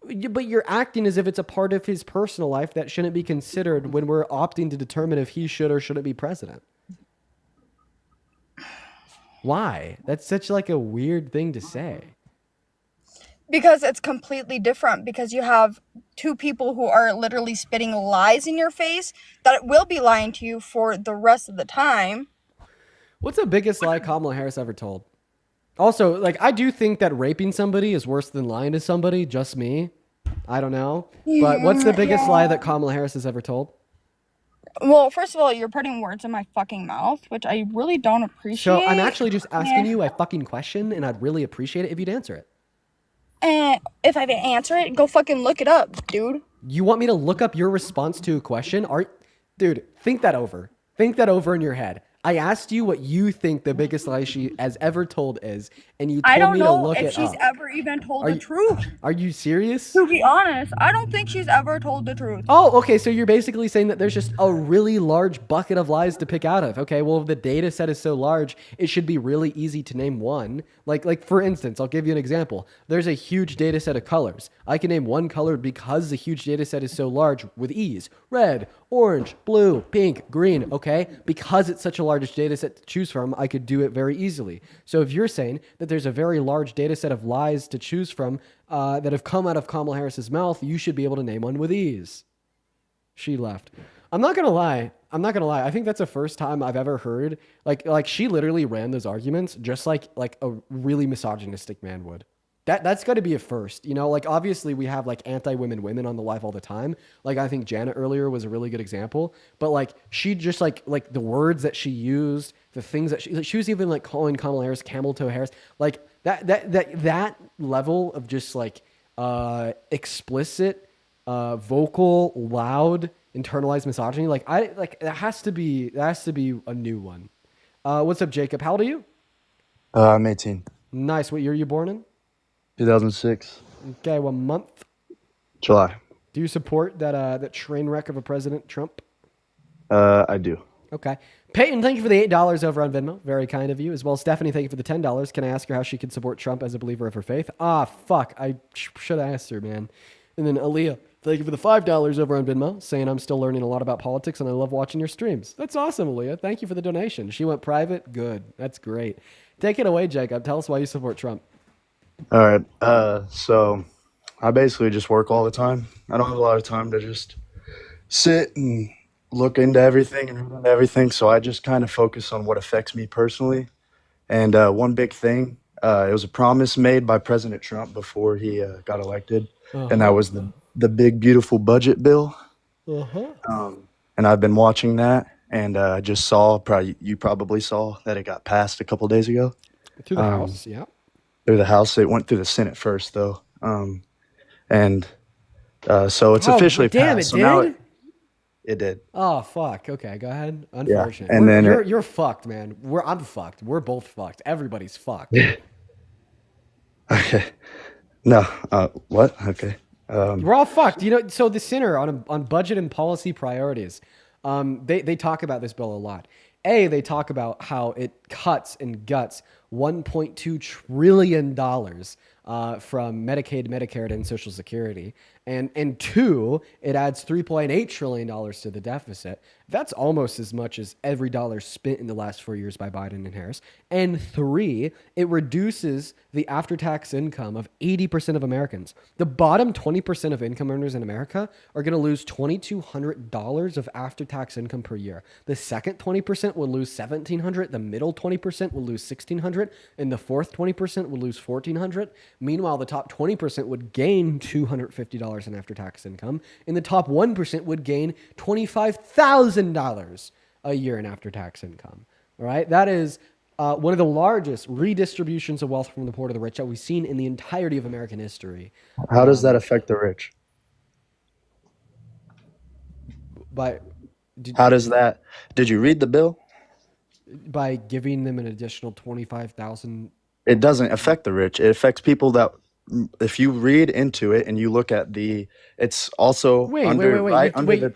But you're acting as if it's a part of his personal life that shouldn't be considered when we're opting to determine if he should or shouldn't be president. Why? That's such like a weird thing to say. Because it's completely different, because you have two people who are literally spitting lies in your face that will be lying to you for the rest of the time. What's the biggest lie Kamala Harris ever told? Also, like, I do think that raping somebody is worse than lying to somebody. Just me. I don't know. But what's the biggest lie that Kamala Harris has ever told? Well, first of all, you're putting words in my fucking mouth, which I really don't appreciate. So I'm actually just asking you a fucking question, and I'd really appreciate it if you'd answer it. And if I answer it, go fucking look it up, dude. You want me to look up your response to a question? Dude, think that over. Think that over in your head. I asked you what you think the biggest lie she has ever told is, and you I told don't me to know look if it she's up. ever even told Are the you- truth. Are you serious? To be honest, I don't think she's ever told the truth. Oh, okay. So you're basically saying that there's just a really large bucket of lies to pick out of. Okay, well, if the data set is so large, it should be really easy to name one. Like for instance, I'll give you an example. There's a huge data set of colors. I can name one color because the huge data set is so large with ease. Red, orange, blue, pink, green. Okay, because it's such a large data set to choose from, I could do it very easily. So if you're saying that there's a very large data set of lies to choose from that have come out of Kamala Harris's mouth, you should be able to name one with ease. She left. I'm not gonna lie. I think that's the first time I've ever heard like she literally ran those arguments just like a really misogynistic man would. That's got to be a first, you know. Like obviously we have like anti-women on the live all the time. Like I think Janet earlier was a really good example. But like she just like the words that she used, the things that she was even like calling Kamala Harris camel toe Harris. Like that level of just like explicit, vocal, loud, internalized misogyny. Like that has to be a new one. What's up, Jacob? How old are you? I'm 18. Nice. What year are you born in? 2006. Okay, what month? July. Do you support that train wreck of a President Trump? I do. Okay. Peyton, thank you for the $8 over on Venmo. Very kind of you. As well as Stephanie, thank you for the $10. Can I ask her how she can support Trump as a believer of her faith? Ah, fuck. I should have asked her, man. And then Aaliyah, thank you for the $5 over on Venmo, saying I'm still learning a lot about politics and I love watching your streams. That's awesome, Aaliyah. Thank you for the donation. She went private. Good. That's great. Take it away, Jacob. Tell us why you support Trump. All right. So I basically just work all the time. I don't have a lot of time to just sit and look into everything and read into everything. So I just kind of focus on what affects me personally. And one big thing, it was a promise made by President Trump before he got elected. And that was the big, beautiful budget bill. And I've been watching that. And I just saw, you probably saw that it got passed a couple days ago. Through the House, yeah. Through the House. It went through the Senate first, though. So it's officially damn, passed. it So now did? it did. Oh, fuck. Okay, go ahead. Unfortunate. and then you're fucked, man. I'm fucked. We're both fucked. Everybody's fucked. Okay. No. What? Okay. We're all fucked. You know, so the Center on budget and policy priorities, they talk about this bill a lot. They talk about how it cuts and guts $1.2 trillion from Medicaid, Medicare, and Social Security. And two, it adds $3.8 trillion to the deficit. That's almost as much as every dollar spent in the last 4 years by Biden and Harris. And three, it reduces the after-tax income of 80% of Americans. The bottom 20% of income earners in America are going to lose $2,200 of after-tax income per year. The second 20% will lose $1,700. The middle 20% will lose $1,600, and the fourth 20% will lose $1,400. Meanwhile, the top 20% would gain $250 in after-tax income, and the top 1% would gain $25,000 a year in after-tax income. All right, that is one of the largest redistributions of wealth from the poor to the rich that we've seen in the entirety of American history. How does that affect the rich? By How does that? Did you read the bill? by giving them an additional 25,000. It doesn't affect the rich. It affects people that, if you read into it and you look at it's also Wait,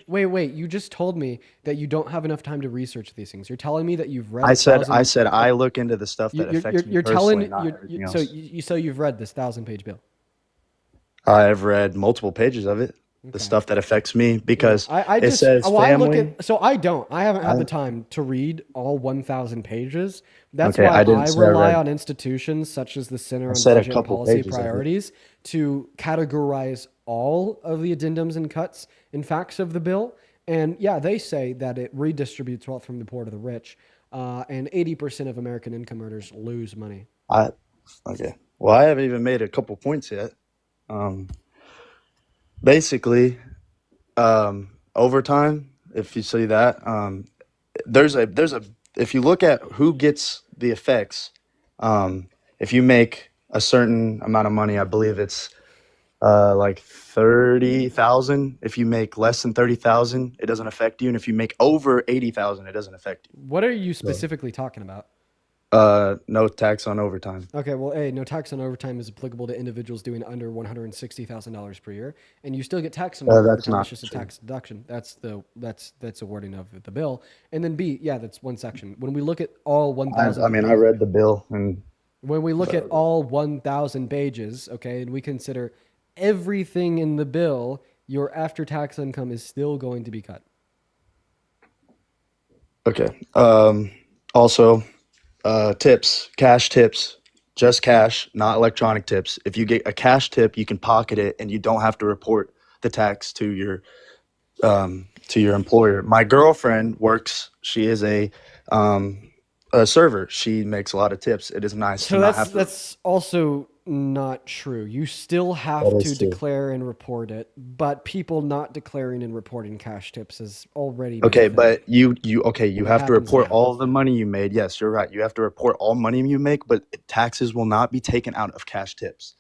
wait. You just told me that you don't have enough time to research these things. You're telling me that you've read. I said I look into the stuff that affects me personally, not everything else. So you've read this 1,000-page bill. I've read multiple pages of it. The stuff that affects me, because it says family. I haven't had the time to read all 1,000 pages. That's Okay, why I didn't I say I rely read. on institutions such as the Center on said a Budget and couple Policy pages of it. Priorities to categorize all of the addendums and cuts and facts of the bill. And yeah, they say that it redistributes wealth from the poor to the rich, and 80% of American income earners lose money. Okay. Well, I haven't even made a couple points yet. Basically, overtime, if you see that, if you look at who gets the effects, if you make a certain amount of money, I believe it's like 30,000. If you make less than 30,000, it doesn't affect you, and if you make over 80,000, it doesn't affect you. What are you specifically talking about? No tax on overtime. Okay, well, no tax on overtime is applicable to individuals doing under $160,000 per year, and you still get tax on That's overtime. not It's just a true. tax deduction. That's a wording of the bill. And then B, yeah, that's one section. When we look at all 1,000, I mean, I read the bill, and when we look at all 1,000 pages, okay, and we consider everything in the bill, your after-tax income is still going to be cut. okay. Also, tips, cash tips, just cash, not electronic tips. If you get a cash tip, you can pocket it, and you don't have to report the tax to your employer. My girlfriend works. She is a server. She makes a lot of tips. It is nice So to not have to. that's also not true. You still have That to is true. declare and report it, but people not declaring and reporting cash tips is already been a Okay, thing. but you It have to happens report now. all the money you made. Yes, you're right. You have to report all money you make, but taxes will not be taken out of cash tips.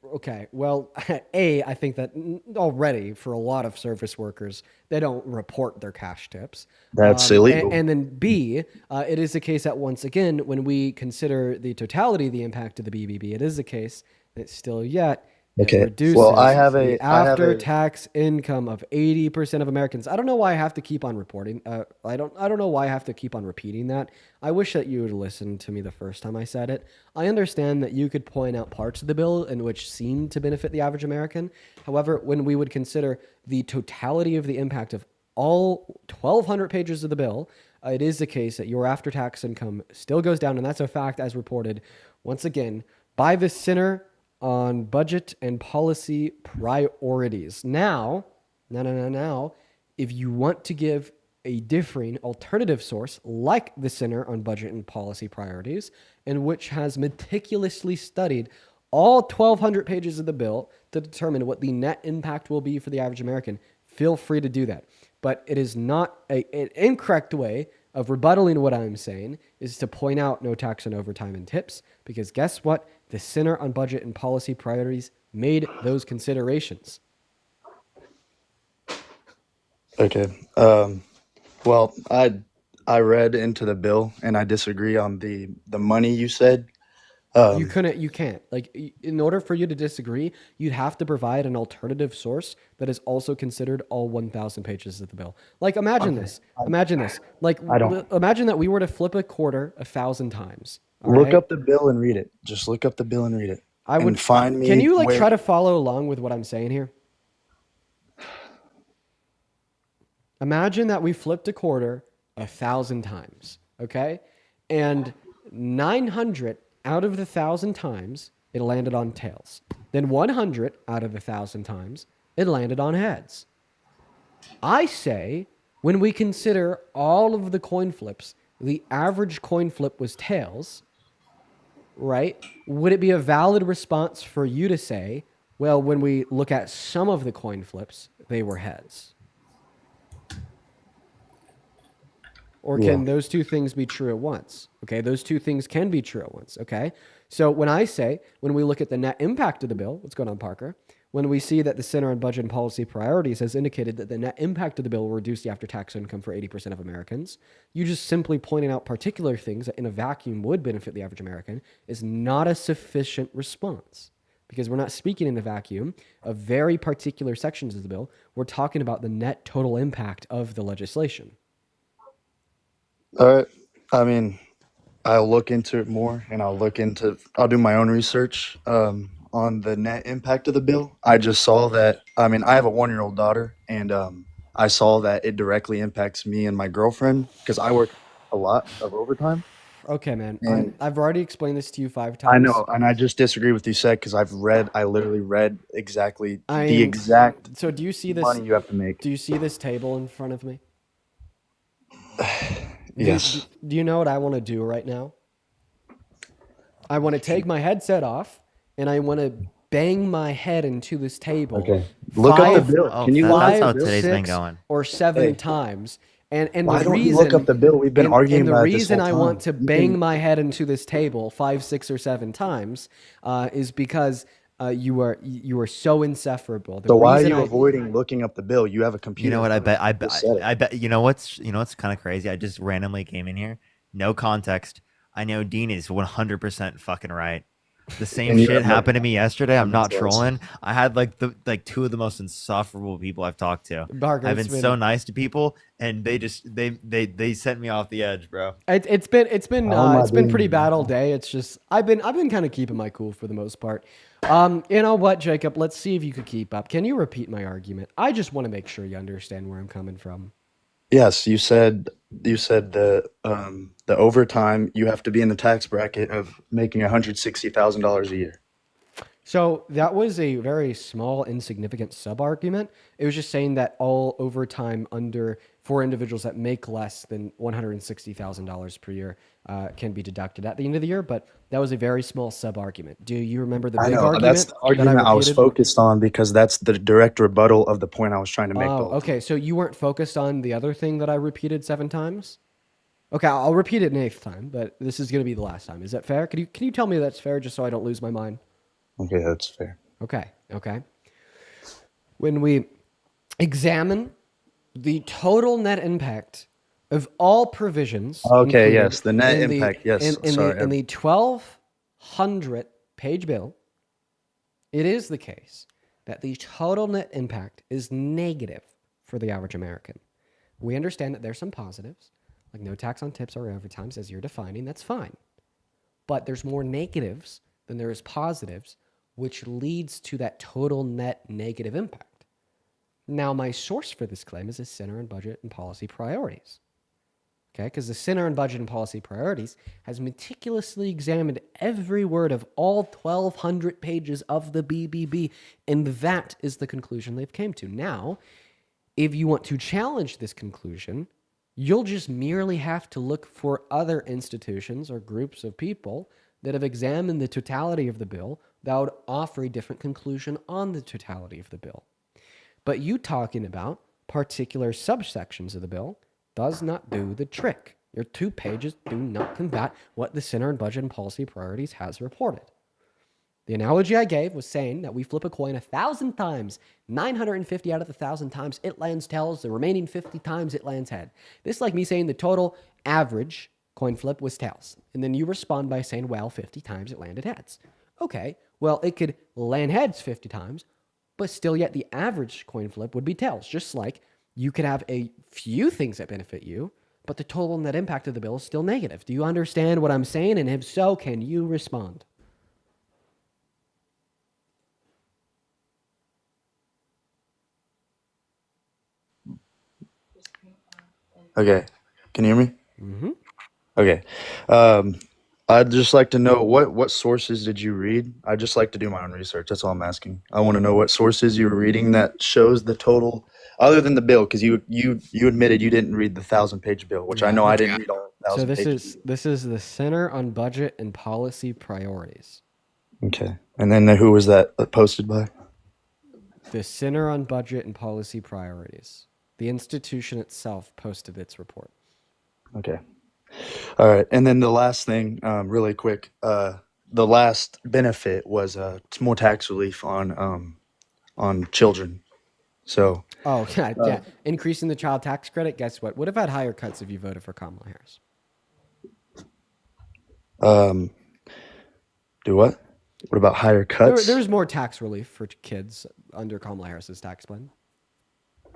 Okay, well, I think that already for a lot of service workers, they don't report their cash tips. That's illegal. And then B, it is the case that once again, when we consider the totality of the impact of the BBB, it is the case that still yet it Okay. reduces Well, I have the a I have a after-tax income of 80% of Americans. I don't know why I have to keep on reporting. I don't know why I have to keep on repeating that. I wish that you would listen to me the first time I said it. I understand that you could point out parts of the bill in which seem to benefit the average American. However, when we would consider the totality of the impact of all 1,200 pages of the bill, it is the case that your after-tax income still goes down, and that's a fact as reported, once again, by the Center on Budget and Policy Priorities. Now, if you want to give a differing alternative source like the Center on Budget and Policy Priorities, and which has meticulously studied all 1,200 pages of the bill to determine what the net impact will be for the average American, feel free to do that. But it is not an incorrect way of rebuttaling what I'm saying is to point out no tax on overtime and tips, because guess what? The Center on Budget and Policy Priorities made those considerations. Okay. Well, I read into the bill, and I disagree on the money you said. You can't. Like, in order for you to disagree, you'd have to provide an alternative source that is also considered all 1,000 pages of the bill. Like, imagine this. Imagine this. Like, I don't. imagine that we were to flip a quarter 1,000 times. All Look right? up the bill and read it. Just look up the bill and read it. I would and find me. Can you like where, try to follow along with what I'm saying here? Imagine that we flipped a quarter 1,000 times, okay? And 900 out of the 1,000 times, it landed on tails. Then 100 out of 1,000 times, it landed on heads. I say, when we consider all of the coin flips, the average coin flip was tails, right? Would it be a valid response for you to say, well, when we look at some of the coin flips, they were heads? Or can those two things be true at once? Okay, those two things can be true at once, okay? So when we look at the net impact of the bill, what's going on, Parker? When we see that the Center on Budget and Policy Priorities has indicated that the net impact of the bill will reduce the after-tax income for 80% of Americans, you just simply pointing out particular things that in a vacuum would benefit the average American is not a sufficient response. Because we're not speaking in a vacuum of very particular sections of the bill. We're talking about the net total impact of the legislation. All right. I mean, I'll look into it more, and I'll do my own research on the net impact of the bill. I just saw that. I mean, I have a 1-year-old daughter, and I saw that it directly impacts me and my girlfriend because I work a lot of overtime. Okay, man. I've already explained this to you 5 times. I know, and I just disagree with you said because I literally read exactly the exact. So do you see this money you have to make? Do you see this table in front of me? Yes. Do you know what I want to do right now? I want to take my headset off and I want to bang my head into this table. Okay. Look up the bill. Can you look That's how up the bill? today's been 6 going. or 7 times. And Why the don't reason, you look up the bill? We've been arguing and about the this reason whole I time. want to You bang can- my head into this table 5, 6, or 7 times is because you are so insufferable. So why are you avoiding looking up the bill? You have a computer. You know what? I in bet. front of you. Just said it. I bet. You know what's kind of crazy? I just randomly came in here, no context. I know Dean is 100% fucking right. The same And you shit have no- happened to me yesterday. I'm not That's awesome. trolling. I had like 2 of the most insufferable people I've talked to. Barker, I've it's been so nice to people, and they sent me off the edge, bro. It's been How am I pretty doing? bad all day. It's just I've been kind of keeping my cool for the most part. You know what, Jacob? Let's see if you could keep up. Can you repeat my argument? I just want to make sure you understand where I'm coming from. Yes, you said the overtime you have to be in the tax bracket of making $160,000 a year. So that was a very small, insignificant sub-argument. It was just saying that all overtime for individuals that make less than $160,000 per year can be deducted at the end of the year. But that was a very small sub-argument. Do you remember the big argument? That's the argument I was repeated? focused on because that's the direct rebuttal of the point I was trying to make. Oh, okay. So you weren't focused on the other thing that I repeated 7 times? Okay, I'll repeat it an 8th time, but this is going to be the last time. Is that fair? Can you tell me that's fair just so I don't lose my mind? Okay, that's fair. Okay. When we examine the total net impact of all provisions. Okay, included yes, the net in impact, yes, sorry. In the 1,200 page bill, it is the case that the total net impact is negative for the average American. We understand that there's some positives, like no tax on tips or overtimes, as you're defining. That's fine. But there's more negatives than there is positives, which leads to that total net negative impact. Now, my source for this claim is the Center on Budget and Policy Priorities. Okay, because the Center on Budget and Policy Priorities has meticulously examined every word of all 1,200 pages of the BBB, and that is the conclusion they've came to. Now, if you want to challenge this conclusion, you'll just merely have to look for other institutions or groups of people that have examined the totality of the bill that would offer a different conclusion on the totality of the bill. But you talking about particular subsections of the bill does not do the trick. Your 2 pages do not combat what the Center on Budget and Policy Priorities has reported. The analogy I gave was saying that we flip a coin 1,000 times, 950 out of the 1,000 times it lands tails, the remaining 50 times it lands head. This is like me saying the total average Coin flip was tails. And then you respond by saying, well, 50 times it landed heads. Okay, well, it could land heads 50 times, but still yet the average coin flip would be tails. Just like you could have a few things that benefit you, but the total net impact of the bill is still negative. Do you understand what I'm saying? And if so, can you respond? Okay. Can you hear me? Mm-hmm. Okay. I'd just like to know what sources did you read? I'd just like to do my own research. That's all I'm asking. I want to know what sources you were reading that shows the total, other than the bill, because you admitted you didn't read the 1,000-page bill, which I know I didn't read all 1,000 So pages. this is the Center on Budget and Policy Priorities. Okay. And then who was that posted by? The Center on Budget and Policy Priorities. The institution itself posted its report. Okay. All right. And then the last thing, really quick, the last benefit was more tax relief on children. So. Oh, yeah. Increasing the child tax credit, guess what? Would have had higher cuts if you voted for Kamala Harris. Do what? What about higher cuts? There's more tax relief for kids under Kamala Harris's tax plan.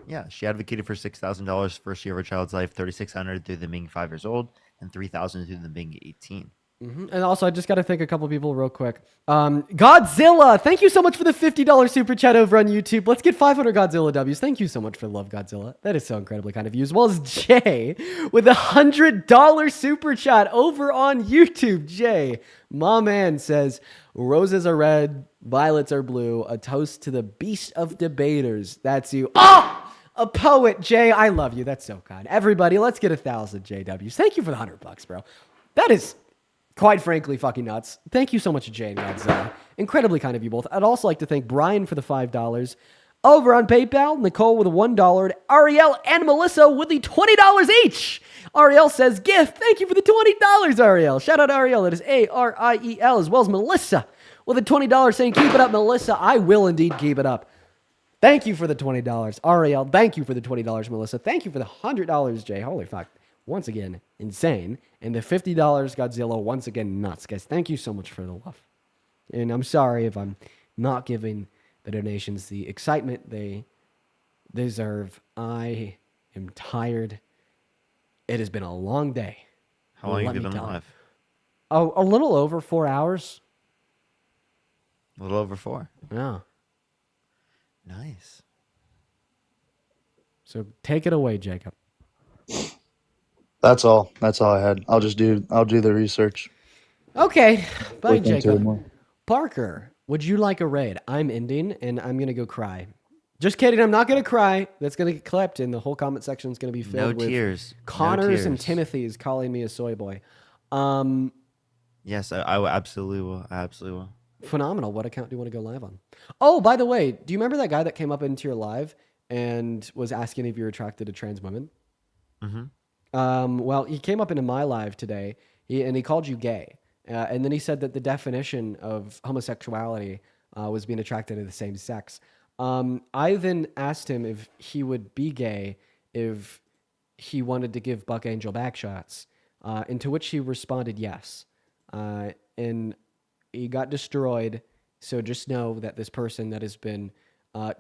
Yeah, she advocated for $6,000 first year of a child's life, $3,600 through them being 5 years old, and $3,000 through them being 18. Mm-hmm. And also, I just got to thank a couple people real quick. Godzilla, thank you so much for the $50 super chat over on YouTube. Let's get 500 Godzilla W's. Thank you so much for the love, Godzilla. That is so incredibly kind of you. As well as Jay with a $100 super chat over on YouTube. Jay, my man, says, roses are red, violets are blue. A toast to the beast of debaters. That's you. Oh! A poet, Jay. I love you. That's so kind. Everybody, let's get 1,000 JWs. Thank you for the $100, bro. That is, quite frankly, fucking nuts. Thank you so much, Jay and Godzilla. Incredibly kind of you both. I'd also like to thank Brian for the $5. Over on PayPal, Nicole with a $1, Ariel and Melissa with the $20 each. Ariel says, gift. Thank you for the $20, Ariel. Shout out to Ariel. That is Ariel, as well as Melissa with a $20 saying, keep it up, Melissa. I will indeed keep it up. Thank you for the $20, Ariel. Thank you for the $20, Melissa. Thank you for the $100, Jay. Holy fuck. Once again, insane. And the $50, Godzilla. Once again, nuts, guys. Thank you so much for the love. And I'm sorry if I'm not giving the donations the excitement they deserve. I am tired. It has been a long day. How long have you been live? Oh, a little over 4 hours. A little over 4. Yeah. Nice. So take it away, Jacob. That's all. That's all I had. I'll do the research. Okay. Bye, Look into it Jacob. more. Parker, would you like a raid? I'm ending, and I'm going to go cry. Just kidding. I'm not going to cry. That's going to get clipped, and the whole comment section is going to be filled with tears. Connors No and tears. Timothy's calling me a soy boy. Yes, I absolutely will. I absolutely will. Phenomenal. What account do you want to go live on? Oh, by the way, do you remember that guy that came up into your live and was asking if you're attracted to trans women? Mm-hmm. Well, he came up into my live today, and he called you gay. And then he said that the definition of homosexuality was being attracted to the same sex. I then asked him if he would be gay if he wanted to give Buck Angel back shots, and to which he responded yes. And he got destroyed, so just know that this person that has been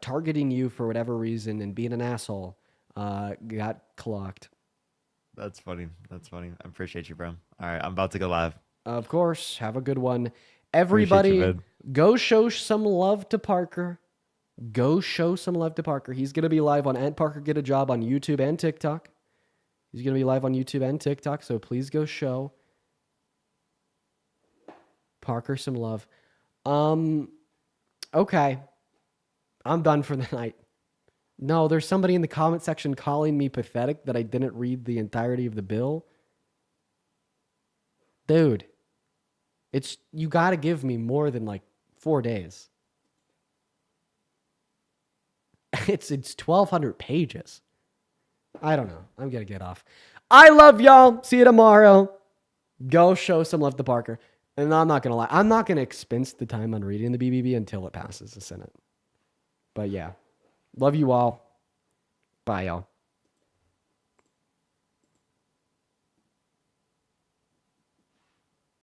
targeting you for whatever reason and being an asshole got clocked. That's funny. That's funny. I appreciate you, bro. All right, I'm about to go live. Of course. Have a good one. Everybody, man. go show some love to Parker. Go show some love to Parker. He's going to be live on Ant Parker Get a Job on YouTube and TikTok. He's going to be live on YouTube and TikTok, so please go show Parker some love. Okay. I'm done for the night. No, there's somebody in the comment section calling me pathetic that I didn't read the entirety of the bill. Dude, you got to give me more than like 4 days. It's 1,200 pages. I don't know. I'm going to get off. I love y'all. See you tomorrow. Go show some love to Parker. And I'm not going to lie. I'm not going to expense the time on reading the BBB until it passes the Senate. But yeah. Love you all. Bye, y'all.